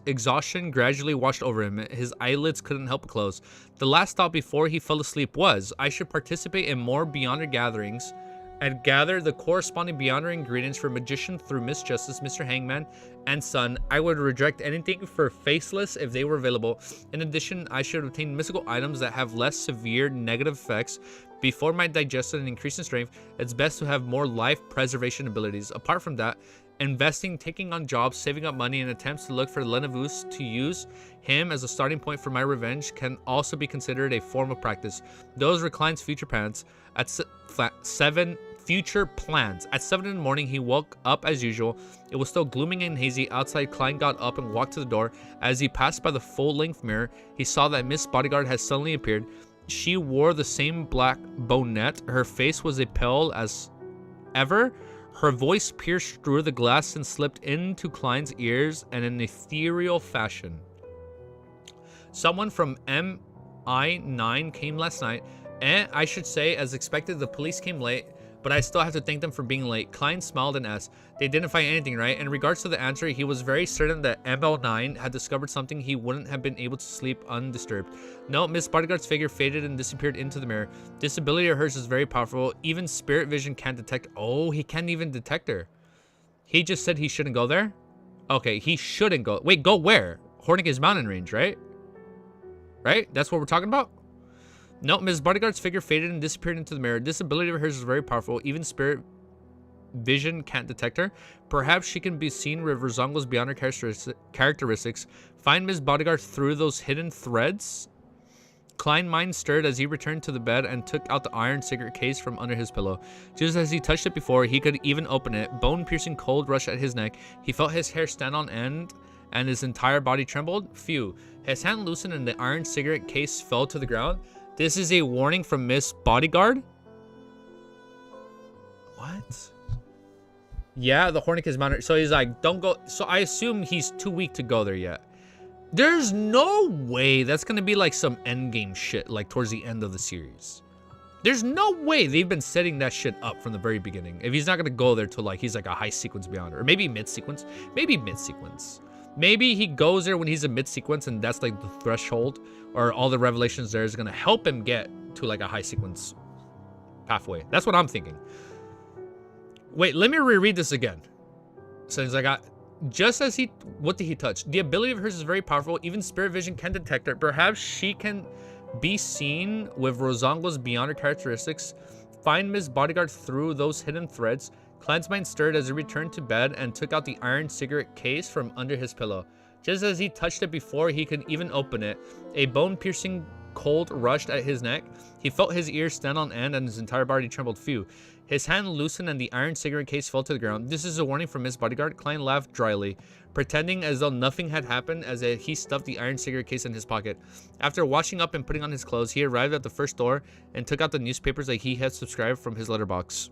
exhaustion gradually washed over him. His eyelids couldn't help but close. The last thought before he fell asleep was, I should participate in more Beyonder gatherings and gather the corresponding Beyonder ingredients for Magician through Miss Justice, Mr. Hangman, and Son. I would reject anything for Faceless if they were available. In addition, I should obtain mystical items that have less severe negative effects. Before my digestion and increase in strength, it's best to have more life preservation abilities. Apart from that, investing, taking on jobs, saving up money, and attempts to look for Lenavus to use him as a starting point for my revenge can also be considered a form of practice. Those were Klein's future plans. At 7 future plans. At 7 in the morning, he woke up as usual. It was still glooming and hazy outside. Klein got up and walked to the door. As he passed by the full-length mirror, he saw that Miss Bodyguard had suddenly appeared. She wore the same black bonnet. Her face was as pale as ever. Her voice pierced through the glass and slipped into Klein's ears in an ethereal fashion. Someone from MI9 came last night, and I should say, as expected, the police came late, but I still have to thank them for being late. Klein smiled and asked, they didn't find anything, right? In regards to the answer, he was very certain that ML9 had discovered something. He wouldn't have been able to sleep undisturbed. No, Miss Bodyguard's figure faded and disappeared into the mirror. This ability of hers is very powerful. Even spirit vision can't detect. Oh, he can't even detect her. He just said he shouldn't go there? Okay, he shouldn't go. Wait, go where? Hornigus Mountain Range, right? Right? That's what we're talking about? No, Ms. Bodyguard's figure faded and disappeared into the mirror. This ability of hers is very powerful. Even spirit vision can't detect her. Perhaps she can be seen with Rozongo's beyond her characteristics. Find Ms. Bodyguard through those hidden threads. Klein's mind stirred as he returned to the bed and took out the iron cigarette case from under his pillow. Just as he touched it before, he could even open it. Bone-piercing cold rushed at his neck. He felt his hair stand on end and his entire body trembled. Phew. His hand loosened and the iron cigarette case fell to the ground. This is a warning from Miss Bodyguard? What? Yeah, the Hornicus Mountain. So he's like, don't go. So I assume he's too weak to go there yet. There's no way that's going to be like some endgame shit, like towards the end of the series. There's no way they've been setting that shit up from the very beginning. If he's not going to go there till like he's like a high sequence beyond, or maybe mid sequence. Maybe mid sequence. Maybe he goes there when he's a mid sequence and that's like the threshold, or all the revelations there is going to help him get to like a high sequence pathway. That's what I'm thinking. Wait, let me reread this again. Since I got, just as he, what did he touch? The ability of hers is very powerful. Even spirit vision can detect her. Perhaps she can be seen with Rozongo's beyond her characteristics. Find Ms. Bodyguard through those hidden threads. Klein's mind stirred as he returned to bed and took out the iron cigarette case from under his pillow. Just as he touched it before he could even open it, a bone-piercing cold rushed at his neck. He felt his ears stand on end and his entire body trembled. Phew. His hand loosened and the iron cigarette case fell to the ground. This is a warning from Miss Bodyguard. Klein laughed dryly, pretending as though nothing had happened as he stuffed the iron cigarette case in his pocket. After washing up and putting on his clothes, he arrived at the first door and took out the newspapers that he had subscribed from his letterbox.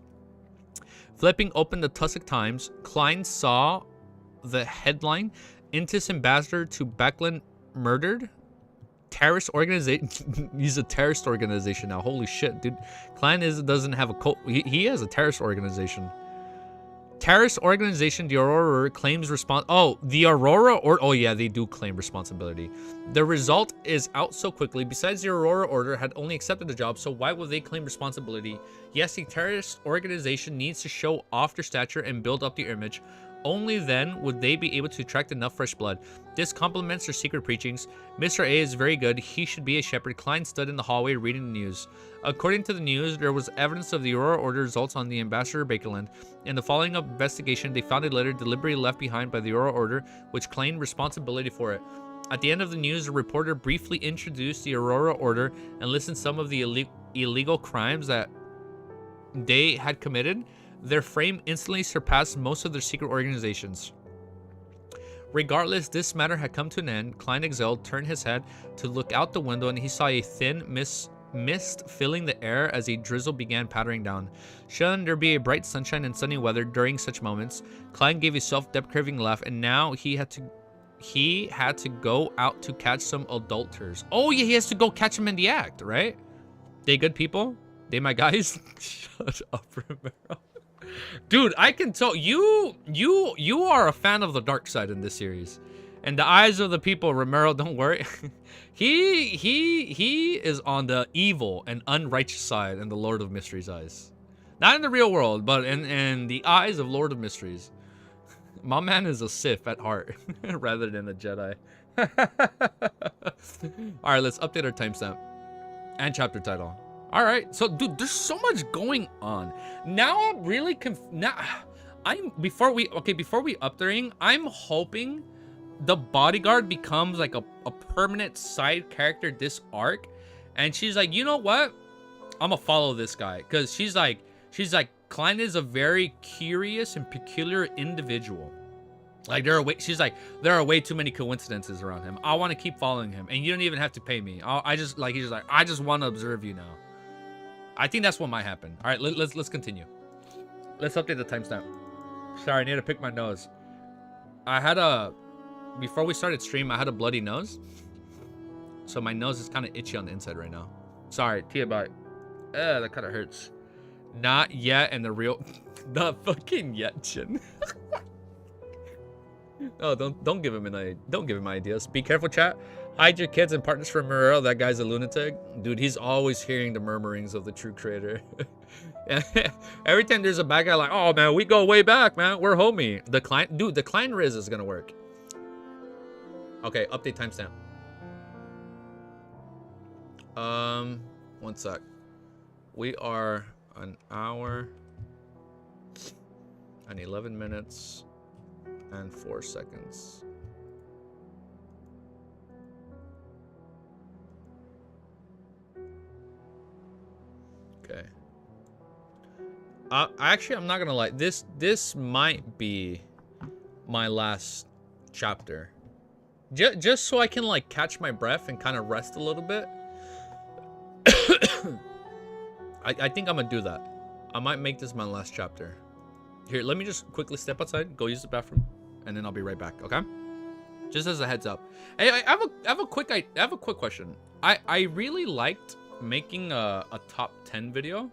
Flipping open the Tussock Times, Klein saw the headline, Intis Ambassador to Backlund murdered? Terrorist organization. He's a terrorist organization now. Holy shit, dude. Klein doesn't have a cult. He has a terrorist organization. Terrorist organization, the Aurora claims the Aurora, oh yeah, they do claim responsibility. The result is out so quickly. Besides, the Aurora Order had only accepted the job, so why would they claim responsibility? Yes, the terrorist organization needs to show off their stature and build up their image. Only then would they be able to attract enough fresh blood. This complements their secret preachings. Mr. A is very good. He should be a shepherd. Klein stood in the hallway reading the news. According to the news, there was evidence of the Aurora Order results on the Ambassador Bakerland. In the following up investigation, they found a letter deliberately left behind by the Aurora Order, which claimed responsibility for it. At the end of the news, a reporter briefly introduced the Aurora Order and listed some of the illegal crimes that they had committed. Their fame instantly surpassed most of their secret organizations. Regardless, this matter had come to an end. Klein exhaled, turned his head to look out the window, and he saw a thin mist mist filling the air as a drizzle began pattering down. Shouldn't there be a bright sunshine and sunny weather during such moments? Klein gave a self-deprecating laugh, and now he had to go out to catch some adulterers. Oh yeah, he has to go catch them in the act, right? They good people? They my guys? Shut up, Romero. Dude, I can tell you are a fan of the dark side in this series. And the eyes of the people, Romero, don't worry. he is on the evil and unrighteous side in the Lord of Mysteries eyes. Not in the real world, but in the eyes of Lord of Mysteries. My man is a Sith at heart rather than a Jedi. Alright, let's update our timestamp and chapter title. Alright, so dude, there's so much going on. Now I'm really before we updating, I'm hoping the bodyguard becomes like a permanent side character this arc, and she's like, you know what, I'm gonna follow this guy, because she's like Klein is a very curious and peculiar individual. Like she's like, there are way too many coincidences around him. I want to keep following him, and you don't even have to pay me. I just like, he's just like, I just want to observe you now. I think that's what might happen. All right, let's continue. Let's update the timestamp. Sorry, I need to pick my nose. Before we started stream, I had a bloody nose. So my nose is kind of itchy on the inside right now. Sorry, Tia, bye. That kind of hurts. Not yet, and the real, not fucking yet, Chin. Oh, don't give him ideas. Be careful, chat. Hide your kids and partners from Morero. That guy's a lunatic. Dude, he's always hearing the murmurings of the true creator. Every time there's a bad guy, like, oh man, we go way back, man. We're homie. The Klein Riz is gonna work. Okay, update timestamp. 1 sec. We are an hour and 11 minutes and 4 seconds. Okay. Actually, I'm not gonna lie. This might be my last chapter. Just so I can like catch my breath and kind of rest a little bit. I think I'm gonna do that. I might make this my last chapter. Here, let me just quickly step outside, go use the bathroom, and then I'll be right back. Okay? Just as a heads up. Hey, I have a quick question. I really liked making a top 10 video,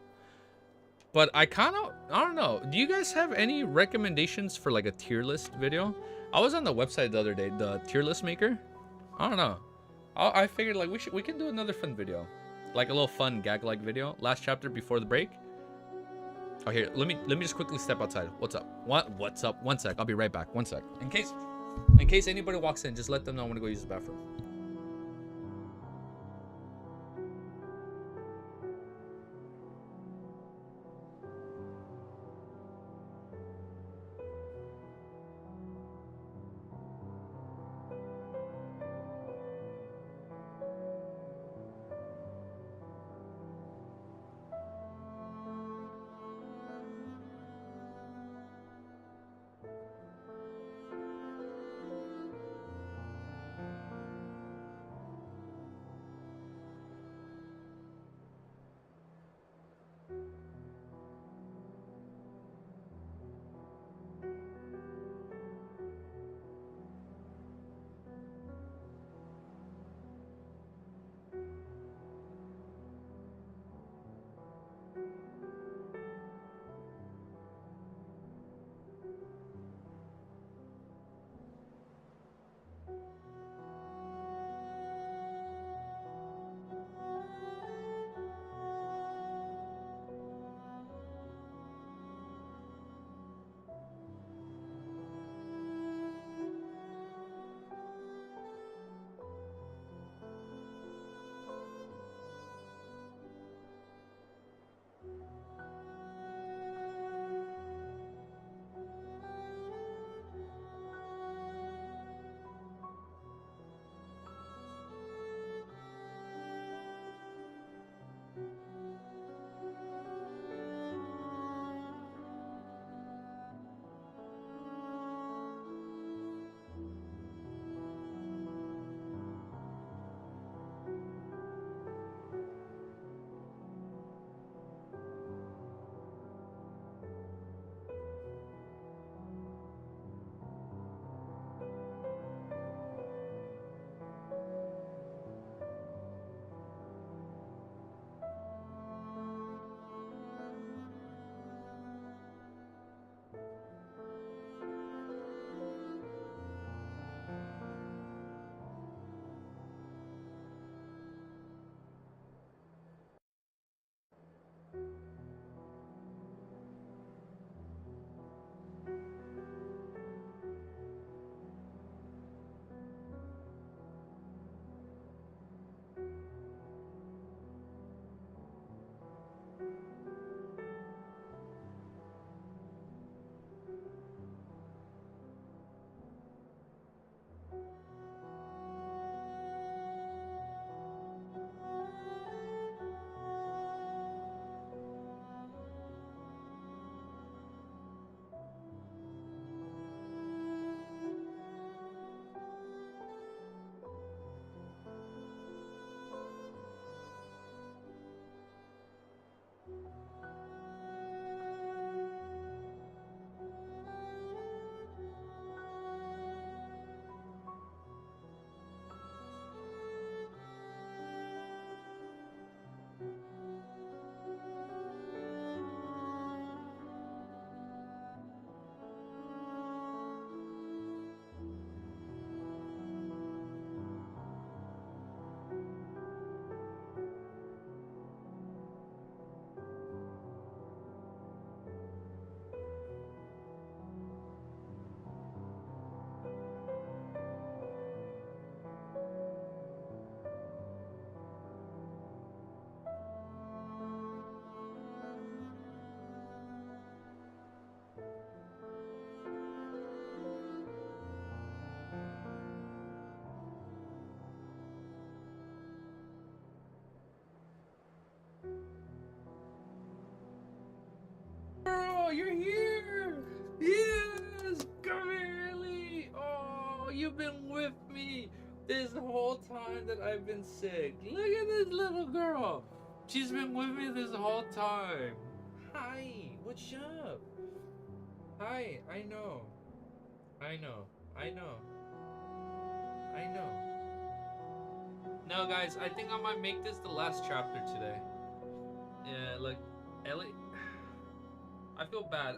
but I don't know. Do you guys have any recommendations for like a tier list video? I was on the website the other day, the tier list maker. I don't know. I figured like we can do another fun video, like a little fun gag like video. Last chapter before the break. Oh, here, let me just quickly step outside. What's up? What's up? 1 sec. I'll be right back. 1 sec. In case anybody walks in, just let them know I want to go use the bathroom. been with me this whole time that I've been sick. Look at this little girl. She's been with me this whole time. Hi, what's up? Hi, I know. I know. I know. I know. No, guys, I think I might make this the last chapter today. Yeah, look, Ellie. I feel bad.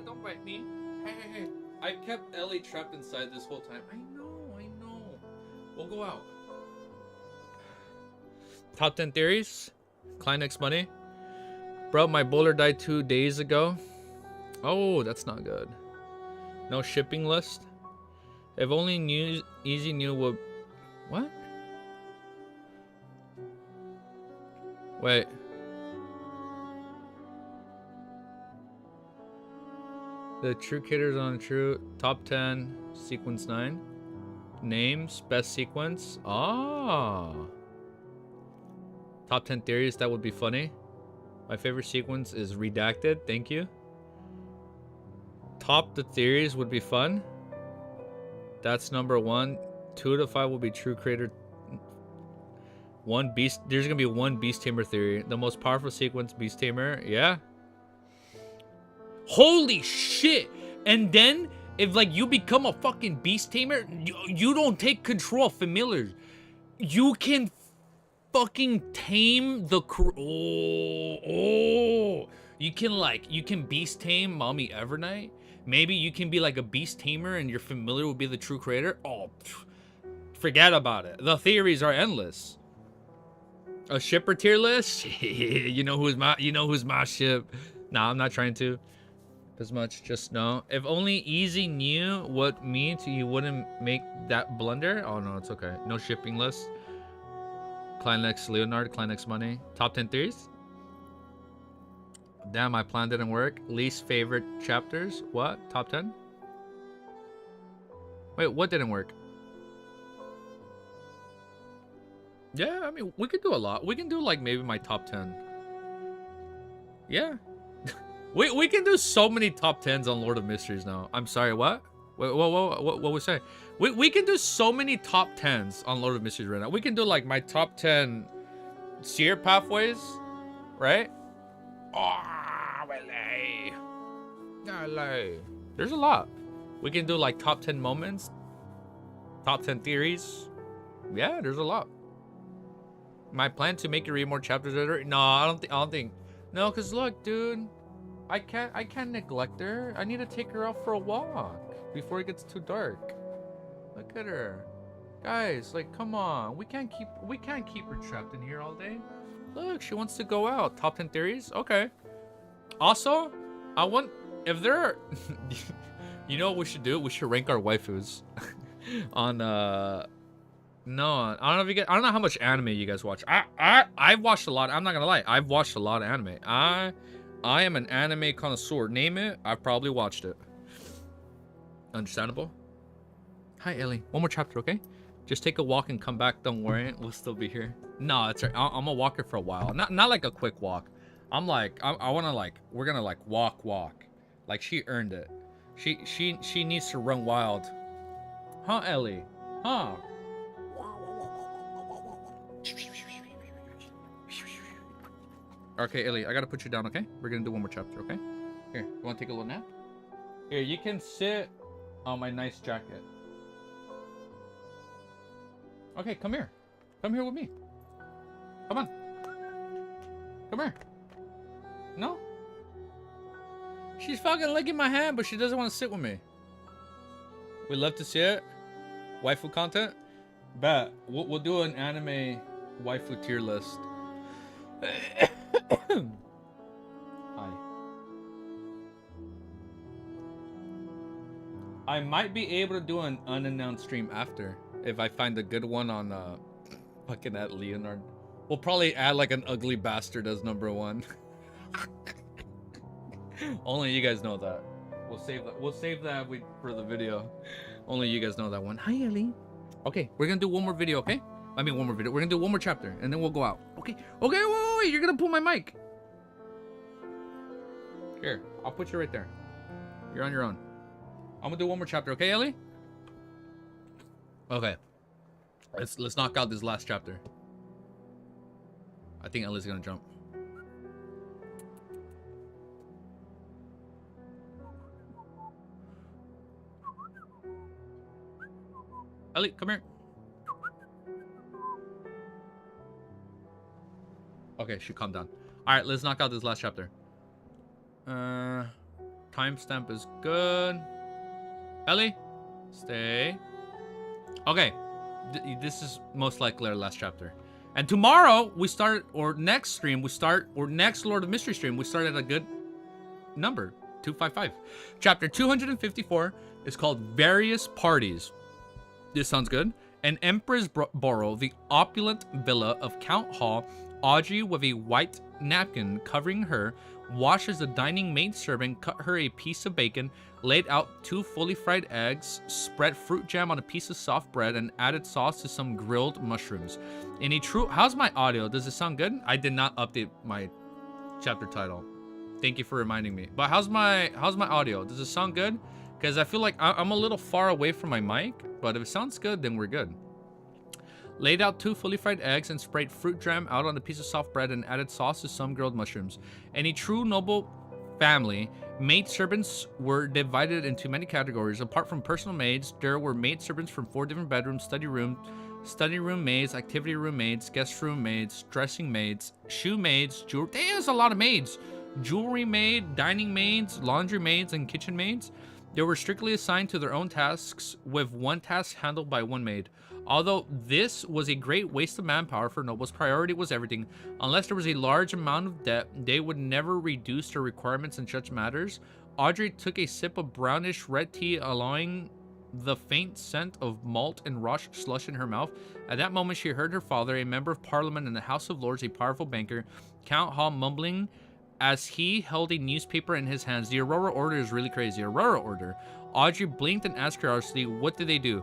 Don't bite me. Hey. I kept Ellie trapped inside this whole time. I know. We'll go out. Top 10 theories. Kleenex money. Bro, my bowler died 2 days ago. Oh, that's not good. No shipping list. If only Easy knew what... What? Wait. The true kiders on true. Top 10. Sequence 9. Names. Best sequence. Ah. Top 10 theories. That would be funny. My favorite sequence is Redacted. Thank you. Top the theories would be fun. That's number 1. 2 to 5 will be true creator. One beast. There's gonna be one beast tamer theory. The most powerful sequence, beast tamer. Yeah. Holy shit! And then if like you become a fucking beast tamer, you don't take control of familiars. You can fucking tame the you can beast tame Mommy Evernight. Maybe you can be like a beast tamer and your familiar will be the true creator. Oh, forget about it. The theories are endless. A shipper tier list. you know who's my ship. Nah, I'm not trying to as much. Just know if only Easy knew what means, he wouldn't make that blunder. Oh no, it's okay. No shipping list. Kleenex Leonard, Kleenex money. Top 10 theories. Damn, my plan didn't work. Least favorite chapters. What? Top 10? Wait, what didn't work? Yeah, I mean, we could do a lot. We can do like maybe my top 10. Yeah. we can do so many top 10s on Lord of Mysteries now. I'm sorry, what? What we say? We can do so many top 10s on Lord of Mysteries right now. We can do like my top 10 seer pathways, right? Oh, LA. There's a lot. We can do like top 10 moments, top 10 theories. Yeah, there's a lot. My plan to make you read more chapters later? No, I don't think. No, cause look, dude, I can't neglect her. I need to take her out for a walk before it gets too dark. Look at her, guys. Like, come on. We can't keep her trapped in here all day. Look, she wants to go out. Top 10 theories. Okay. Also, I want if there are, you know what we should do? We should rank our waifus on No, I don't know if you get. I don't know how much anime you guys watch. I've watched a lot. I'm not gonna lie. I've watched a lot of anime. I am an anime connoisseur. Name it. I've probably watched it. Understandable. Hi, Ellie. One more chapter, okay? Just take a walk and come back. Don't worry, we'll still be here. No, it's right. I'm a walker for a while. Not like a quick walk. I'm like I wanna like we're gonna like walk. Like she earned it. She needs to run wild. Huh, Ellie? Huh? Okay, Ellie, I gotta put you down, okay? We're gonna do one more chapter, okay? Here, you wanna take a little nap? Here, you can sit on my nice jacket. Okay, come here. Come here with me. Come on. Come here. No? She's fucking licking my hand, but she doesn't want to sit with me. We love to see it. Waifu content? Bet. We'll do an anime waifu tier list. Hi. I might be able to do an unannounced stream after if I find a good one on fucking at Leonard. We'll probably add like an ugly bastard as number 1. Only you guys know that. We'll save that for the video. Only you guys know that one. Hi, Ellie. Okay, we're gonna do one more video, okay? I mean, one more video. We're gonna do one more chapter, and then we'll go out. Okay. Okay, wait. You're gonna pull my mic. Here, I'll put you right there. You're on your own. I'm gonna do one more chapter, okay, Ellie? Okay. Let's knock out this last chapter. I think Ellie's gonna jump. Ellie, come here. Okay, she calmed down. All right, let's knock out this last chapter. Timestamp is good. Ellie, stay. Okay, this is most likely our last chapter. And tomorrow we start, or next stream we start, or next Lord of Mystery stream we start at a good number, 255. Chapter 254 is called Various Parties. This sounds good. An Empress Borough, the opulent villa of Count Hall. Audrey, with a white napkin covering her, washes the dining maidservant, cut her a piece of bacon, laid out 2 fully fried eggs, spread fruit jam on a piece of soft bread, and added sauce to some grilled mushrooms. In a true... How's my audio? Does it sound good? I did not update my chapter title. Thank you for reminding me. But how's my audio? Does it sound good? Because I feel like I'm a little far away from my mic, but if it sounds good, then we're good. Laid out 2 fully fried eggs and sprayed fruit jam out on a piece of soft bread and added sauce to some grilled mushrooms. In a true noble family, maidservants were divided into many categories. Apart from personal maids, there were maidservants from 4 different bedrooms, study room maids, activity room maids, guest room maids, dressing maids, shoe maids, jewelry. There's a lot of maids. Jewelry maid, dining maids, laundry maids, and kitchen maids. They were strictly assigned to their own tasks, with one task handled by one maid. Although this was a great waste of manpower, for nobles' priority was everything. Unless there was a large amount of debt, they would never reduce their requirements in such matters. Audrey took a sip of brownish red tea, allowing the faint scent of malt and raw slush in her mouth. At that moment, she heard her father, a member of parliament in the House of Lords, a powerful banker, Count Hall, mumbling as he held a newspaper in his hands. The Aurora Order is really crazy. Aurora Order. Audrey blinked and asked curiously, what did they do?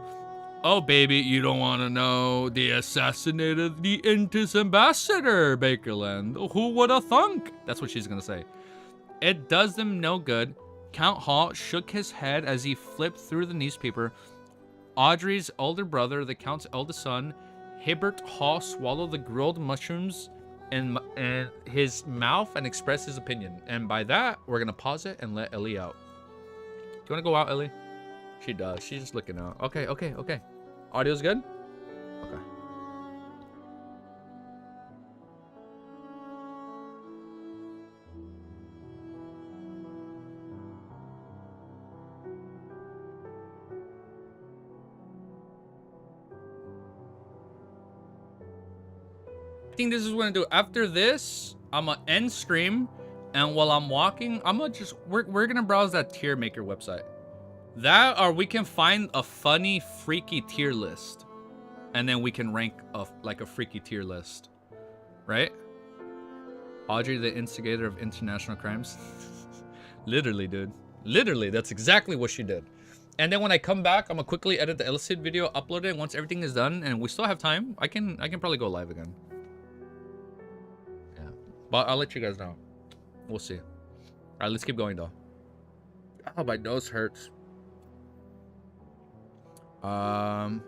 Oh, baby, you don't want to know. They assassinated the Intis ambassador, Bakerland. Who would have thunk? That's what she's going to say. It does them no good. Count Hall shook his head as he flipped through the newspaper. Audrey's older brother, the Count's eldest son, Hibbert Hall, swallowed the grilled mushrooms in his mouth and expressed his opinion. And by that, we're going to pause it and let Ellie out. Do you want to go out, Ellie? She does. She's just looking out. Okay. Audio's good? Okay. I think this is what I'm gonna do. After this, I'm gonna end stream, and while I'm walking, we're gonna browse that tier maker website. That, or we can find a funny, freaky tier list, and then we can rank like a freaky tier list, right? Audrey, the instigator of international crimes. Literally, dude. Literally, that's exactly what she did. And then when I come back, I'm gonna quickly edit the illicit video, upload it, and once everything is done, and we still have time, I can probably go live again. Yeah, but I'll let you guys know. We'll see. All right, let's keep going though. Oh, my nose hurts. Found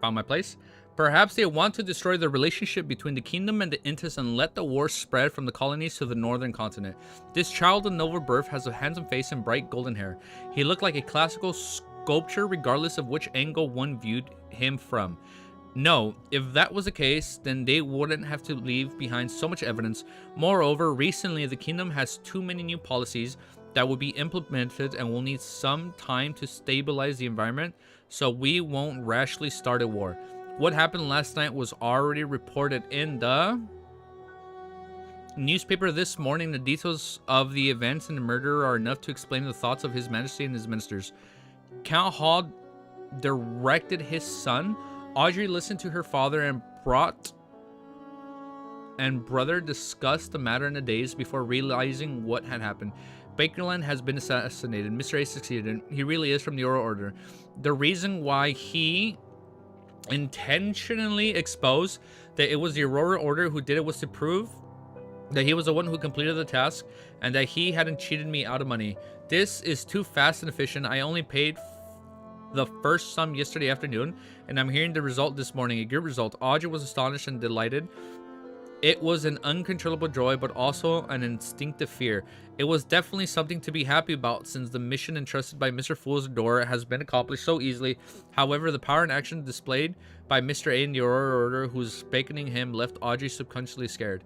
my place. Perhaps they want to destroy the relationship between the kingdom and the Intis and let the war spread from the colonies to the northern continent. This child of noble birth has a handsome face and bright golden hair. He looked like a classical sculpture regardless of which angle one viewed him from. No, if that was the case, then they wouldn't have to leave behind so much evidence. Moreover, recently the kingdom has too many new policies that will be implemented and will need some time to stabilize the environment, so we won't rashly start a war. What happened last night was already reported in the newspaper this morning. The details of the events and the murder are enough to explain the thoughts of His Majesty and his ministers. Count Hall directed his son. Audrey listened to her father and brother discussed the matter in the days before realizing what had happened. Bakerland has been assassinated. Mr. A succeeded. He really is from the Aurora Order. The reason why he intentionally exposed that it was the Aurora Order who did it was to prove that he was the one who completed the task and that he hadn't cheated me out of money. This is too fast and efficient. I only paid the first sum yesterday afternoon, and I'm hearing the result this morning. A good result. Audrey was astonished and delighted. It was an uncontrollable joy, but also an instinctive fear. It was definitely something to be happy about, since the mission entrusted by Mr. Fool's door has been accomplished so easily. However, the power and action displayed by Mr. A in the Aurora Order, who's beckoning him, left Audrey subconsciously scared.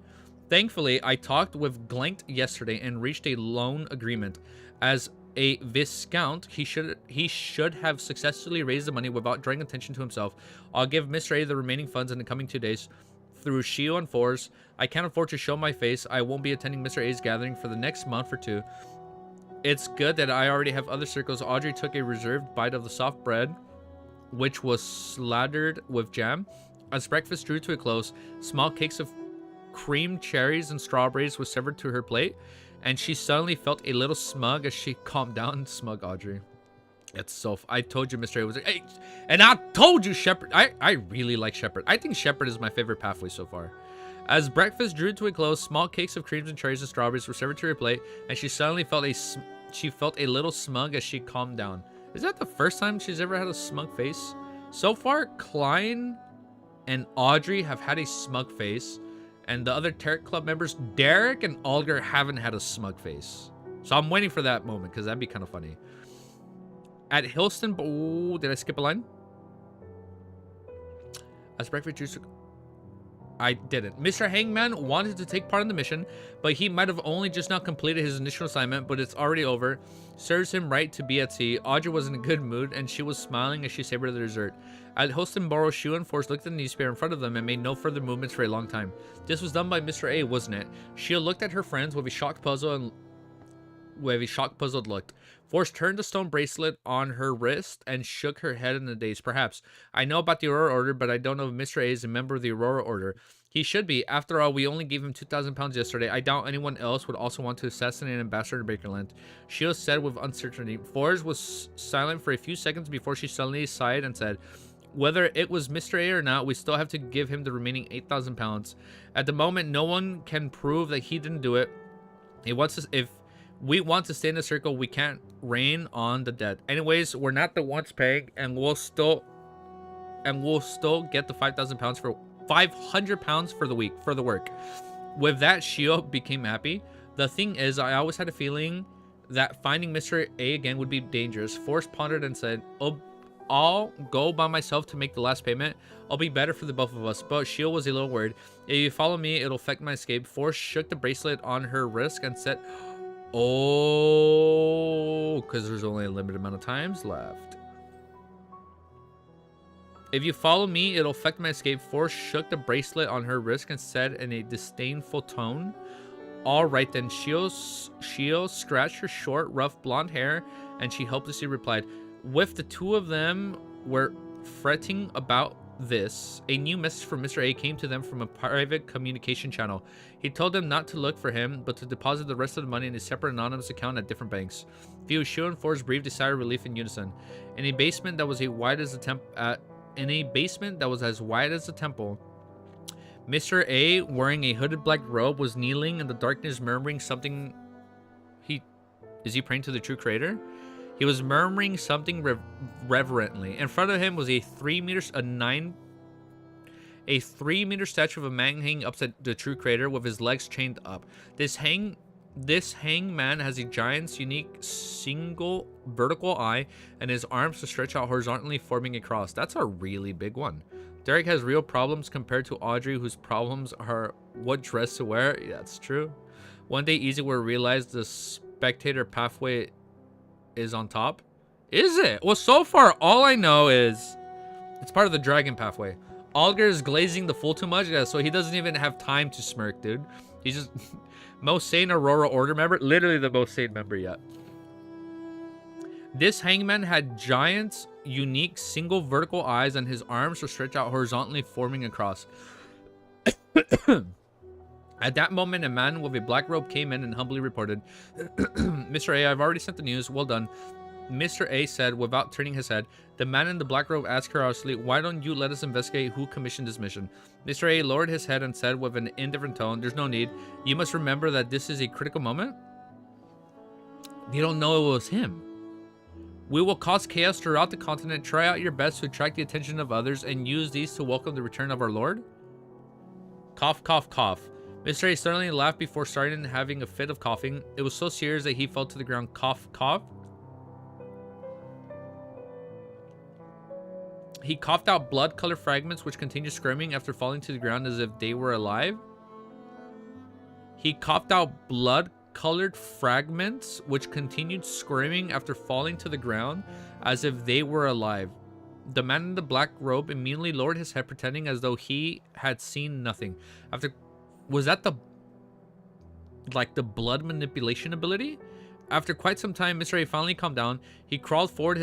Thankfully, I talked with Glank yesterday and reached a loan agreement. As a Viscount, he should have successfully raised the money without drawing attention to himself. I'll give Mr. A the remaining funds in the coming 2 days. Through Shio and Force, I can't afford to show my face. I won't be attending Mr. A's gathering for the next month or two. It's good that I already have other circles. Audrey took a reserved bite of the soft bread, which was slathered with jam. As breakfast drew to a close, small cakes of cream, cherries, and strawberries were served to her plate, and she suddenly felt a little smug as she calmed down. Smug Audrey. It's so... I told you Mr. A was... Hey, and I told you Shepard... I really like Shepard. I think Shepard is my favorite pathway so far. As breakfast drew to a close, small cakes of creams and cherries and strawberries were served to her plate, and she suddenly felt a little smug as she calmed down. Is that the first time she's ever had a smug face? So far, Klein and Audrey have had a smug face, and the other Tarot Club members, Derek and Alger, haven't had a smug face. So I'm waiting for that moment, because that'd be kind of funny. At Hillston... Oh, did I skip a line? As breakfast juice... I didn't. Mr. Hangman wanted to take part in the mission, but he might have only just now completed his initial assignment, but it's already over. Serves him right to be at sea. Audrey was in a good mood, and she was smiling as she savored the dessert. At Hillstonboro, Shu and Force looked at the newspaper in front of them and made no further movements for a long time. This was done by Mr. A, wasn't it? She looked at her friends with a shocked puzzled look. Force turned the stone bracelet on her wrist and shook her head in a daze. Perhaps. I know about the Aurora Order, but I don't know if Mr. A is a member of the Aurora Order. He should be. After all, we only gave him 2,000 pounds yesterday. I doubt anyone else would also want to assassinate Ambassador Bakerland. Shio said with uncertainty. Force was silent for a few seconds before she suddenly sighed and said, whether it was Mr. A or not, we still have to give him the remaining 8,000 pounds. At the moment, no one can prove that he didn't do it. If we want to stay in the circle, we can't rain on the dead. Anyways, we're not the ones paying, and we'll still get the 5,000 pounds for 500 pounds for the work. With that, Shio became happy. The thing is, I always had a feeling that finding Mr. A again would be dangerous. Force pondered and said, I'll go by myself to make the last payment. I'll be better for the both of us. But Shio was a little worried. If you follow me, it'll affect my escape. Force shook the bracelet on her wrist and said, oh, because there's only a limited amount of times left. If you follow me, it'll affect my escape. Force shook the bracelet on her wrist and said in a disdainful tone, all right then. Shio scratched her short, rough blonde hair, and she helplessly replied, with the two of them were fretting about this, a new message from Mr. A came to them from a private communication channel. He told them not to look for him, but to deposit the rest of the money in a separate anonymous account at different banks. Shio and Force breathed a sigh of relief in unison. In a basement that was as wide as the temple, Mr. A, wearing a hooded black robe, was kneeling in the darkness, murmuring something. Is he praying to the true creator? He was murmuring something reverently. In front of him was a 3-meter statue of a man hanging upside the true creator with his legs chained up. This hangman has a giant's unique single vertical eye, and his arms to stretch out horizontally, forming a cross. That's a really big one. Derek has real problems compared to Audrey, whose problems are what dress to wear. Yeah, that's true. One day, Easy will realize the spectator pathway is on top. Is it? Well, so far all I know is it's part of the dragon pathway. Alger is glazing the fool too much, yeah, so he doesn't even have time to smirk, dude. He's just most sane Aurora Order member, literally the most sane member yet. This hangman had giant, unique, single vertical eyes, and his arms were stretched out horizontally, forming a cross. At that moment, a man with a black robe came in and humbly reported, Mr. A, I've already sent the news. Well done. Mr. A said without turning his head. The man in the black robe asked curiously, why don't you let us investigate who commissioned this mission? Mr. A lowered his head and said with an indifferent tone, there's no need. You must remember that this is a critical moment. You don't know it was him. We will cause chaos throughout the continent. Try out your best to attract the attention of others and use these to welcome the return of our Lord. Cough, cough, cough. Mr. A suddenly laughed before starting having a fit of coughing. It was so serious that he fell to the ground. Cough, cough. He coughed out blood-colored fragments which continued screaming after falling to the ground as if they were alive. He coughed out blood-colored fragments which continued screaming after falling to the ground as if they were alive. The man in the black robe immediately lowered his head, pretending as though he had seen nothing. Was that the blood manipulation ability? After quite some time, Mr. A finally calmed down. He crawled forward,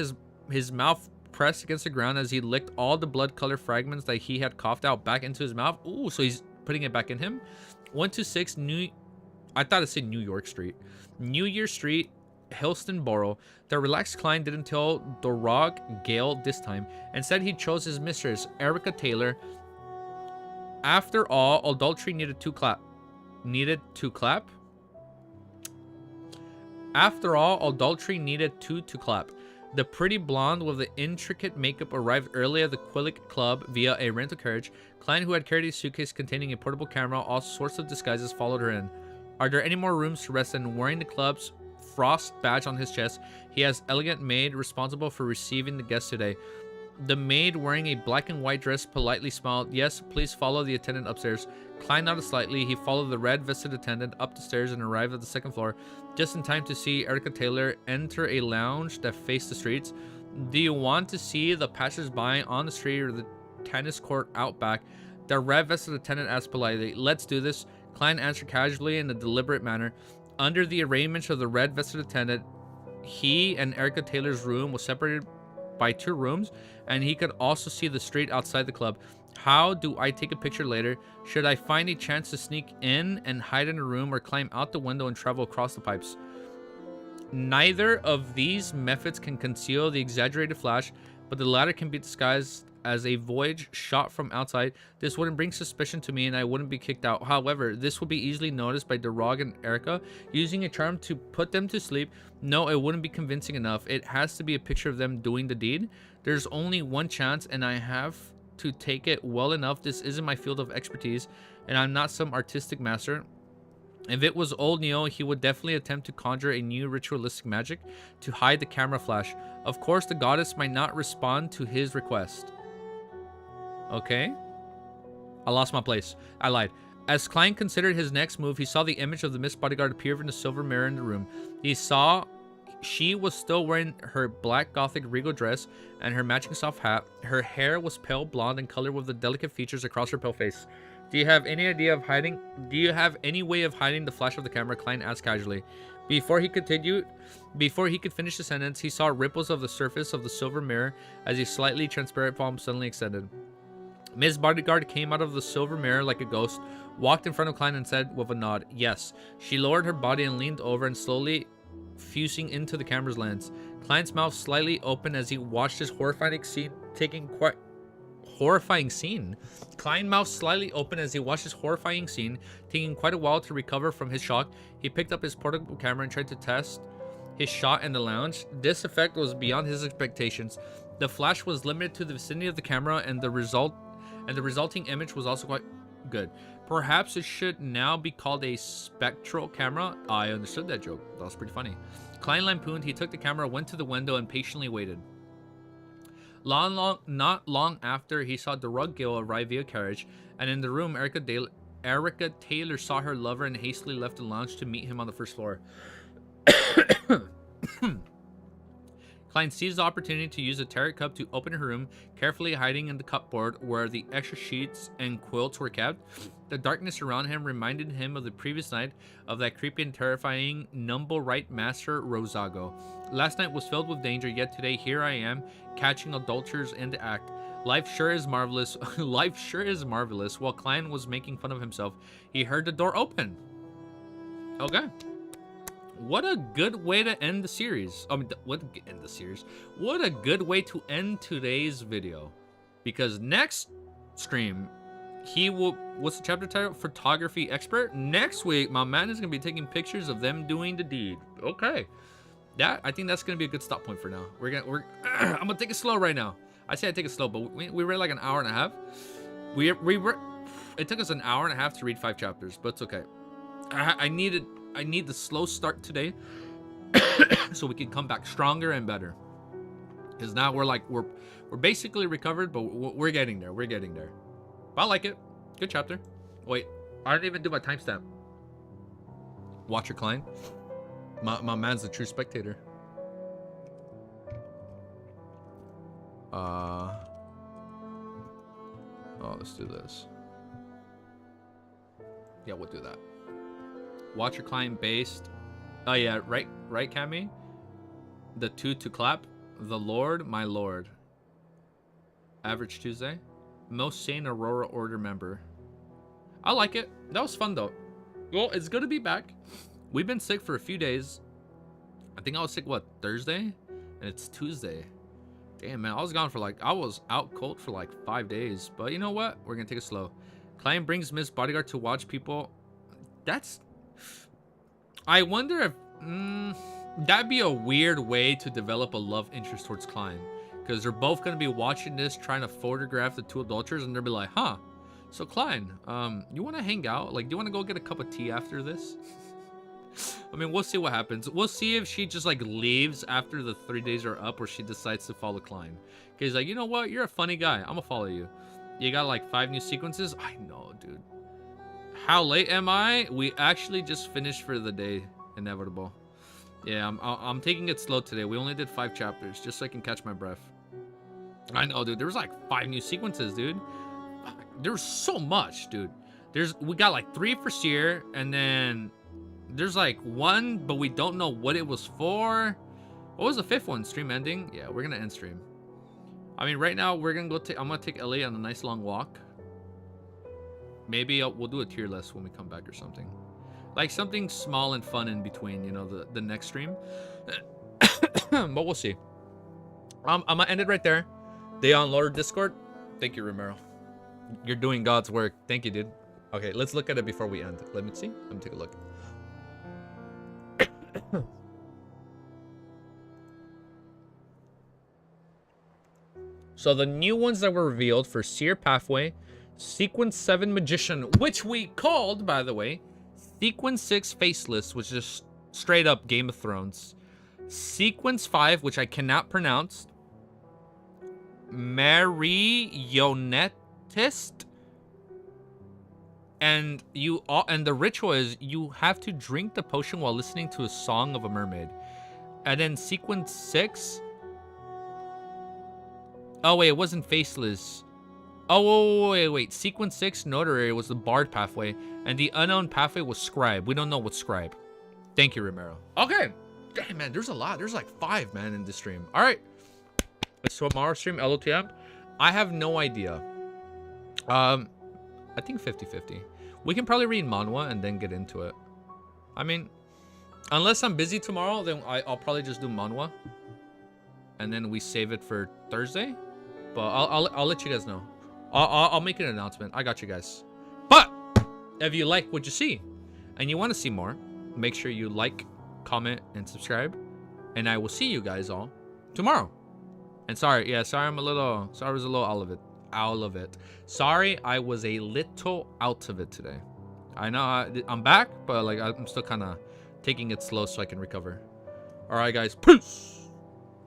his mouth pressed against the ground as he licked all the blood-colored fragments that he had coughed out back into his mouth. Ooh, so he's putting it back in him. 126 I thought it said New York Street. New Year Street, Helstonborough. The relaxed Klein didn't tell Dorog Gale this time. Instead, he chose his mistress, Erica Taylor. After all, adultery needed to clap. After all, adultery needed two to clap. The pretty blonde with the intricate makeup arrived early at the Quillick Club via a rental carriage. Klein, who had carried a suitcase containing a portable camera, all sorts of disguises, followed her in. Are there any more rooms to rest in? Wearing the club's frost badge on his chest, he has elegant maid responsible for receiving the guests today. The maid, wearing a black and white dress, politely smiled. Yes, please follow the attendant upstairs. Klein nodded slightly. He followed the red-vested attendant up the stairs and arrived at the second floor, just in time to see Erica Taylor enter a lounge that faced the streets. Do you want to see the passers-by on the street or the tennis court out back? The red-vested attendant asked politely. Let's do this. Klein answered casually in a deliberate manner. Under the arrangements of the red-vested attendant, he and Erica Taylor's room was separated by 2 rooms, and he could also see the street outside the club. How do I take a picture later? Should I find a chance to sneak in and hide in a room, or climb out the window and travel across the pipes? Neither of these methods can conceal the exaggerated flash, but the latter can be disguised as a voyage shot from outside. This wouldn't bring suspicion to me and I wouldn't be kicked out. However, this will be easily noticed by Dorog and Erica. Using a charm to put them to sleep, no, it wouldn't be convincing enough. It has to be a picture of them doing the deed. There's only one chance and I have to take it well enough. This isn't my field of expertise and I'm not some artistic master. If it was old Neo, he would definitely attempt to conjure a new ritualistic magic to hide the camera flash. Of course, the goddess might not respond to his request. Okay. I lost my place. I lied. As Klein considered his next move, he saw the image of the Miss Bodyguard appear in the silver mirror in the room. He saw she was still wearing her black gothic regal dress and her matching soft hat. Her hair was pale blonde in color with the delicate features across her pale face. Do you have any way of hiding the flash of the camera? Klein asked casually. Before he could finish the sentence, he saw ripples of the surface of the silver mirror as a slightly transparent palm suddenly extended. Ms. Bodyguard came out of the silver mirror like a ghost, walked in front of Klein and said with a nod, yes. She lowered her body and leaned over and slowly fusing into the camera's lens. Klein's mouth slightly opened as he watched this horrifying scene taking quite a while to recover from his shock. He picked up his portable camera and tried to test his shot in the lounge. This effect was beyond his expectations. The flash was limited to the vicinity of the camera, and the resulting image was also quite good. Perhaps it should now be called a spectral camera. I understood that joke. That was pretty funny. Klein lampooned. He took the camera, went to the window, and patiently waited. Not long after, he saw Dorog Gale arrive via carriage, and in the room, Erica Taylor saw her lover and hastily left the lounge to meet him on the first floor. Klein seized the opportunity to use a tarot cup to open her room, carefully hiding in the cupboard where the extra sheets and quilts were kept. The darkness around him reminded him of the previous night, of that creepy and terrifying Numble-Right Master Rosago. Last night was filled with danger, yet today here I am, catching adulterers in the act. Life sure is marvelous. Life sure is marvelous. While Klein was making fun of himself, he heard the door open. Okay. What a good way to end the series. What a good way to end today's video. Because next stream, what's the chapter title? Photography expert. Next week, my man is going to be taking pictures of them doing the deed. Okay. Yeah, I think that's gonna be a good stop point for now. I'm gonna take it slow right now. I say I take it slow, but we read like an hour and a half. It took us an hour and a half to read 5 chapters, but it's okay. I need the slow start today, so we can come back stronger and better. Because now we're basically recovered, but we're getting there. We're getting there. But I like it. Good chapter. Wait, I didn't even do my timestamp. Watcher Klein. My man's a true spectator. Oh, let's do this. Yeah, we'll do that. Watcher Klein based. Oh yeah, right, Cammy. The 2 to clap. The Lord, my Lord. Average Tuesday. Most sane Aurora Order member. I like it. That was fun though. Well, it's good to be back. We've been sick for a few days. I think I was sick, what, Thursday? And it's Tuesday. Damn, man. I was out cold for like 5 days. But you know what? We're going to take it slow. Client brings Miss Bodyguard to watch people. I wonder if... that'd be a weird way to develop a love interest towards Klein. Because they're both going to be watching this, trying to photograph the 2 adulterers. And they'll be like, huh. So Klein, you want to hang out? Like, do you want to go get a cup of tea after this? I mean, we'll see what happens. We'll see if she just like leaves after the 3 days are up, or she decides to follow Klein. Okay, he's like, you know what? You're a funny guy. I'm gonna follow you. You got like 5 new sequences? I know, dude. How late am I? We actually just finished for the day. Inevitable. Yeah, I'm taking it slow today. We only did 5 chapters, just so I can catch my breath. I know, dude. There was like 5 new sequences, dude. There's so much, dude. We got like 3 for Seer, and then there's like 1, but we don't know what it was for. What was the 5th one? Stream ending? Yeah, we're gonna end stream. I mean, right now we're gonna go I'm gonna take Ellie on a nice long walk. Maybe we'll do a tier list when we come back or something. Like something small and fun in between, you know, the next stream. But we'll see. I'm gonna end it right there. They on Lord Discord. Thank you, Romero. You're doing God's work. Thank you, dude. Okay, let's look at it before we end. Let me see. Let me take a look. So the new ones that were revealed for Seer Pathway, Sequence 7 Magician, which we called, by the way, Sequence 6 Faceless, which is straight up Game of Thrones. Sequence 5, which I cannot pronounce. Marionetist. And the ritual is you have to drink the potion while listening to a song of a mermaid. And then Sequence 6. Oh wait, it wasn't Faceless. Oh wait. Sequence 6 Notary was the Bard pathway, and the unknown pathway was Scribe. We don't know what Scribe. Thank you, Romero. Okay. Damn, man, there's a lot. There's like 5, man, in this stream. All right. So tomorrow stream LOTM. I have no idea. I think 50-50. We can probably read manhwa and then get into it. I mean, unless I'm busy tomorrow, then I'll probably just do manhwa, and then we save it for Thursday. But I'll let you guys know. I'll make an announcement. I got you guys. But if you like what you see and you want to see more, make sure you like, comment, and subscribe. And I will see you guys all tomorrow. And sorry I was a little out of it. Sorry, I was a little out of it today. I know I'm back, but like I'm still kind of taking it slow so I can recover. All right, guys. Peace.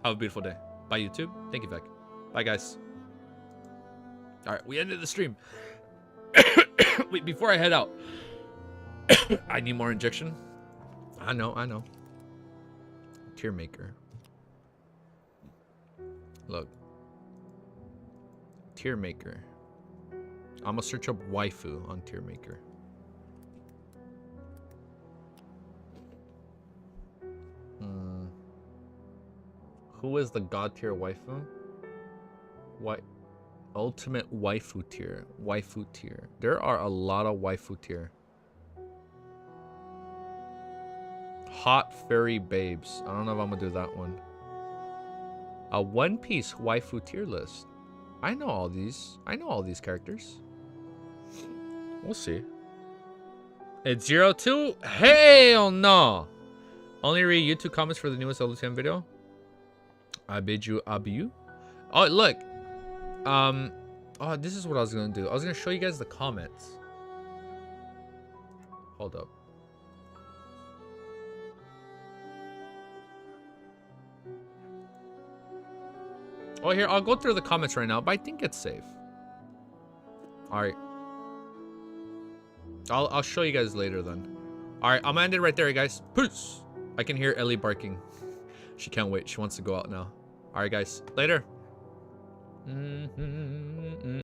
Have a beautiful day. Bye, YouTube. Thank you, Vec. Bye, guys. All right, we ended the stream. Wait, before I head out, I need more injection. I know. Tear maker. Look. Tear maker. I'm gonna search up waifu on tear maker. Who is the god tier waifu? What? Ultimate waifu tier. Waifu tier. There are a lot of waifu tier. Hot fairy babes. I don't know if I'm gonna do that one. A One Piece waifu tier list. I know all these characters. We'll see. It's 02? Hell no. Only read YouTube comments for the newest LTM video. I bid you adieu. Oh, look. Oh, this is what I was gonna do. I was gonna show you guys the comments. Hold up. Oh, here, I'll go through the comments right now, but I think it's safe. All right. I'll show you guys later then. All right, I'm gonna end it right there, guys. Peace. I can hear Ellie barking. She can't wait. She wants to go out now. All right, guys. Later.